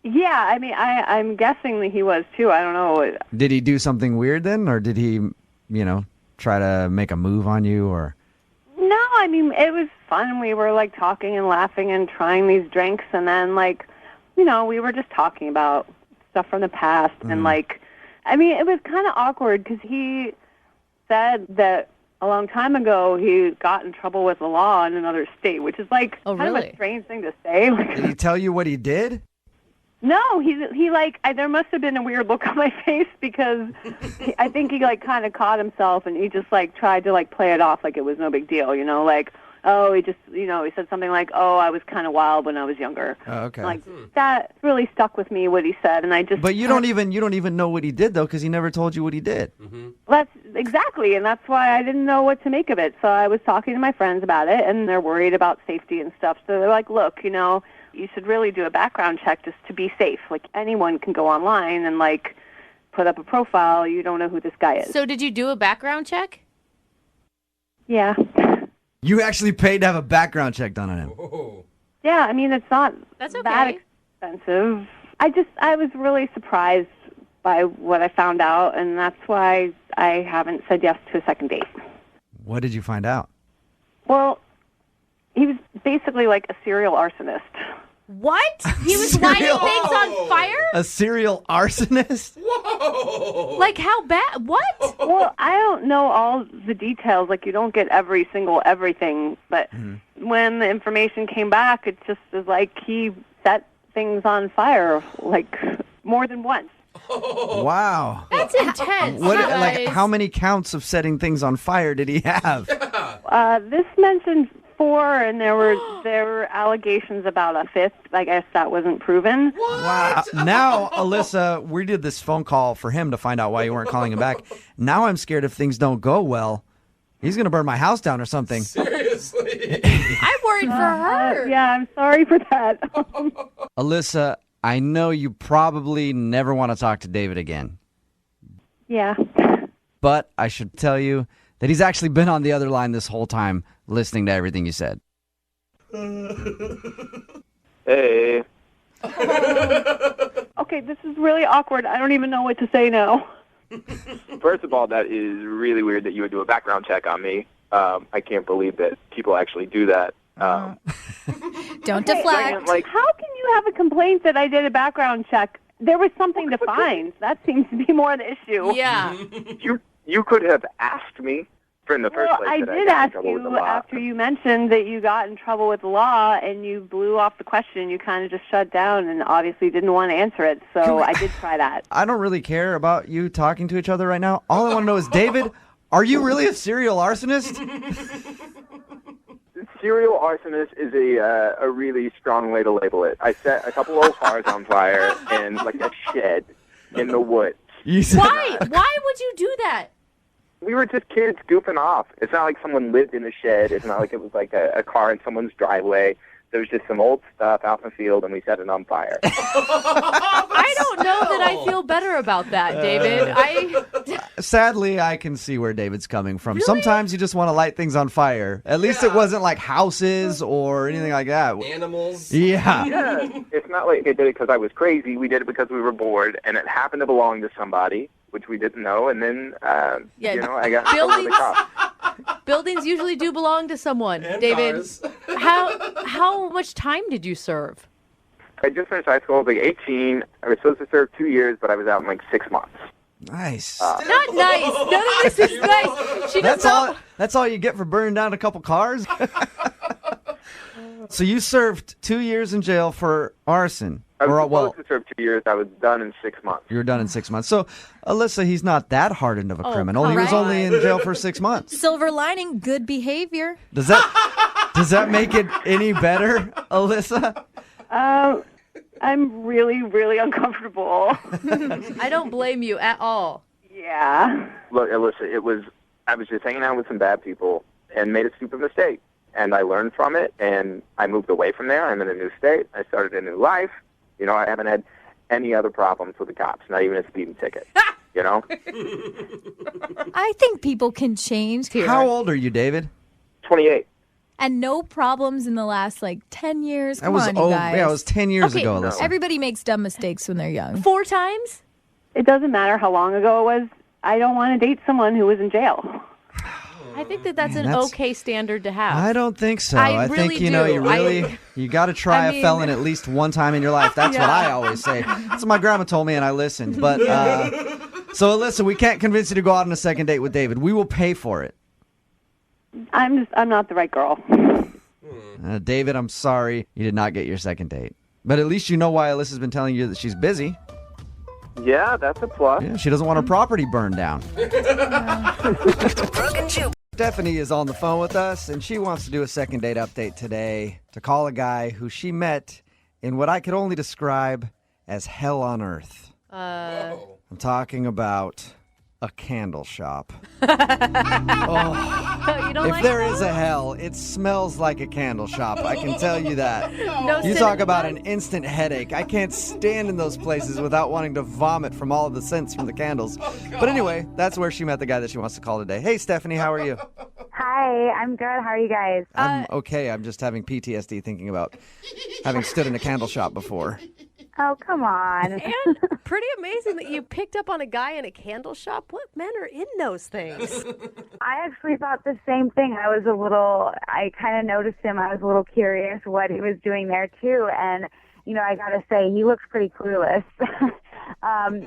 Yeah, I mean, I'm guessing that he was too. I don't know. Did he do something weird then, or did he, try to make a move on you, or? No, I mean, it was fun. We were like talking and laughing and trying these drinks, and then like, we were just talking about stuff from the past, and like, I mean, it was kind of awkward because he said that a long time ago he got in trouble with the law in another state, which is like kind of a strange thing to say. Did he tell you what he did? No, he like there must have been a weird look on my face because I think he like kind of caught himself and he just like tried to like play it off like it was no big deal, like, oh, he just he said something like, oh, I was kind of wild when I was younger. Oh, okay. Like that really stuck with me what he said, and I just. But you don't even know what he did though, because he never told you what he did. That's exactly, and that's why I didn't know what to make of it. So I was talking to my friends about it, and they're worried about safety and stuff. So they're like, look, you should really do a background check just to be safe. Like anyone can go online and like put up a profile. You don't know who this guy is. So did you do a background check? Yeah. You actually paid to have a background check done on him. Yeah, I mean, it's not That's okay. that expensive. I was really surprised by what I found out, and that's why I haven't said yes to a second date. What did you find out? Well, he was basically like a serial arsonist. What? He was lighting things on fire? A serial arsonist? Whoa! Like how bad? What? Well, I don't know all the details. Like you don't get every single everything. But when the information came back, it just was like he set things on fire like more than once. Wow. That's intense. How many counts of setting things on fire did he have? This mentioned 4, and there were allegations about a 5th. I guess that wasn't proven. Wow. Now, Alyssa, we did this phone call for him to find out why you weren't calling him back. Now I'm scared if things don't go well, he's going to burn my house down or something. Seriously. I'm worried for her. Yeah, I'm sorry for that. Alyssa, I know you probably never want to talk to David again. Yeah. But I should tell you that he's actually been on the other line this whole time listening to everything you said. Hey. Okay, this is really awkward. I don't even know what to say now. First of all, that is really weird that you would do a background check on me. I can't believe that people actually do that. Don't deflect. Like, how can you have a complaint that I did a background check? There was something to find. That seems to be more the issue. Yeah. You could have asked me in the first place. I did ask you after you mentioned that you got in trouble with the law and you blew off the question. You kind of just shut down and obviously didn't want to answer it. So I did try that. I don't really care about you talking to each other right now. All I want to know is, David, are you really a serial arsonist? serial arsonist is a really strong way to label it. I set a couple old cars on fire in like a shed in the woods. Why? Why would you do that? We were just kids goofing off. It's not like someone lived in the shed. It's not like it was like a car in someone's driveway. There was just some old stuff out in the field, and we set it on fire. I don't know that I feel better about that, David. Sadly, I can see where David's coming from. Really? Sometimes you just want to light things on fire. At least it wasn't like houses or anything like that. Animals. Yeah. It's not like I did it because I was crazy. We did it because we were bored, and it happened to belong to somebody, which we didn't know. And then, I got over the cops. Buildings usually do belong to someone, And David. cars. How much time did you serve? I just finished high school. I was like 18. I was supposed to serve 2 years, but I was out in like 6 months. Nice. Not nice. None of this is nice. She does not. That's all you get for burning down a couple cars? So you served 2 years in jail for arson. I was supposed to serve 2 years. I was done in 6 months. You were done in 6 months. So, Alyssa, he's not that hardened of a Oh, criminal. He was right. only in jail for 6 months. Silver lining, good behavior. Does that make it any better, Alyssa? I'm really, really uncomfortable. I don't blame you at all. Yeah. Look, Alyssa, I was just hanging out with some bad people and made a stupid mistake. And I learned from it, and I moved away from there. I'm in a new state. I started a new life. I haven't had any other problems with the cops, not even a speeding ticket. I think people can change here. How old are you, David? 28. And no problems in the last 10 years. Come on, you Yeah, guys. it was 10 years Okay, ago, Alyssa. everybody makes dumb mistakes when they're young. 4 times? It doesn't matter how long ago it was. I don't want to date someone who was in jail. I think that's Man, an that's- okay standard to have. I don't think so. I think really you do. got to try I a mean- felon at least one time in your life. That's what Yeah. I always say. That's what my grandma told me, and I listened. But so Alyssa, we can't convince you to go out on a second date with David. We will pay for it. I'm not the right girl. David, I'm sorry you did not get your second date. But at least you know why Alyssa's been telling you that she's busy. Yeah, that's a plus. Yeah, she doesn't want her property burned down. Brooke and Jubal. Stephanie is on the phone with us, and she wants to do a second date update today to call a guy who she met in what I could only describe as hell on earth. I'm talking about a candle shop. You don't If like there is a hell, it smells like a candle shop. I can tell you that. No You cinnamon talk about bun? an instant headache. I can't stand in those places without wanting to vomit from all of the scents from the candles. But anyway, that's where she met the guy that she wants to call today. Hey, Stephanie, how are you? Hi, I'm good. How are you guys? I'm okay. I'm just having PTSD thinking about having stood in a candle shop before. Oh, come on. And pretty amazing that you picked up on a guy in a candle shop. What men are in those things? I actually thought the same thing. I kind of noticed him. I was a little curious what he was doing there, too. And, I got to say, he looks pretty clueless.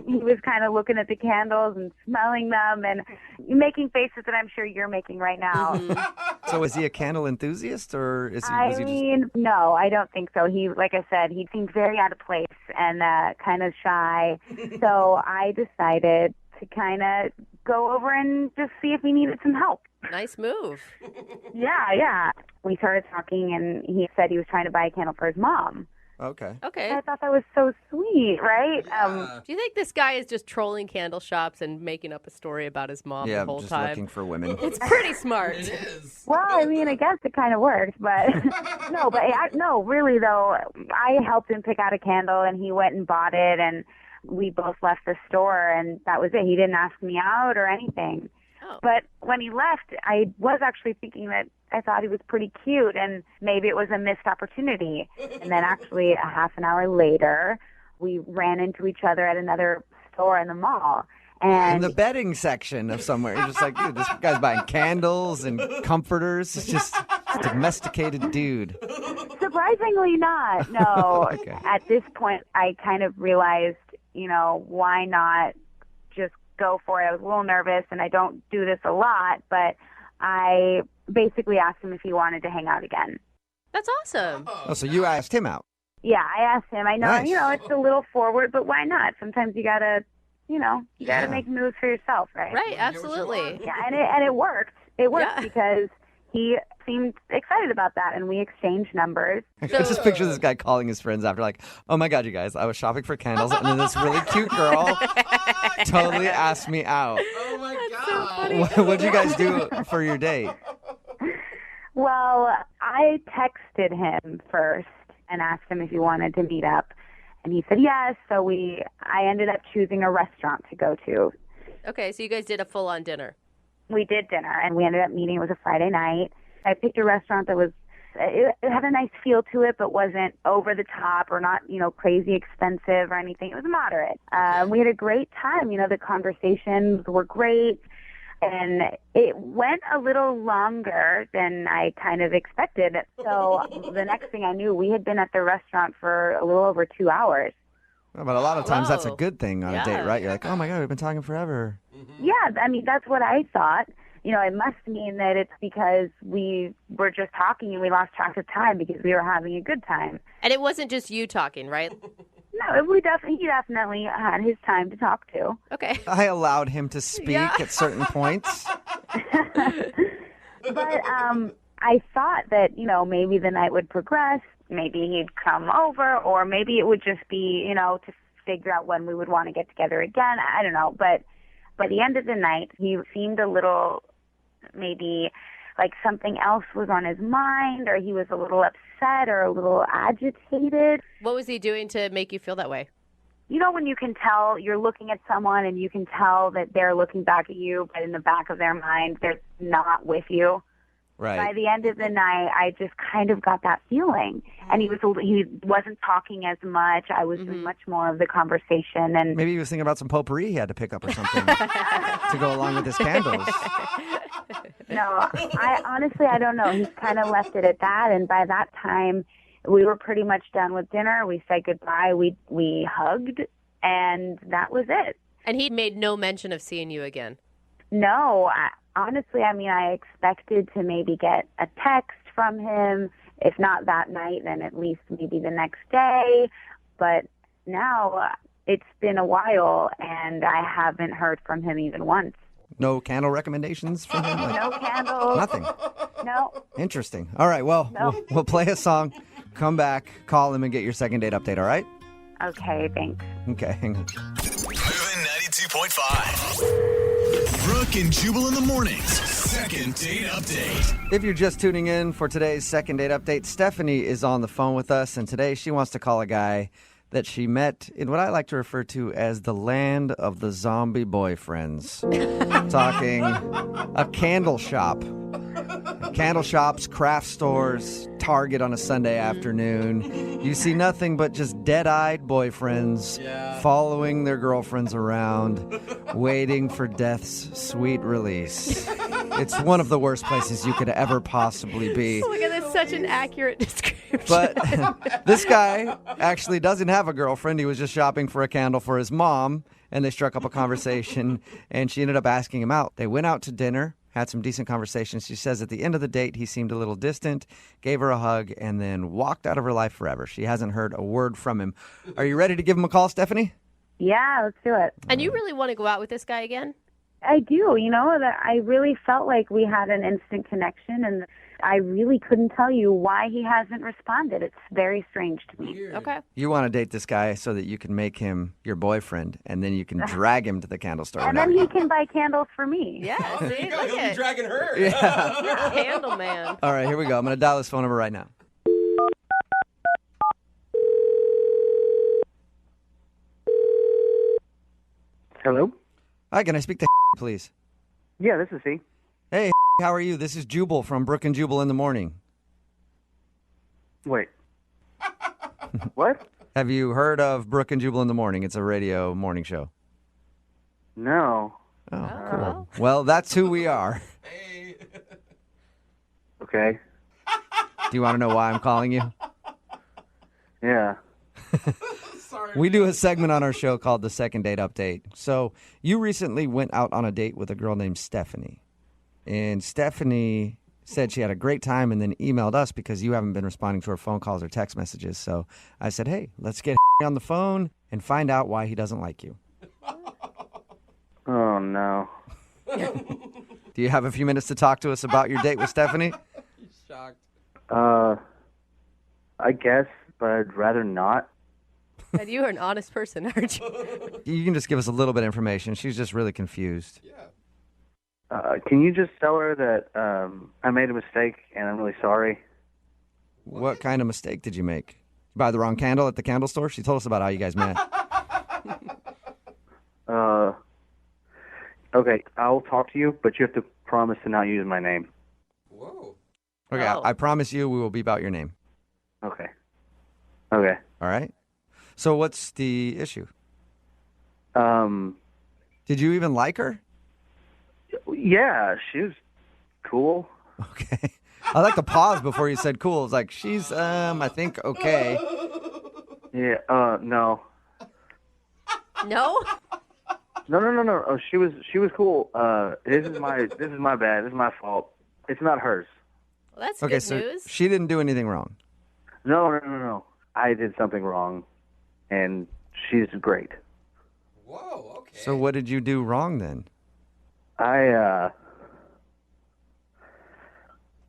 He was kind of looking at the candles and smelling them and making faces that I'm sure you're making right now. So is he a candle enthusiast, or is he? No, I don't think so. Like I said, he seemed very out of place and kind of shy. So I decided to kind of go over and just see if he needed some help. Nice move. Yeah. We started talking, and he said he was trying to buy a candle for his mom. Okay. I thought that was so sweet, right? Do you think this guy is just trolling candle shops and making up a story about his mom Yeah, the whole just time? looking for women. It's pretty smart. Well, I guess it kind of works, but no, really though, I helped him pick out a candle, and he went and bought it, and we both left the store, and that was it. He didn't ask me out or anything. But when he left, I was actually thinking that I thought he was pretty cute, and maybe it was a missed opportunity. And then actually a half an hour later, we ran into each other at another store in the mall. And in the bedding section of somewhere. You're just like, dude, this guy's buying candles and comforters. It's just a domesticated dude. surprisingly not, no. Okay. At this point, I kind of realized, why not just go for it. I was a little nervous, and I don't do this a lot, but I basically asked him if he wanted to hang out again. That's awesome. Oh, so you asked him out. Yeah, I asked him. I know, Nice. it's a little forward, but why not? Sometimes you gotta, make moves for yourself, right? Right, absolutely. Yeah, and it worked. It worked because he seemed excited about that, and we exchanged numbers. I just picture this guy calling his friends after, like, oh my God, you guys, I was shopping for candles, and then this really cute girl totally asked me out. Oh my God. What'd you guys do for your date? Well, I texted him first and asked him if he wanted to meet up, and he said yes. So I ended up choosing a restaurant to go to. Okay, so you guys did a full-on dinner. We did dinner, and we ended up meeting. It was a Friday night. I picked a restaurant that it had a nice feel to it, but wasn't over the top or not, crazy expensive or anything. It was moderate. We had a great time. The conversations were great, and it went a little longer than I kind of expected. So the next thing I knew, we had been at the restaurant for a little over 2 hours. Well, but a lot of times that's a good thing on a date, right? You're like, oh my God, we've been talking forever. Yeah, I mean, that's what I thought. It must mean that it's because we were just talking and we lost track of time because we were having a good time. And it wasn't just you talking, right? No, he definitely had his time to talk to. Okay. I allowed him to speak at certain points. But I thought that, maybe the night would progress. Maybe he'd come over, or maybe it would just be, to figure out when we would want to get together again. I don't know. But by the end of the night, he seemed a little, maybe like something else was on his mind, or he was a little upset or a little agitated. What was he doing to make you feel that way? When you can tell you're looking at someone and you can tell that they're looking back at you, but in the back of their mind, they're not with you. Right. By the end of the night, I just kind of got that feeling. And he wasn't talking as much. I was doing much more of the conversation. And maybe he was thinking about some potpourri he had to pick up or something to go along with his candles. No, I don't know. He's kind of left it at that. And by that time, we were pretty much done with dinner. We said goodbye. We hugged, and that was it. And he made no mention of seeing you again? No, honestly, I expected to maybe get a text from him. If not that night, then at least maybe the next day. But now it's been a while, and I haven't heard from him even once. No candle recommendations from him? No candles. Nothing? No. Interesting. All right, well, we'll play a song, come back, call him, and get your second date update, all right? Okay, thanks. Okay, hang on. Moving 92.5. Brooke and Jubal in the mornings. Second date update. If you're just tuning in for today's second date update, Stephanie is on the phone with us, and today she wants to call a guy that she met in what I like to refer to as the land of the zombie boyfriends. Talking a candle shop. Candle shops, craft stores, Target on a Sunday afternoon. You see nothing but just dead-eyed boyfriends following their girlfriends around, waiting for death's sweet release. It's one of the worst places you could ever possibly be. Look at this, such an accurate description. But this guy actually doesn't have a girlfriend. He was just shopping for a candle for his mom, and they struck up a conversation, and she ended up asking him out. They went out to dinner, had some decent conversations. She says at the end of the date, he seemed a little distant, gave her a hug, and then walked out of her life forever. She hasn't heard a word from him. Are you ready to give him a call, Stephanie? Yeah, let's do it. And you really want to go out with this guy again? I do. That I really felt like we had an instant connection, and I really couldn't tell you why he hasn't responded. It's very strange to me. Okay. You want to date this guy so that you can make him your boyfriend, and then you can drag him to the candle store. And then he can buy candles for me. Yeah, see? He'll be dragging her. Yeah. Candle man. All right, here we go. I'm going to dial his phone number right now. Hello? Hi, can I speak to please? Yeah, this is he. Hey, how are you? This is Jubal from Brooke and Jubal in the morning. Wait. What? Have you heard of Brooke and Jubal in the morning? It's a radio morning show. No. Oh, cool. Well, that's who we are. Okay. Do you want to know why I'm calling you? Yeah. We do a segment on our show called the Second Date Update. So you recently went out on a date with a girl named Stephanie. And Stephanie said she had a great time and then emailed us because you haven't been responding to her phone calls or text messages. So I said, hey, let's get on the phone and find out why he doesn't like you. Oh, no. Do Do you have a few minutes to talk to us about your date with Stephanie? He's shocked. I guess, but I'd rather not. And you are an honest person, aren't you? You can just give us a little bit of information. She's just really confused. Can you just tell her that I made a mistake and I'm really sorry? What kind of mistake did you make? Buy the wrong candle at the candle store? She told us about how you guys met. Okay, I'll talk to you, but you have to promise to not use my name. Whoa. Okay, I promise you we will beep out your name. Okay. Okay. All right? So what's the issue? Did you even like her? Yeah, she was cool. Okay. I like the pause before you said cool. It's like, she's, I think, okay. Yeah, no. No? No. Oh, she was cool. This is my bad. This is my fault. It's not hers. Well, that's okay, good so news. she didn't do anything wrong. No. I did something wrong, and she's great. Whoa, okay. So what did you do wrong then? Okay,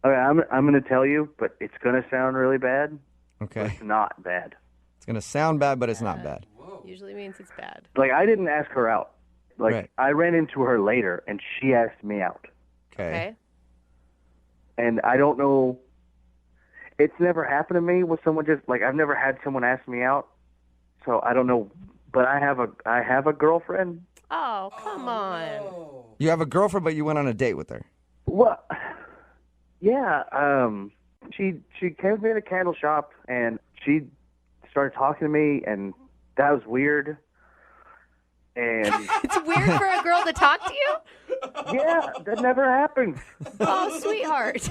I'm going to tell you, but it's going to sound really bad. Okay. But it's not bad. It's going to sound bad, but it's not bad. Usually means it's bad. Like, I didn't ask her out. Like, Right. I ran into her later, and she asked me out. Okay. And I don't know. It's never happened to me with someone just, like, I've never had someone ask me out. So I don't know. But I have a girlfriend. Oh, come on. You have a girlfriend, but you went on a date with her. What? Yeah. She came to me at a candle shop, and she started talking to me, and that was weird. And It's weird for a girl to talk to you? yeah, that never happens. Oh, sweetheart.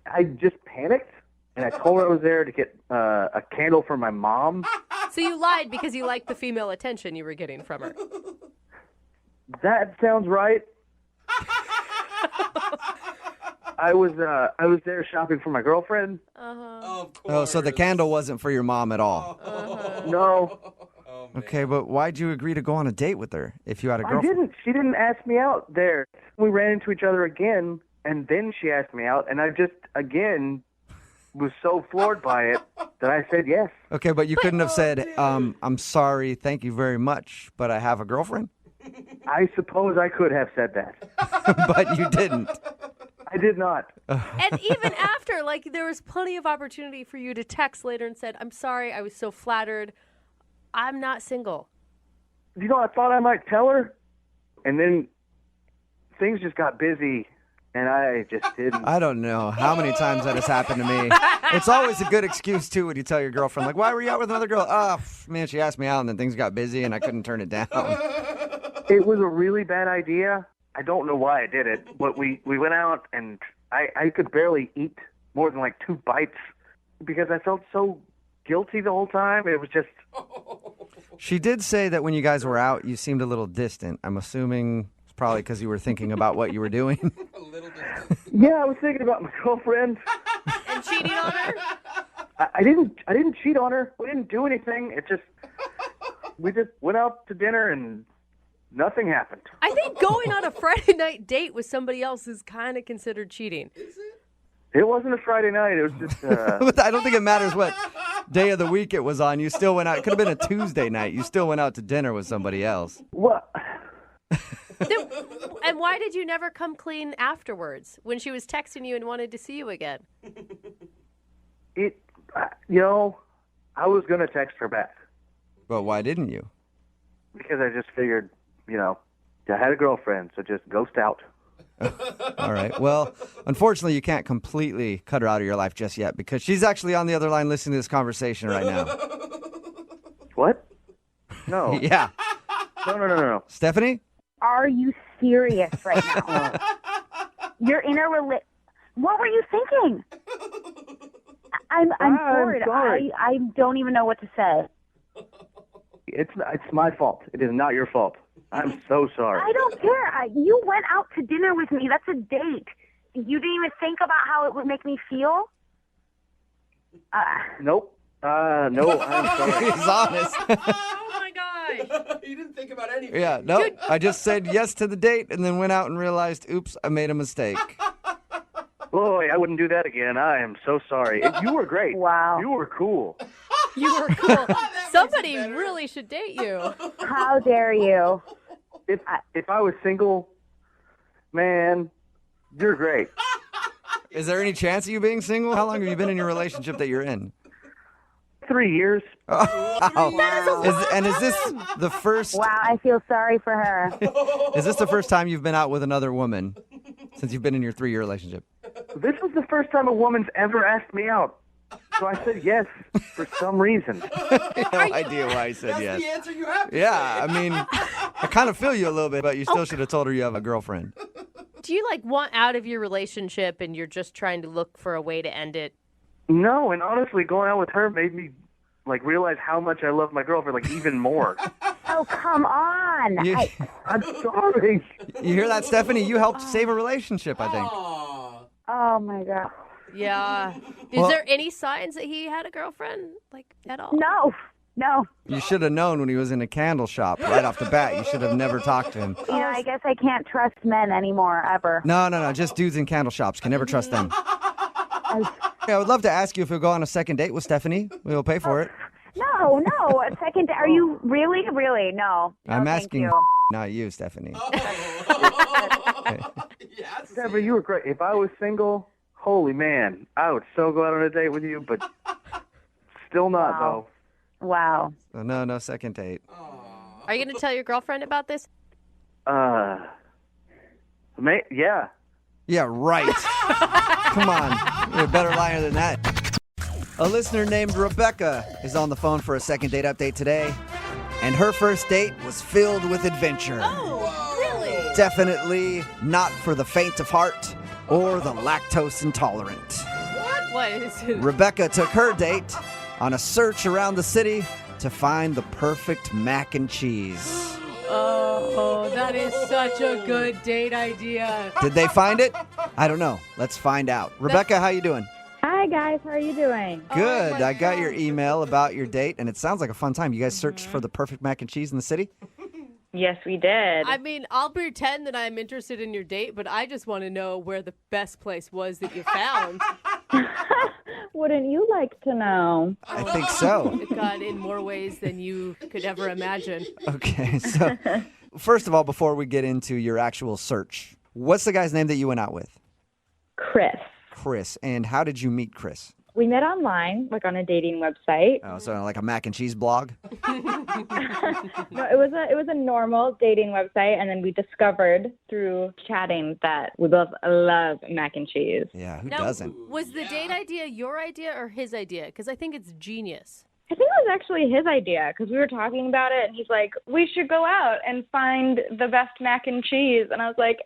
I just panicked, and I told her I was there to get a candle for my mom. So you lied because you liked the female attention you were getting from her. That sounds right. I was there shopping for my girlfriend. Of course. Oh, so the candle wasn't for your mom at all. No, Okay, but why'd you agree to go on a date with her if you had a I girlfriend? didn't. She didn't ask me out there. We ran into each other again, and then she asked me out, and I just, again, was so floored by it that I said yes. Okay, but you couldn't have said, I'm sorry, thank you very much, but I have a girlfriend? I suppose I could have said that. But you didn't. I did not. And even after, like, there was plenty of opportunity for you to text later and said, I'm sorry, I was so flattered. I'm not single. You know, I thought I might tell her, and then things just got busy, and I just didn't. I don't know how many times that has happened to me. It's always a good excuse, too, when you tell your girlfriend, like, why were you out with another girl? Oh, man, she asked me out, and then things got busy, and I couldn't turn it down. It was a really bad idea. I don't know why I did it, but we went out, and I could barely eat more than like 2 bites because I felt so guilty the whole time. It was just... She did say that when you guys were out, you seemed a little distant. I'm assuming it's probably because you were thinking about what you were doing. Yeah, I was thinking about my girlfriend. And cheating on her? I didn't cheat on her. We didn't do anything. We just went out to dinner and nothing happened. I think going on a Friday night date with somebody else is kind of considered cheating. It wasn't a Friday night. It was just... I don't think it matters what day of the week it was on. You still went out. It could have been a Tuesday night. You still went out to dinner with somebody else. What? And why did you never come clean afterwards when she was texting you and wanted to see you again? I was going to text her back. But why didn't you? Because I just figured, I had a girlfriend, so just ghost out. All right. Well, unfortunately, you can't completely cut her out of your life just yet because she's actually on the other line listening to this conversation right now. What? No. Yeah. No. Stephanie? Are you serious right now? You're in a What were you thinking? I'm bored. sorry. I don't even know what to say. It's my fault. It is not your fault. I'm so sorry. I don't care. You went out to dinner with me. That's a date. You didn't even think about how it would make me feel? Nope. No, I'm sorry. He's honest. Oh, my gosh. You didn't think about anything. Yeah, no, I just said yes to the date and then went out and realized, oops, I made a mistake. Boy, I wouldn't do that again. I am so sorry. You were great. Wow. You were cool. You were cool. Somebody really should date you. How dare you? If I was single, man, you're great. Is there any chance of you being single? How long have you been in your relationship that you're in? 3 years. Wow. Is this the first? Wow, I feel sorry for her. Is this the first time you've been out with another woman since you've been in your 3-year relationship? This was the first time a woman's ever asked me out. So I said yes for some reason. No idea why I said yes. That's the answer you have to Yeah, I mean, I kind of feel you a little bit, but you still should have told her you have a girlfriend. Do you want out of your relationship and you're just trying to look for a way to end it? No, and honestly, going out with her made me realize how much I love my girlfriend, even more. Oh, come on. I'm sorry. You hear that, Stephanie? You helped save a relationship, I think. Oh, my God. Yeah. Is there any signs that he had a girlfriend, at all? No. You should have known when he was in a candle shop right off the bat. You should have never talked to him. I guess I can't trust men anymore, ever. No. Just dudes in candle shops. Can never trust them. I would love to ask you if you'll go on a second date with Stephanie. We'll pay for it. No. A second, are you really? No. I'm thank asking, you. not you, Stephanie. Deborah, you were great. If I was single, holy man, I would so go out on a date with you, but still not, though. Wow. So no second date. Are you going to tell your girlfriend about this? Yeah. Yeah, right. Come on. You're a better liar than that. A listener named Rebecca is on the phone for a second date update today. And her first date was filled with adventure. Oh, really? Definitely not for the faint of heart or the lactose intolerant. What is it? Rebecca took her date on a search around the city to find the perfect mac and cheese. Oh, that is such a good date idea. Did they find it? I don't know. Let's find out. Rebecca, how you doing? Hi, guys. How are you doing? Good. I got your email about your date, and it sounds like a fun time. You guys searched for the perfect mac and cheese in the city? Yes, we did. I mean, I'll pretend that I'm interested in your date, but I just want to know where the best place was that you found. Wouldn't you like to know? I think so. God, in more ways than you could ever imagine. Okay, so first of all, before we get into your actual search, what's the guy's name that you went out with? Chris. Chris. And how did you meet Chris? We met online, on a dating website. Oh, so like a mac and cheese blog? No, it was a normal dating website, and then we discovered through chatting that we both love mac and cheese. Yeah, who now, doesn't? Was the date idea your idea or his idea? Because I think it's genius. I think it was actually his idea, because we were talking about it, and he's like, we should go out and find the best mac and cheese. And I was like,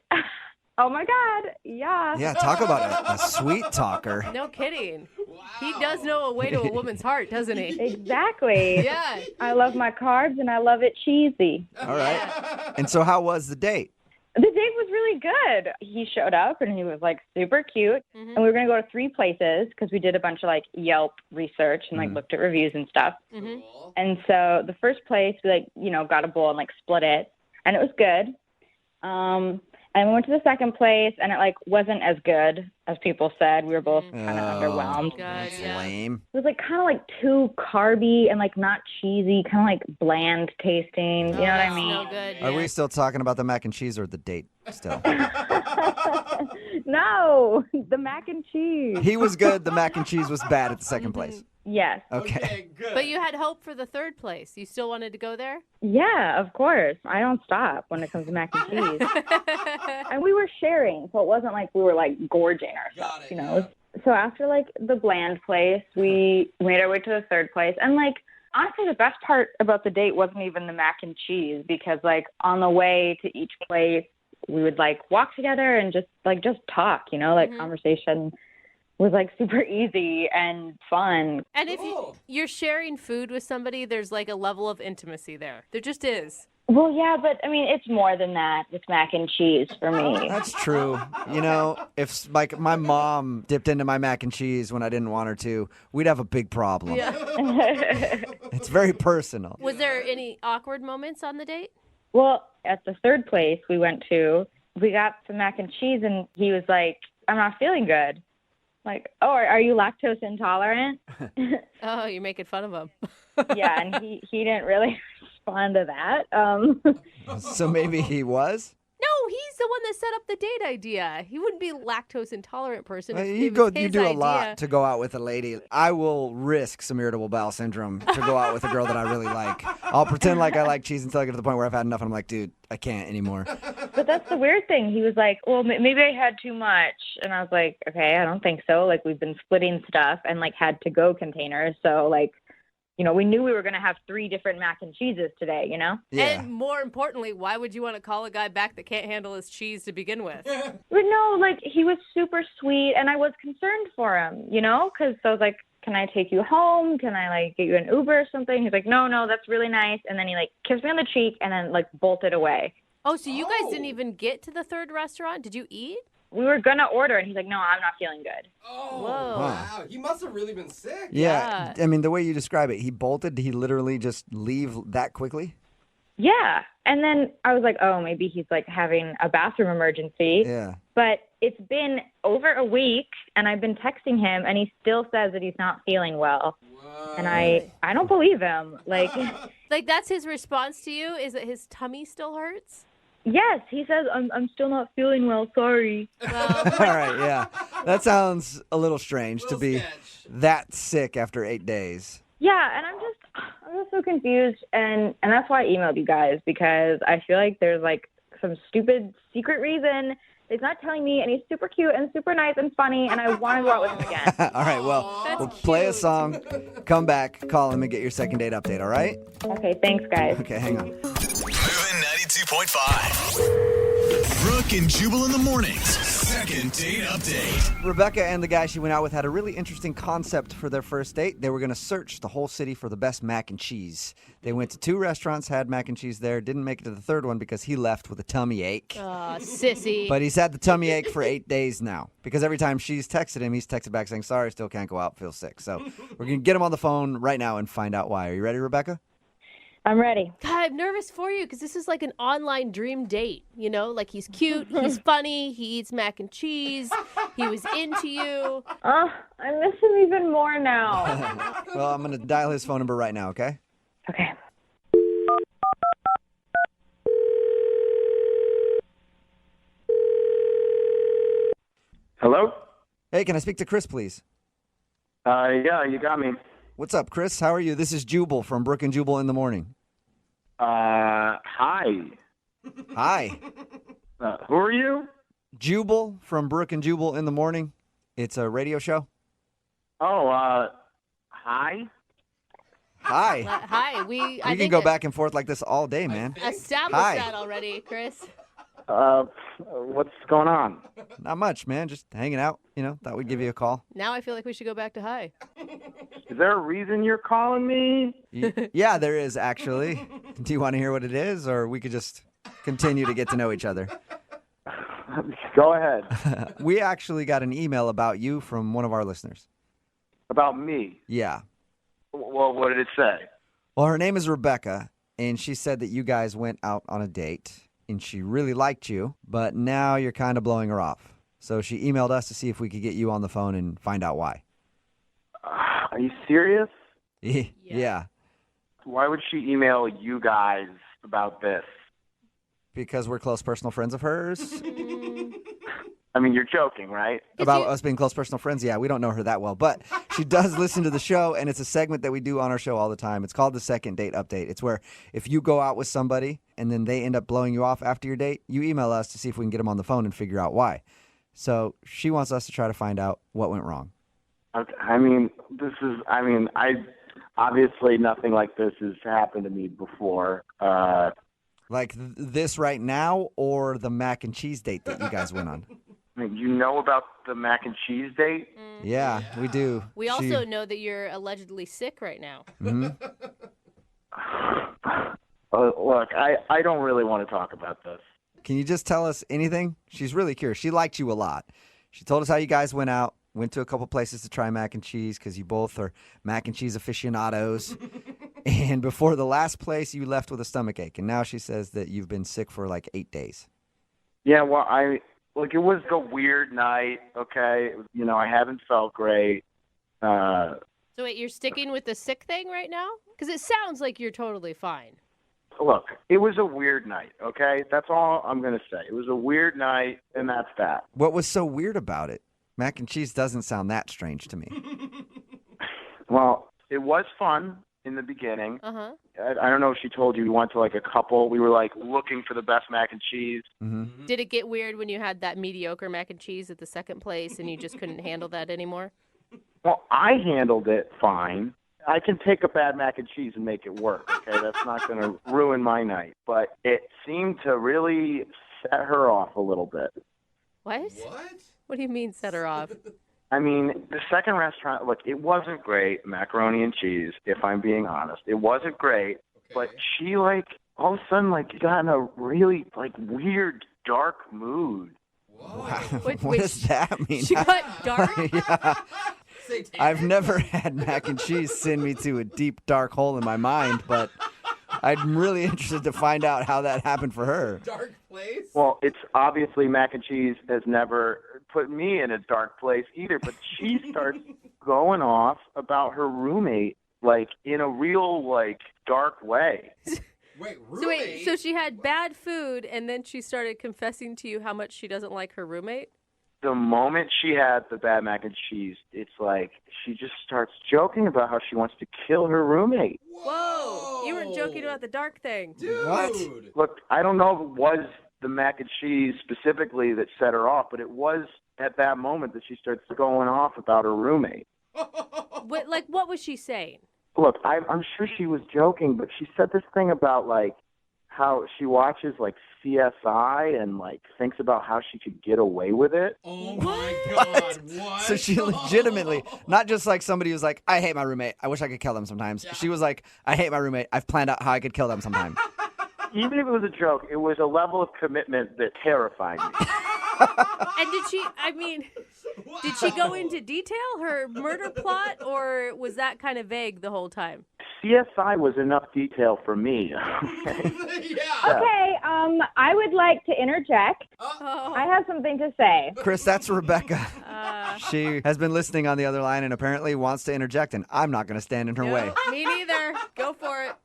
oh my God, yeah. Yeah, talk about a sweet talker. No kidding. Wow. He does know a way to a woman's heart, doesn't he? Exactly. Yeah. I love my carbs and I love it cheesy. All right. And so how was the date? The date was really good. He showed up and he was super cute. Mm-hmm. And we were going to go to 3 places because we did a bunch of Yelp research and looked at reviews and stuff. Mm-hmm. And so the first place we got a bowl and split it, and it was good. And we went to the second place, and it wasn't as good as people said. We were both kind of underwhelmed. That's lame. It was kind of too carby and not cheesy, kind of bland tasting. You know what I mean? No good. Are we still talking about the mac and cheese or the date still? No, the mac and cheese. He was good. The mac and cheese was bad at the second place. Yes. Okay. Good. But you had hope for the third place. You still wanted to go there? Yeah, of course. I don't stop when it comes to mac and cheese. And we were sharing, so it wasn't like we were gorging ourselves, So after the bland place, we made our way to the third place. And honestly, the best part about the date wasn't even the mac and cheese, because on the way to each place, we would walk together and just talk, conversation was super easy and fun. And if you're sharing food with somebody, there's a level of intimacy there. There just is. Well, yeah, but I mean, it's more than that with mac and cheese for me. That's true. You know, if like my mom dipped into my mac and cheese when I didn't want her to, we'd have a big problem. Yeah. It's very personal. Was there any awkward moments on the date? Well, at the third place we went to, we got some mac and cheese, and he was like, I'm not feeling good. Like, oh, are you lactose intolerant? Oh, you're making fun of him. Yeah, and he didn't really respond to that. So maybe he was? No, he's the one that set up the date idea. He wouldn't be a lactose intolerant person. Well, if you it was do his a idea. lot to go out with a lady. I will risk some irritable bowel syndrome to go out with a girl that I really like. I'll pretend like I like cheese until I get to the point where I've had enough and I'm like, dude, I can't anymore. But that's the weird thing. He was like, well, maybe I had too much. And I was like, okay, I don't think so. Like, we've been splitting stuff and, like, had to-go containers. So, like, you know, we knew we were going to have 3 different mac and cheeses today, you know? Yeah. And more importantly, why would you want to call a guy back that can't handle his cheese to begin with? But no, like, he was super sweet, and I was concerned for him, you know? Because I was like, can I take you home? Can I, like, get you an Uber or something? He's like, no, that's really nice. And then he, like, kissed me on the cheek and then, like, bolted away. Oh, so you guys didn't even get to the third restaurant? Did you eat? We were going to order, and he's like, no, I'm not feeling good. Oh, Whoa. wow. He must have really been sick. Yeah. I mean, the way you describe it, he bolted. Did he literally just leave that quickly? Yeah. And then I was like, oh, maybe he's, like, having a bathroom emergency. Yeah. But it's been over a week, and I've been texting him, and he still says that he's not feeling well. Whoa. And I don't believe him. Like, like, that's his response to you, is that his tummy still hurts? Yes, he says, I'm still not feeling well, sorry. Well, All right, yeah. That sounds a little strange to be that sick after 8 days. Yeah, and I'm just so confused, and that's why I emailed you guys, because I feel like there's, like, some stupid secret reason he's not telling me, and he's super cute and super nice and funny, and I want to go out with him again. All right, well, we'll play a song, come back, call him, and get your second date update, all right? Okay, thanks, guys. Okay, hang on. Moving 92.5. Brooke and Jubal in the mornings. Second date update. Rebecca and the guy she went out with had a really interesting concept for their first date. They were going to search the whole city for the best mac and cheese. They went to 2 restaurants, had mac and cheese there, didn't make it to the third one because he left with a tummy ache. Sissy. But he's had the tummy ache for 8 days now because every time she's texted him, he's texted back saying, sorry, still can't go out, feel sick. So we're going to get him on the phone right now and find out why. Are you ready, Rebecca? I'm ready. God, I'm nervous for you because this is like an online dream date. You know, like he's cute, he's funny, he eats mac and cheese, he was into you. Oh, I miss him even more now. Well, I'm going to dial his phone number right now, okay? Okay. Hello? Hey, can I speak to Chris, please? Yeah, you got me. What's up, Chris? How are you? This is Jubal from Brooke and Jubal in the morning. Hi. Hi. Who are you? Jubal from Brooke and Jubal in the morning. It's a radio show. Oh, hi. Hi. Hi. We can go back and forth like this all day, man. Established Hi. that already, Chris. What's going on? Not much, man. Just hanging out. You know, thought we'd give you a call. Now I feel like we should go back to hi. Is there a reason you're calling me? Yeah, there is, actually. Do you want to hear what it is, or we could just continue to get to know each other? Go ahead. We actually got an email about you from one of our listeners. About me? Yeah. Well, what did it say? Well, her name is Rebecca, and she said that you guys went out on a date, and she really liked you, but now you're kind of blowing her off. So she emailed us to see if we could get you on the phone and find out why. Are you serious? Yeah. Why would she email you guys about this? Because we're close personal friends of hers. I mean, you're joking, right? About us being close personal friends? Yeah, we don't know her that well. But she does listen to the show, and it's a segment that we do on our show all the time. It's called the Second Date Update. It's where if you go out with somebody and then they end up blowing you off after your date, you email us to see if we can get them on the phone and figure out why. So she wants us to try to find out what went wrong. Okay, I obviously nothing like this has happened to me before. Like this right now, or the mac and cheese date that you guys went on? You know about the mac and cheese date? Yeah, we do. We also know that you're allegedly sick right now. Mm-hmm. Look, I don't really want to talk about this. Can you just tell us anything? She's really curious. She liked you a lot. She told us how you guys went out, went to a couple places to try mac and cheese because you both are mac and cheese aficionados. And before the last place, you left with a stomach ache. And now she says that you've been sick for like 8 days. Yeah, well, it was a weird night, okay? You know, I haven't felt great. So wait, you're sticking with the sick thing right now? Because it sounds like you're totally fine. Look, it was a weird night, okay? That's all I'm going to say. It was a weird night, and that's that. What was so weird about it? Mac and cheese doesn't sound that strange to me. Well, it was fun in the beginning. Uh-huh. I don't know if she told you we went to like a couple. We were like looking for the best mac and cheese. Mm-hmm. Did it get weird when you had that mediocre mac and cheese at the second place and you just couldn't handle that anymore? Well, I handled it fine. I can take a bad mac and cheese and make it work, okay? That's not going to ruin my night. But it seemed to really set her off a little bit. What? What do you mean set her off? I mean, the second restaurant, look, it wasn't great, macaroni and cheese, if I'm being honest. It wasn't great, but she, like, all of a sudden, like, got in a really, like, weird, dark mood. Wow. What does that mean? She got dark? Yeah. I've never had mac and cheese send me to a deep, dark hole in my mind, but I'm really interested to find out how that happened for her. Dark place? Well, it's obviously mac and cheese has never put me in a dark place either, but she starts going off about her roommate, like, in a real, like, dark way. So she had bad food, and then she started confessing to you how much she doesn't like her roommate? The moment she had the bad mac and cheese, it's like she just starts joking about how she wants to kill her roommate. Whoa! You weren't joking about the dark thing. What? Look, I don't know if it was the mac and cheese specifically that set her off, but it was at that moment that she starts going off about her roommate. What was she saying? Look, I'm sure she was joking, but she said this thing about, like, how she watches, like, CSI and, like, thinks about how she could get away with it. Oh, my God. What? So she legitimately, not just like somebody who's like, I hate my roommate. I wish I could kill them sometimes. Yeah. She was like, I hate my roommate. I've planned out how I could kill them sometime. Even if it was a joke, it was a level of commitment that terrified me. And did she go into detail, her murder plot, or was that kind of vague the whole time? CSI was enough detail for me. Okay, I would like to interject. I have something to say. Chris, that's Rebecca. She has been listening on the other line and apparently wants to interject, and I'm not going to stand in her way. Me neither. Go for it.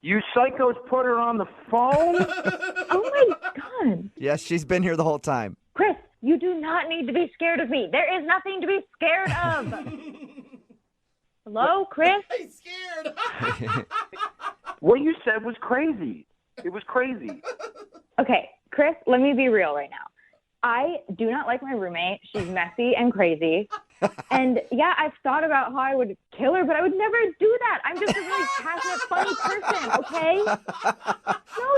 You psychos put her on the phone? Oh, my God. Yes, she's been here the whole time. Chris, you do not need to be scared of me. There is nothing to be scared of. Hello, Chris? I'm scared. What you said was crazy. It was crazy. Okay, Chris, let me be real right now. I do not like my roommate. She's messy and crazy. And yeah, I've thought about how I would kill her, but I would never do that. I'm just a really passionate, funny person, okay? No,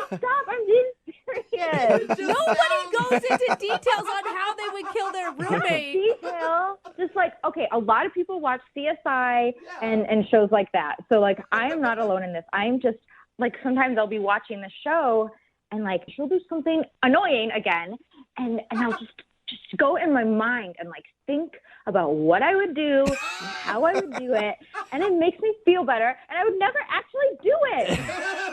stop. I'm being serious. Nobody goes into details on how they would kill their roommate. Detail. Just like, okay, a lot of people watch CSI and shows like that. So, like, I am not alone in this. I'm just, like, sometimes I'll be watching the show and, like, she'll do something annoying again. And I'll just go in my mind and, like, think about what I would do and how I would do it. And it makes me feel better. And I would never actually do it.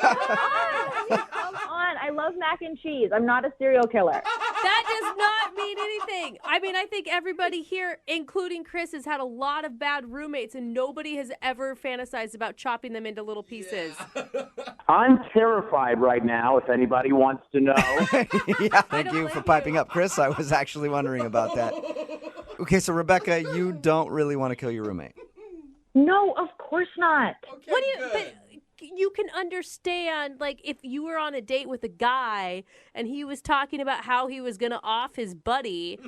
Come on. I love mac and cheese. I'm not a serial killer. That does not mean anything. I mean, I think everybody here, including Chris, has had a lot of bad roommates, and nobody has ever fantasized about chopping them into little pieces. I'm terrified right now, if anybody wants to know. Yeah, thank you for piping up, Chris. I was actually wondering about that. Okay, so Rebecca, you don't really want to kill your roommate. No, of course not. Okay, What do you? But you can understand, like, if you were on a date with a guy and he was talking about how he was going to off his buddy,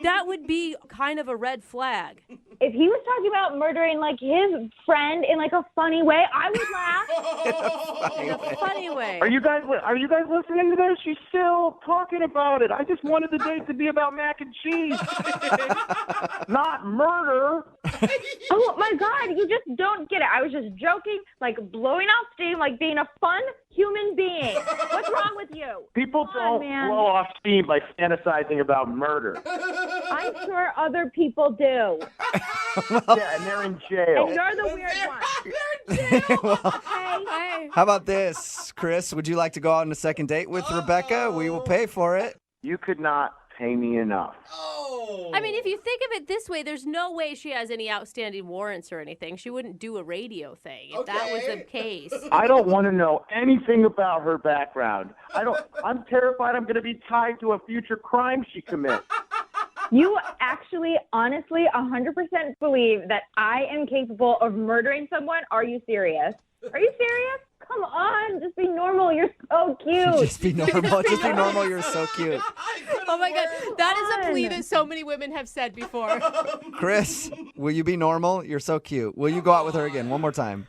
that would be kind of a red flag. if he was talking about murdering like his friend in like a funny way, I would laugh. In a funny way. Are you guys listening to this? She's still talking about it. I just wanted the date to be about mac and cheese, not murder. Oh my God, you just don't get it. I was just joking, like blowing off steam, like being a fun human being. What's wrong with you? People don't blow off steam by fantasizing about murder. I'm sure other people do. Yeah, and they're in jail. And you're the weird one. Hey. How about this, Chris? Would you like to go out on a second date with Rebecca? We will pay for it. You could not pay me enough. I mean, if you think of it this way, there's no way she has any outstanding warrants or anything. She wouldn't do a radio thing if that was the case. I don't want to know anything about her background. I'm terrified I'm going to be tied to a future crime she commits. You actually, honestly, 100% believe that I am capable of murdering someone? Are you serious? Are you serious? Come on, just be normal. You're so cute. Just be normal. Just be normal. You're so cute. Oh my God, that is a plea that so many women have said before. Chris, will you be normal? You're so cute. Will you go out with her again one more time?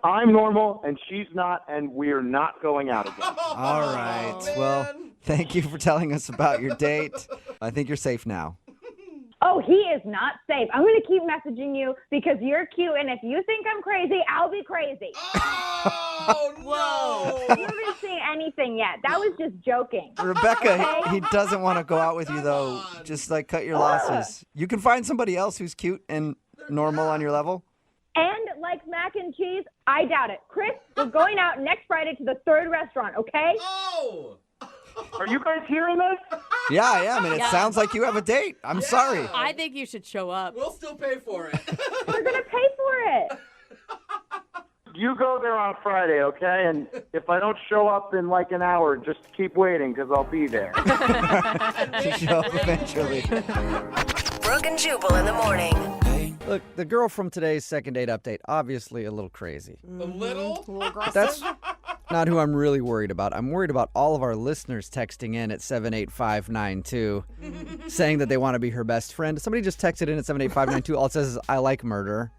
I'm normal, and she's not, and we're not going out again. All right. Well, thank you for telling us about your date. I think you're safe now. Oh, he is not safe. I'm going to keep messaging you because you're cute, and if you think I'm crazy, I'll be crazy. Oh, no. You haven't seen anything yet. That was just joking. Rebecca, he doesn't want to go out with you, though. Just, like, cut your losses. You can find somebody else who's cute and normal on your level. And like mac and cheese, I doubt it. Chris, we're going out next Friday to the third restaurant, okay? Oh! Are you guys hearing this? Yeah, I am, and it sounds like you have a date. I'm sorry. I think you should show up. We'll still pay for it. We're going to pay for it. You go there on Friday, okay? And if I don't show up in like an hour, just keep waiting because I'll be there. Show up eventually. Brooke and Jubal in the morning. Look, the girl from today's second date update, obviously a little crazy. A little? But that's not who I'm really worried about. I'm worried about all of our listeners texting in at 78592 saying that they want to be her best friend. Somebody just texted in at 78592. All it says is, I like murder.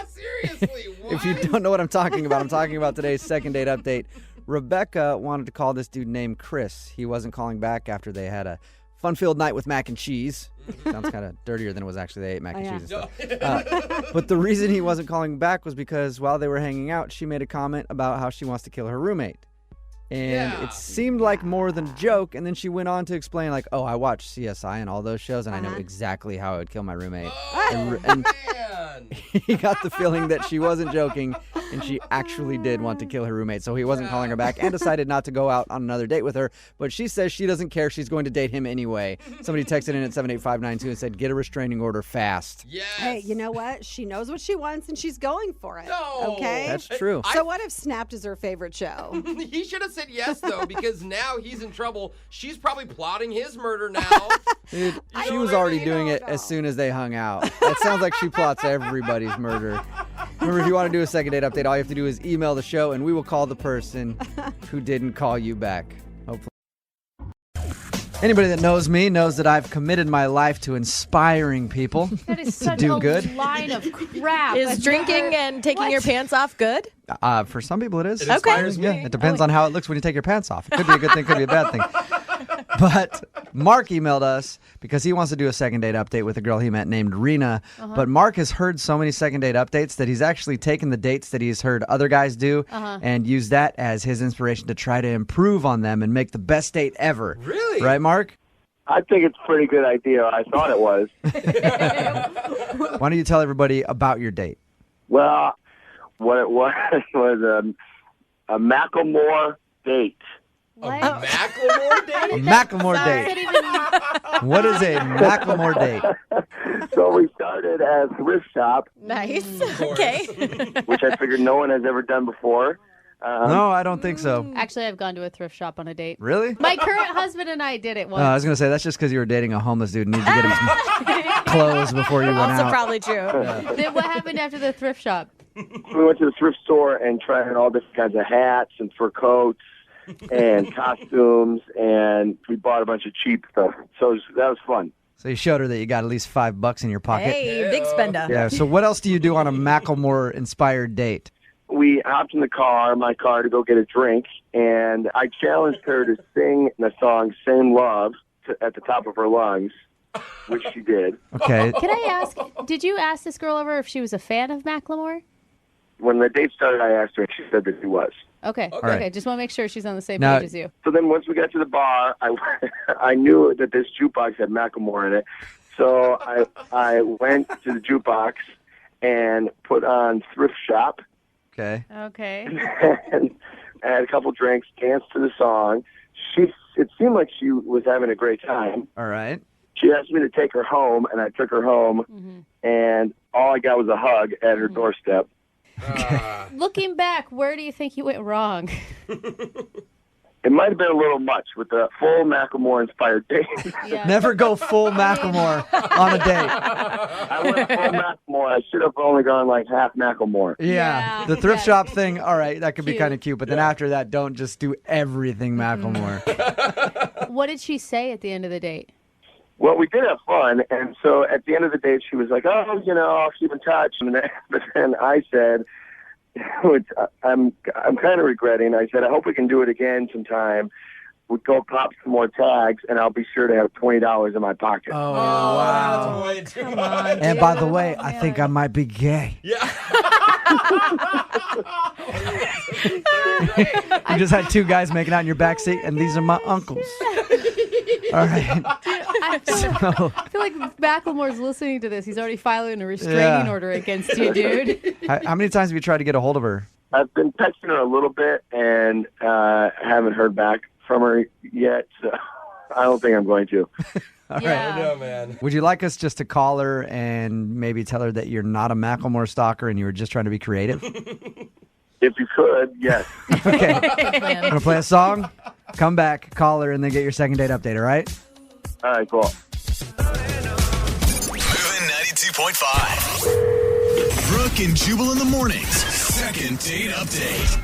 Seriously, what? If you don't know what I'm talking about today's second date update. Rebecca wanted to call this dude named Chris. He wasn't calling back after they had a fun-filled night with mac and cheese. Sounds kind of dirtier than it was actually. They ate mac and cheese and stuff. But the reason he wasn't calling back was because while they were hanging out, she made a comment about how she wants to kill her roommate. And it seemed like more than a joke. And then she went on to explain, like, oh, I watch CSI and all those shows, and I know exactly how I would kill my roommate. And he got the feeling that she wasn't joking, and she actually did want to kill her roommate. So he wasn't calling her back and decided not to go out on another date with her. But she says she doesn't care. She's going to date him anyway. Somebody texted in at 78592 and said, get a restraining order fast. Yes. Hey, you know what? She knows what she wants, and she's going for it. No. Okay? That's true. So what if Snapped is her favorite show? He should have said yes, though, because now he's in trouble. She's probably plotting his murder now. Dude, she was already doing it as soon as they hung out. It sounds like she plots everybody's murder. Remember, if you want to do a second date update, all you have to do is email the show, and we will call the person who didn't call you back. Hopefully. Anybody that knows me knows that I've committed my life to inspiring people That is to such do a good. line of crap. Is drinking and taking your pants off good? For some people it is. It inspires me. Yeah, it depends on how it looks when you take your pants off. It could be a good thing, could be a bad thing. But Mark emailed us because he wants to do a second date update with a girl he met named Rena. But Mark has heard so many second date updates that he's actually taken the dates that he's heard other guys do and used that as his inspiration to try to improve on them and make the best date ever. Really? Right, Mark? I think it's a pretty good idea. I thought it was. Why don't you tell everybody about your date? Well, what it was a Macklemore date. A Macklemore date? A Macklemore date. What is a Macklemore date? So we started at a thrift shop. Nice. Okay. Which I figured no one has ever done before. No, I don't think so. Actually, I've gone to a thrift shop on a date. Really? My current husband and I did it once. I was going to say, that's just because you were dating a homeless dude and needed to get him some clothes before you went out. Also probably true. Then what happened after the thrift shop? We went to the thrift store and tried on all different kinds of hats and fur coats and costumes, and we bought a bunch of cheap stuff. So that was fun. So you showed her that you got at least $5 in your pocket. Hey, big spender. Yeah. So what else do you do on a Macklemore-inspired date? We hopped in my car, to go get a drink, and I challenged her to sing the song "Same Love" at the top of her lungs, which she did. Okay. Can I ask, did you ask this girl over if she was a fan of Macklemore? When the date started, I asked her, and she said that she was. Okay. right. Just want to make sure she's on the same Now- page as you. So then once we got to the bar, I knew that this jukebox had Macklemore in it. So I went to the jukebox and put on Thrift Shop. Okay. Okay. And had a couple drinks, danced to the song. It seemed like she was having a great time. All right. She asked me to take her home, and I took her home, and all I got was a hug at her doorstep. Looking back, where do you think you went wrong? It might have been a little much with the full Macklemore-inspired date. Never go full Macklemore on a date. I went full Macklemore. I should have only gone like half Macklemore. Yeah. The thrift shop thing, all right, that could be kind of cute. But then after that, don't just do everything Macklemore. What did she say at the end of the date? Well, we did have fun, and so at the end of the date, she was like, "Oh, I'll keep in touch." But then I said, which I'm kind of regretting. I said, "I hope we can do it again sometime. We go pop some more tags, and I'll be sure to have $20 in my pocket." Oh, wow. That's way too And by the way, I think I might be gay. Yeah. You just had two guys making out in your backseat, and these are my uncles. All right. I feel like Macklemore's listening to this. He's already filing a restraining order against you, dude. How many times have you tried to get a hold of her? I've been texting her a little bit, and haven't heard back from her yet. So I don't think I'm going to. All right. I know, man. Would you like us just to call her and maybe tell her that you're not a Macklemore stalker and you were just trying to be creative? If you could, yes. Okay. I'm going to play a song, come back, call her, and then get your second date update, all right? All right, cool. Moving 92.5. Brooke and Jubal in the mornings. Second date update.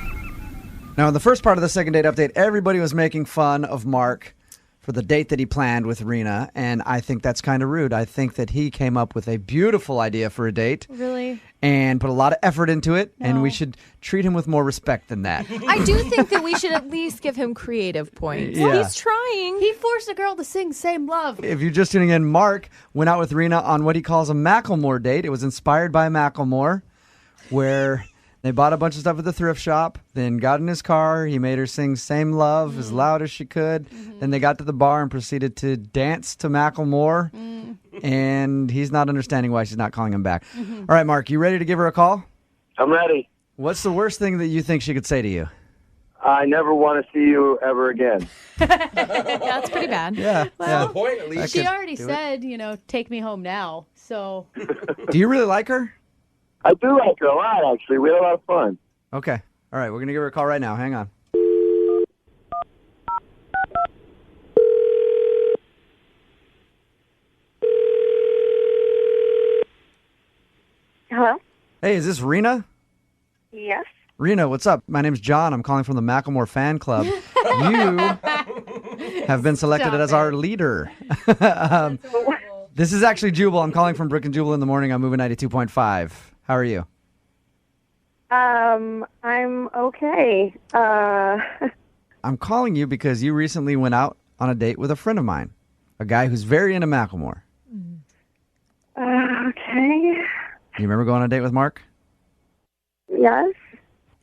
Now, in the first part of the second date update, everybody was making fun of Mark for the date that he planned with Rena, and I think that's kind of rude. I think that he came up with a beautiful idea for a date. Really? And put a lot of effort into it, and we should treat him with more respect than that. I do think that we should at least give him creative points. Yeah. He's trying. He forced a girl to sing Same Love. If you're just tuning in, Mark went out with Rena on what he calls a Macklemore date. It was inspired by Macklemore, where they bought a bunch of stuff at the thrift shop, then got in his car. He made her sing Same Love as loud as she could. Then they got to the bar and proceeded to dance to Macklemore. And he's not understanding why she's not calling him back. All right, Mark, you ready to give her a call? I'm ready. What's the worst thing that you think she could say to you? I never want to see you ever again. That's pretty bad. Yeah. Well, the point, at least. she already said, take me home now. So Do you really like her? I do like her a lot, actually. We had a lot of fun. Okay. All right, we're going to give her a call right now. Hang on. Hello? Hey, is this Rena? Yes. Rena, what's up? My name's John. I'm calling from the Macklemore fan club. You have been selected as our leader. This is actually Jubal. I'm calling from Brooke and Jubal in the morning. I'm moving 92.5. How are you? I'm okay. I'm calling you because you recently went out on a date with a friend of mine, a guy who's very into Macklemore. Okay. You remember going on a date with Mark? Yes.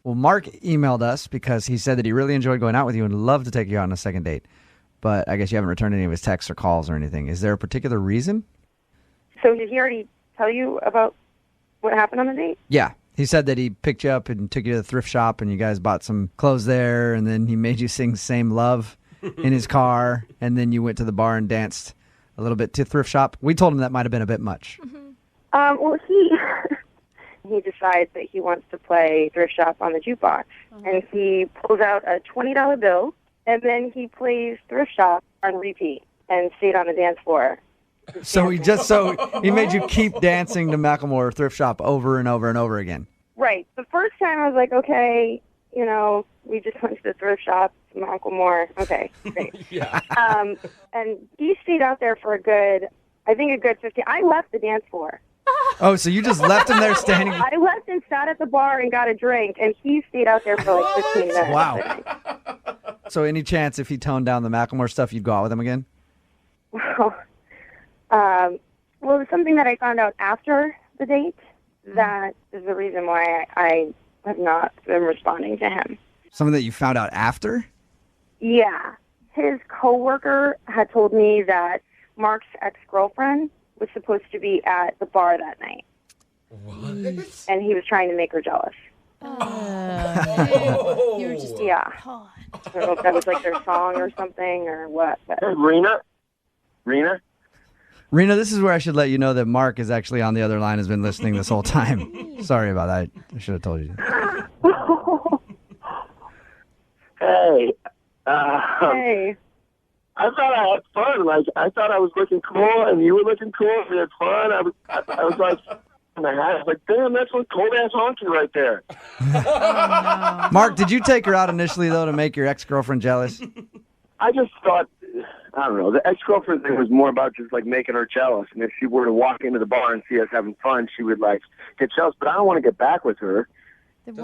Well, Mark emailed us because he said that he really enjoyed going out with you and would love to take you on a second date. But I guess you haven't returned any of his texts or calls or anything. Is there a particular reason? So did he already tell you about what happened on the date? Yeah. He said that he picked you up and took you to the thrift shop and you guys bought some clothes there, and then he made you sing Same Love in his car, and then you went to the bar and danced a little bit to thrift shop. We told him that might have been a bit much. Well, he decides that he wants to play thrift shop on the jukebox, and he pulls out a $20 bill, and then he plays thrift shop on repeat and stayed on the dance floor. So he made you keep dancing to Macklemore thrift shop over and over and over again. Right. The first time I was like, okay, we just went to the thrift shop, Macklemore. Okay, great. Yeah. And he stayed out there for a good I think a good 15. I left the dance floor. Oh, so you just left him there standing? I left and sat at the bar and got a drink, and he stayed out there for like 15 minutes. Wow. So any chance if he toned down the Macklemore stuff, you'd go out with him again? Well, it was something that I found out after the date. That is the reason why I have not been responding to him. Something that you found out after? Yeah. His coworker had told me that Mark's ex-girlfriend was supposed to be at the bar that night. What? And he was trying to make her jealous. Oh. You were just Yeah. I don't know if that was like their song or something or what. But. Hey, Rena? Rena, this is where I should let you know that Mark is actually on the other line, has been listening this whole time. Sorry about that. I should have told you. Hey. Hey. I thought I had fun. Like, I thought I was looking cool, and you were looking cool. We had fun. I was like, I was like, damn, that's one cold-ass honky right there. Mark, did you take her out initially, though, to make your ex-girlfriend jealous? I just thought, I don't know, the ex-girlfriend thing was more about just, like, making her jealous. And if she were to walk into the bar and see us having fun, she would, like, get jealous. But I don't want to get back with her. Then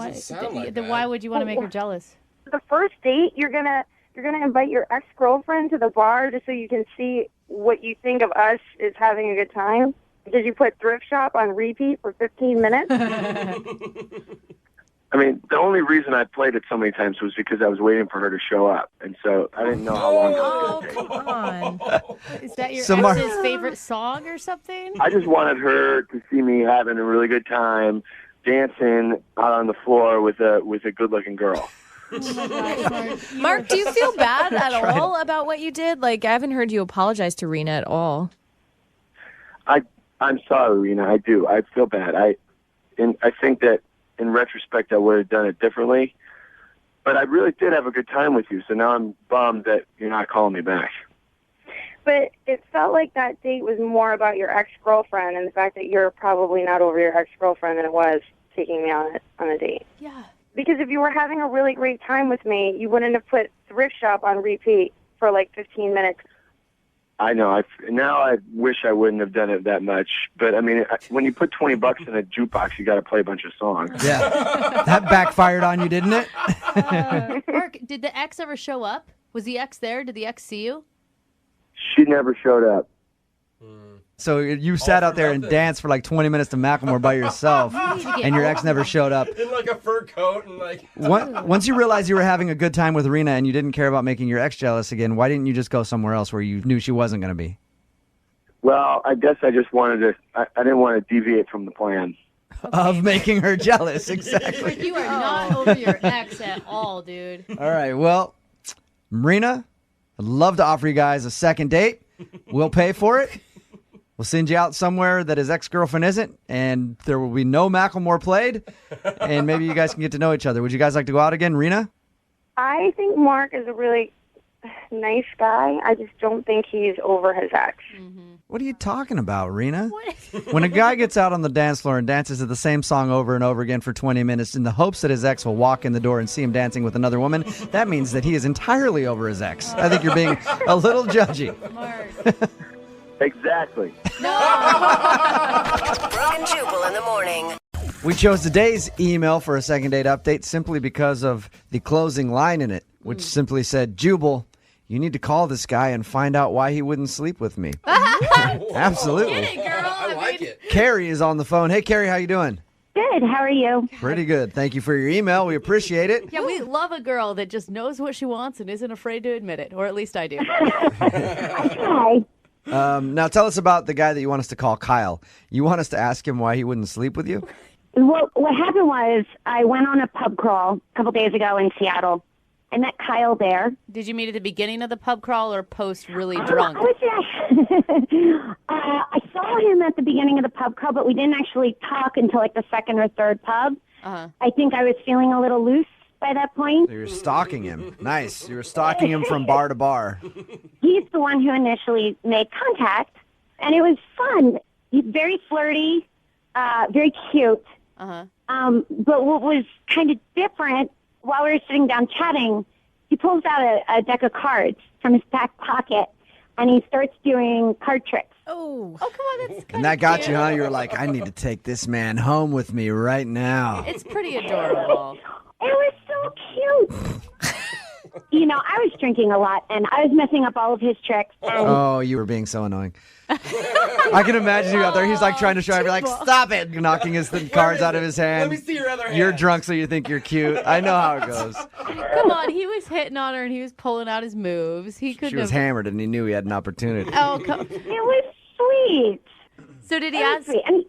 why would you want to make her jealous? The first date, you're gonna invite your ex-girlfriend to the bar just so you can see what you think of us is having a good time? Did you put Thrift Shop on repeat for 15 minutes? I mean, the only reason I played it so many times was because I was waiting for her to show up. And so I didn't know how long it was going to take. Come on. Is that your So ex's favorite song or something? I just wanted her to see me having a really good time dancing out on the floor with a good-looking girl. Mark, do you feel bad at all about what you did? Like, I haven't heard you apologize to Rena at all. I'm sorry, Rena. I do. I feel bad. I think that in retrospect I would have done it differently. But I really did have a good time with you, so now I'm bummed that you're not calling me back. But it felt like that date was more about your ex-girlfriend and the fact that you're probably not over your ex-girlfriend than it was taking me on a date. Yeah. Because if you were having a really great time with me, you wouldn't have put Thrift Shop on repeat for like 15 minutes. I know. Now I wish I wouldn't have done it that much. But, I mean, when you put $20 in a jukebox, you got to play a bunch of songs. Yeah. That backfired on you, didn't it? Mark, did the ex ever show up? Was the ex there? Did the ex see you? She never showed up. So you sat out there and danced for like 20 minutes to Macklemore by yourself, and your ex never showed up. In like a fur coat and like... Once you realized you were having a good time with Rena and you didn't care about making your ex jealous again, why didn't you just go somewhere else where you knew she wasn't going to be? Well, I guess I just wanted to... I didn't want to deviate from the plan. Of making her jealous, exactly. You are not over your ex at all, dude. All right, well, Rena, I'd love to offer you guys a second date. We'll pay for it. We'll send you out somewhere that his ex-girlfriend isn't, and there will be no Macklemore played, and maybe you guys can get to know each other. Would you guys like to go out again, Rena? I think Mark is a really nice guy. I just don't think he's over his ex. What are you talking about, Rena? When a guy gets out on the dance floor and dances to the same song over and over again for 20 minutes in the hopes that his ex will walk in the door and see him dancing with another woman, that means that he is entirely over his ex. I think you're being a little judgy. Exactly. Brooke and Jubal in the morning. We chose today's email for a second date update simply because of the closing line in it, which simply said, Jubal, you need to call this guy and find out why he wouldn't sleep with me. Absolutely. Get it, girl. I like it. Carrie is on the phone. Hey, Carrie, how you doing? Good. How are you? Pretty good. Thank you for your email. We appreciate it. Yeah, we love a girl that just knows what she wants and isn't afraid to admit it, or at least I do. Hi. Now tell us about the guy that you want us to call Kyle. You want us to ask him why he wouldn't sleep with you? Well, what happened was I went on a pub crawl a couple days ago in Seattle. I met Kyle there. Did you meet at the beginning of the pub crawl or post really drunk? I saw him at the beginning of the pub crawl, but we didn't actually talk until like the second or third pub. Uh-huh. I think I was feeling a little loose by that point. So you're stalking him. Nice. You were stalking him from bar to bar. He's the one who initially made contact, and it was fun. He's very flirty, very cute. Uh-huh. But what was kind of different, while we were sitting down chatting, he pulls out a deck of cards from his back pocket, and he starts doing card tricks. Oh, come on, that's And that got you, huh? You were like, I need to take this man home with me right now. It's pretty adorable. It was so cute. I was drinking a lot, and I was messing up all of his tricks. And Oh, you were being so annoying. I can imagine you out there. He's like trying to show you, like, stop it, knocking his cards out of his hand. Let me see your other hand. You're drunk, so you think you're cute. I know how it goes. Come on, he was hitting on her and he was pulling out his moves. He couldn't She was have... hammered, and he knew he had an opportunity. Oh, come... it was sweet. So did he It was ask? sweet.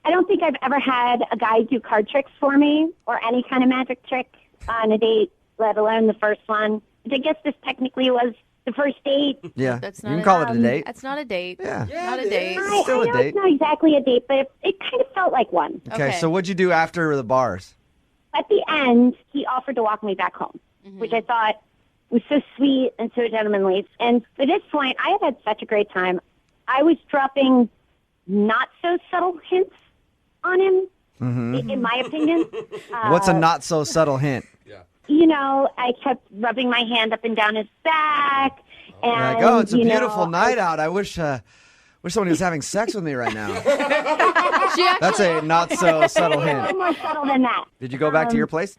I don't think I've ever had a guy do card tricks for me or any kind of magic trick on a date, let alone the first one. I guess this technically was the first date. Yeah, That's you not can call it a date. That's not a date. Yeah. Not a date. Still a I know date. it's not exactly a date, but it kind of felt like one. Okay, so what'd you do after the bars? At the end, he offered to walk me back home, which I thought was so sweet and so gentlemanly. And by this point, I had had such a great time. I was dropping not so subtle hints on him, in my opinion. What's a not so subtle hint? I kept rubbing my hand up and down his back. And, Like, oh, it's a beautiful night out. I wish somebody was having sex with me right now. That's a not so subtle A little hint. more subtle than that. Did you go back to your place?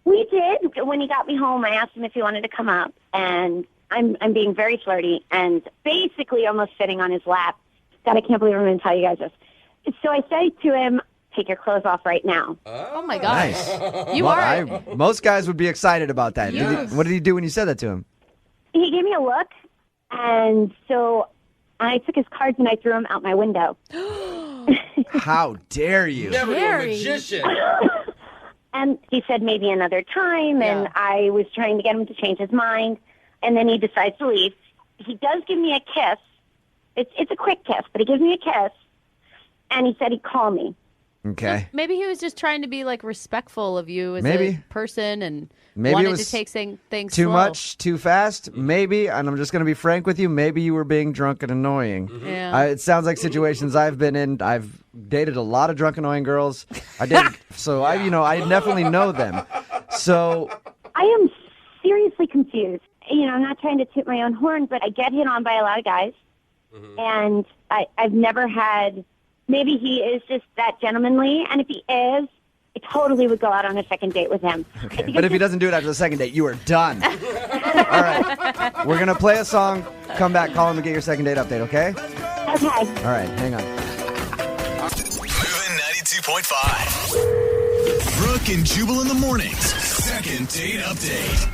We did. When he got me home, I asked him if he wanted to come up, and I'm being very flirty and basically almost sitting on his lap. God, I can't believe I'm going to tell you guys this. So I say to him, take your clothes off right now. Oh my gosh. Nice. You Well, are. most guys would be excited about that. Yes. What did he do when you said that to him? He gave me a look, and so I took his cards and I threw them out my window. How dare you? Never knew a magician. And he said maybe another time, and I was trying to get him to change his mind, and then he decides to leave. He does give me a kiss. It's a quick kiss, but he gives me a kiss, and he said he'd call me. Okay. Maybe he was just trying to be like respectful of you as Maybe. a person and Maybe it wanted was to take things Too slow. much, too fast? Maybe, and I'm just going to be frank with you, maybe you were being drunk and annoying. Yeah. It sounds like situations I've been in. I've dated a lot of drunk, annoying girls. I did, so I definitely know them. So I am seriously confused. I'm not trying to toot my own horn, but I get hit on by a lot of guys, and I've never had. Maybe he is just that gentlemanly, and if he is, I totally would go out on a second date with him. Okay. But if he doesn't do it after the second date, you are done. All right. We're going to play a song, come back, call him, and get your second date update, okay? Okay. All right, hang on. Moving 92.5. Brooke and Jubal in the mornings. Second date update.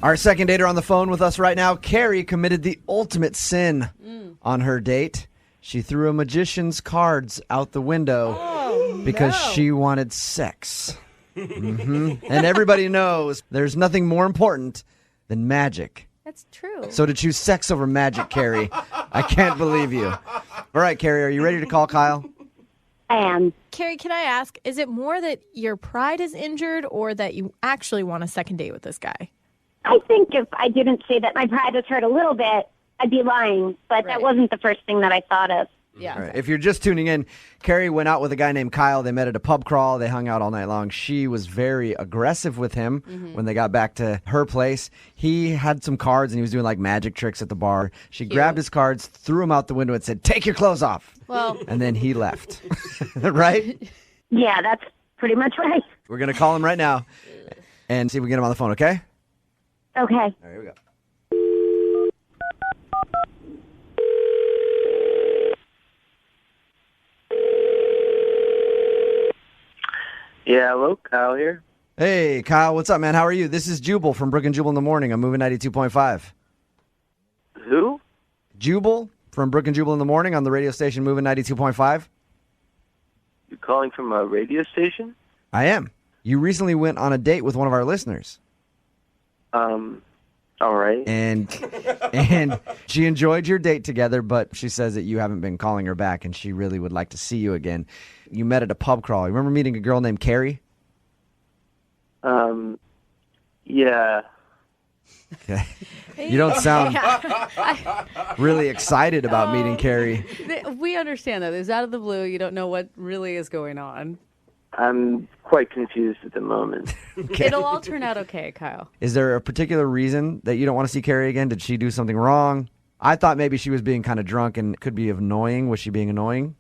Our second dater on the phone with us right now, Carrie, committed the ultimate sin on her date. She threw a magician's cards out the window because she wanted sex. And everybody knows there's nothing more important than magic. That's true. So to choose sex over magic, Carrie, I can't believe you. All right, Carrie, are you ready to call Kyle? I am. Carrie, can I ask, is it more that your pride is injured or that you actually want a second date with this guy? I think if I didn't say that my pride was hurt a little bit, I'd be lying, but that wasn't the first thing that I thought of. Yeah. All right. If you're just tuning in, Carrie went out with a guy named Kyle. They met at a pub crawl. They hung out all night long. She was very aggressive with him when they got back to her place. He had some cards, and he was doing like magic tricks at the bar. She grabbed his cards, threw them out the window, and said, take your clothes off. Well, and then he left. Right? Yeah, that's pretty much right. We're going to call him right now and see if we can get him on the phone, okay? Okay. All right, here we go. Yeah, hello, Kyle here. Hey, Kyle, what's up, man? How are you? This is Jubal from Brooke and Jubal in the morning. I'm moving 92.5. Who? Jubal from Brooke and Jubal in the morning on the radio station moving 92.5. You calling from a radio station? I am. You recently went on a date with one of our listeners. All right. And she enjoyed your date together, but she says that you haven't been calling her back, and she really would like to see you again. You met at a pub crawl. You remember meeting a girl named Carrie? Yeah. Okay. You don't sound really excited about meeting Carrie. We understand that. It's out of the blue. You don't know what really is going on. I'm quite confused at the moment. Okay. It'll all turn out okay, Kyle. Is there a particular reason that you don't want to see Carrie again? Did she do something wrong? I thought maybe she was being kind of drunk and could be annoying. Was she being annoying?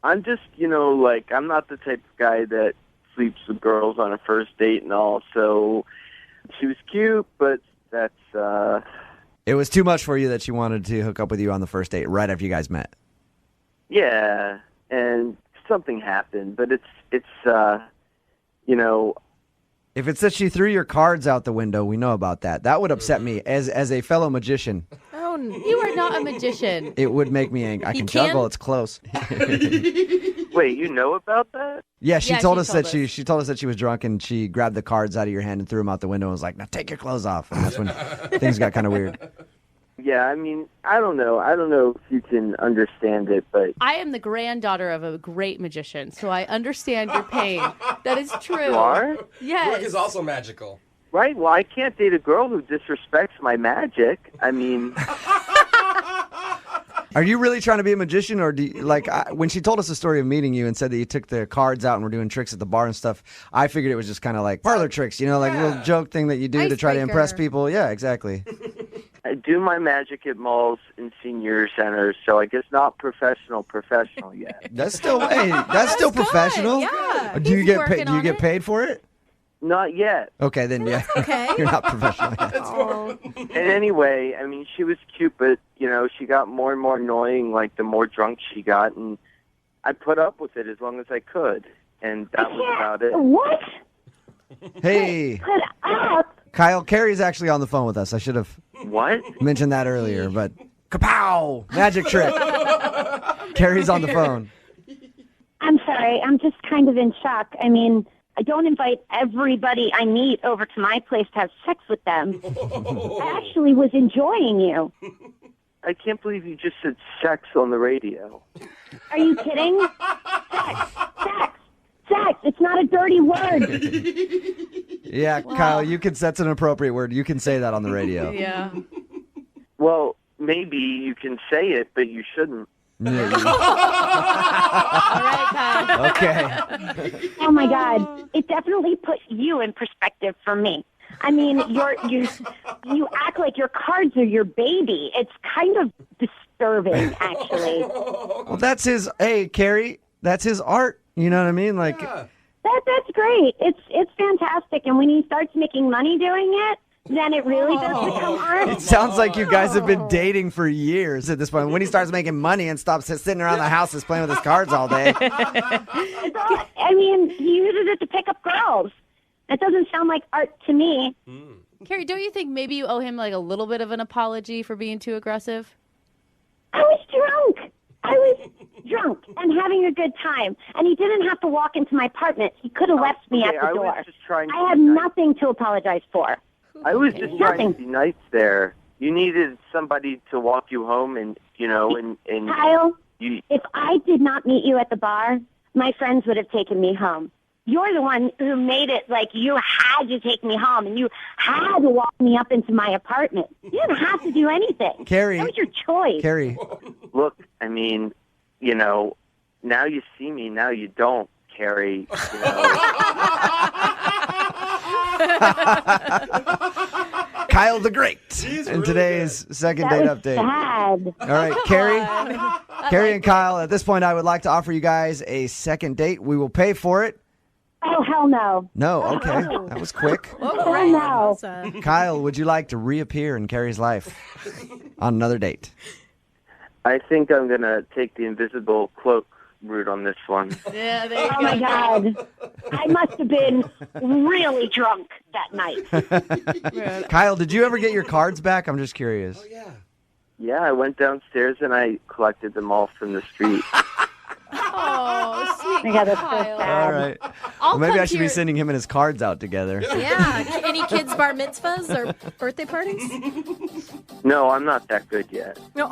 I'm just, like, I'm not the type of guy that sleeps with girls on a first date and all, so she was cute, but that's, It was too much for you that she wanted to hook up with you on the first date right after you guys met. yeah, and something happened, but it's If it's that she threw your cards out the window, we know about that. That would upset me as a fellow magician. Oh, you are not a magician. It would make me angry. I can juggle. It's close. Wait, you know about that? Yeah, she told us that she told us that she was drunk and she grabbed the cards out of your hand and threw them out the window and was like, "Now take your clothes off." And that's when things got kind of weird. Yeah, I mean, I don't know. I don't know if you can understand it, but I am the granddaughter of a great magician, so I understand your pain. That is true. You are? Yes. Brooke is also magical. Right? Well, I can't date a girl who disrespects my magic. I mean... Are you really trying to be a magician, or do you, when she told us the story of meeting you and said that you took the cards out and were doing tricks at the bar and stuff, I figured it was just kind of like parlor tricks, like a little joke thing that you do to try to impress people. Yeah, exactly. I do my magic at malls and senior centers, so I guess not professional yet. That's still professional. Yeah. Do you get paid? Do you get paid for it? Not yet. Okay, then yeah. Okay. You're not professional yet. And anyway, I mean, she was cute, but, she got more and more annoying, like, the more drunk she got, and I put up with it as long as I could, and that was about it. What? Hey. Put up? Kyle, Carrie's actually on the phone with us. I should have mentioned that earlier, but kapow! Magic trick. Carrie's on the phone. I'm sorry. I'm just kind of in shock. I mean, I don't invite everybody I meet over to my place to have sex with them. I actually was enjoying you. I can't believe you just said sex on the radio. Are you kidding? Sex. It's not a dirty word. Yeah, wow. Kyle, that's an appropriate word. You can say that on the radio. Yeah. Well, maybe you can say it, but you shouldn't. Yeah, All right, Kyle. Okay. Oh my God! It definitely put you in perspective for me. I mean, you act like your cards are your baby. It's kind of disturbing, actually. Well, that's his. Hey, Carrie, that's his art. You know what I mean? Like that's great. It's fantastic. And when he starts making money doing it, then it really does become art. It sounds like you guys have been dating for years at this point. When he starts making money and stops sitting around the house just playing with his cards all day. I mean, he uses it to pick up girls. That doesn't sound like art to me. Carrie, don't you think maybe you owe him like a little bit of an apology for being too aggressive? I was drunk and having a good time, and he didn't have to walk into my apartment. He could have left me at the door. I have nothing to apologize for. I was just trying to be nice there. You needed somebody to walk you home, and Kyle, if I did not meet you at the bar, my friends would have taken me home. You're the one who made it like you had to take me home, and you had to walk me up into my apartment. You didn't have to do anything. Carrie. That was your choice. Carrie. Look, I mean, now you see me, now you don't, Carrie. Kyle the Great in today's second date update. Sad. All right, Carrie and Kyle, at this point, I would like to offer you guys a second date. We will pay for it. Oh, hell no. No, okay. That was quick. Oh, no. Kyle, would you like to reappear in Carrie's life on another date? I think I'm going to take the invisible cloak route on this one. Yeah, there you go. Oh, my God. I must have been really drunk that night. Kyle, did you ever get your cards back? I'm just curious. Oh, yeah. Yeah, I went downstairs and I collected them all from the street. Oh, sweet Yeah, that's so Kyle. sad. All right. Well, maybe I should be sending him and his cards out together. Yeah. Any kids' bar mitzvahs or birthday parties? No, I'm not that good yet. No.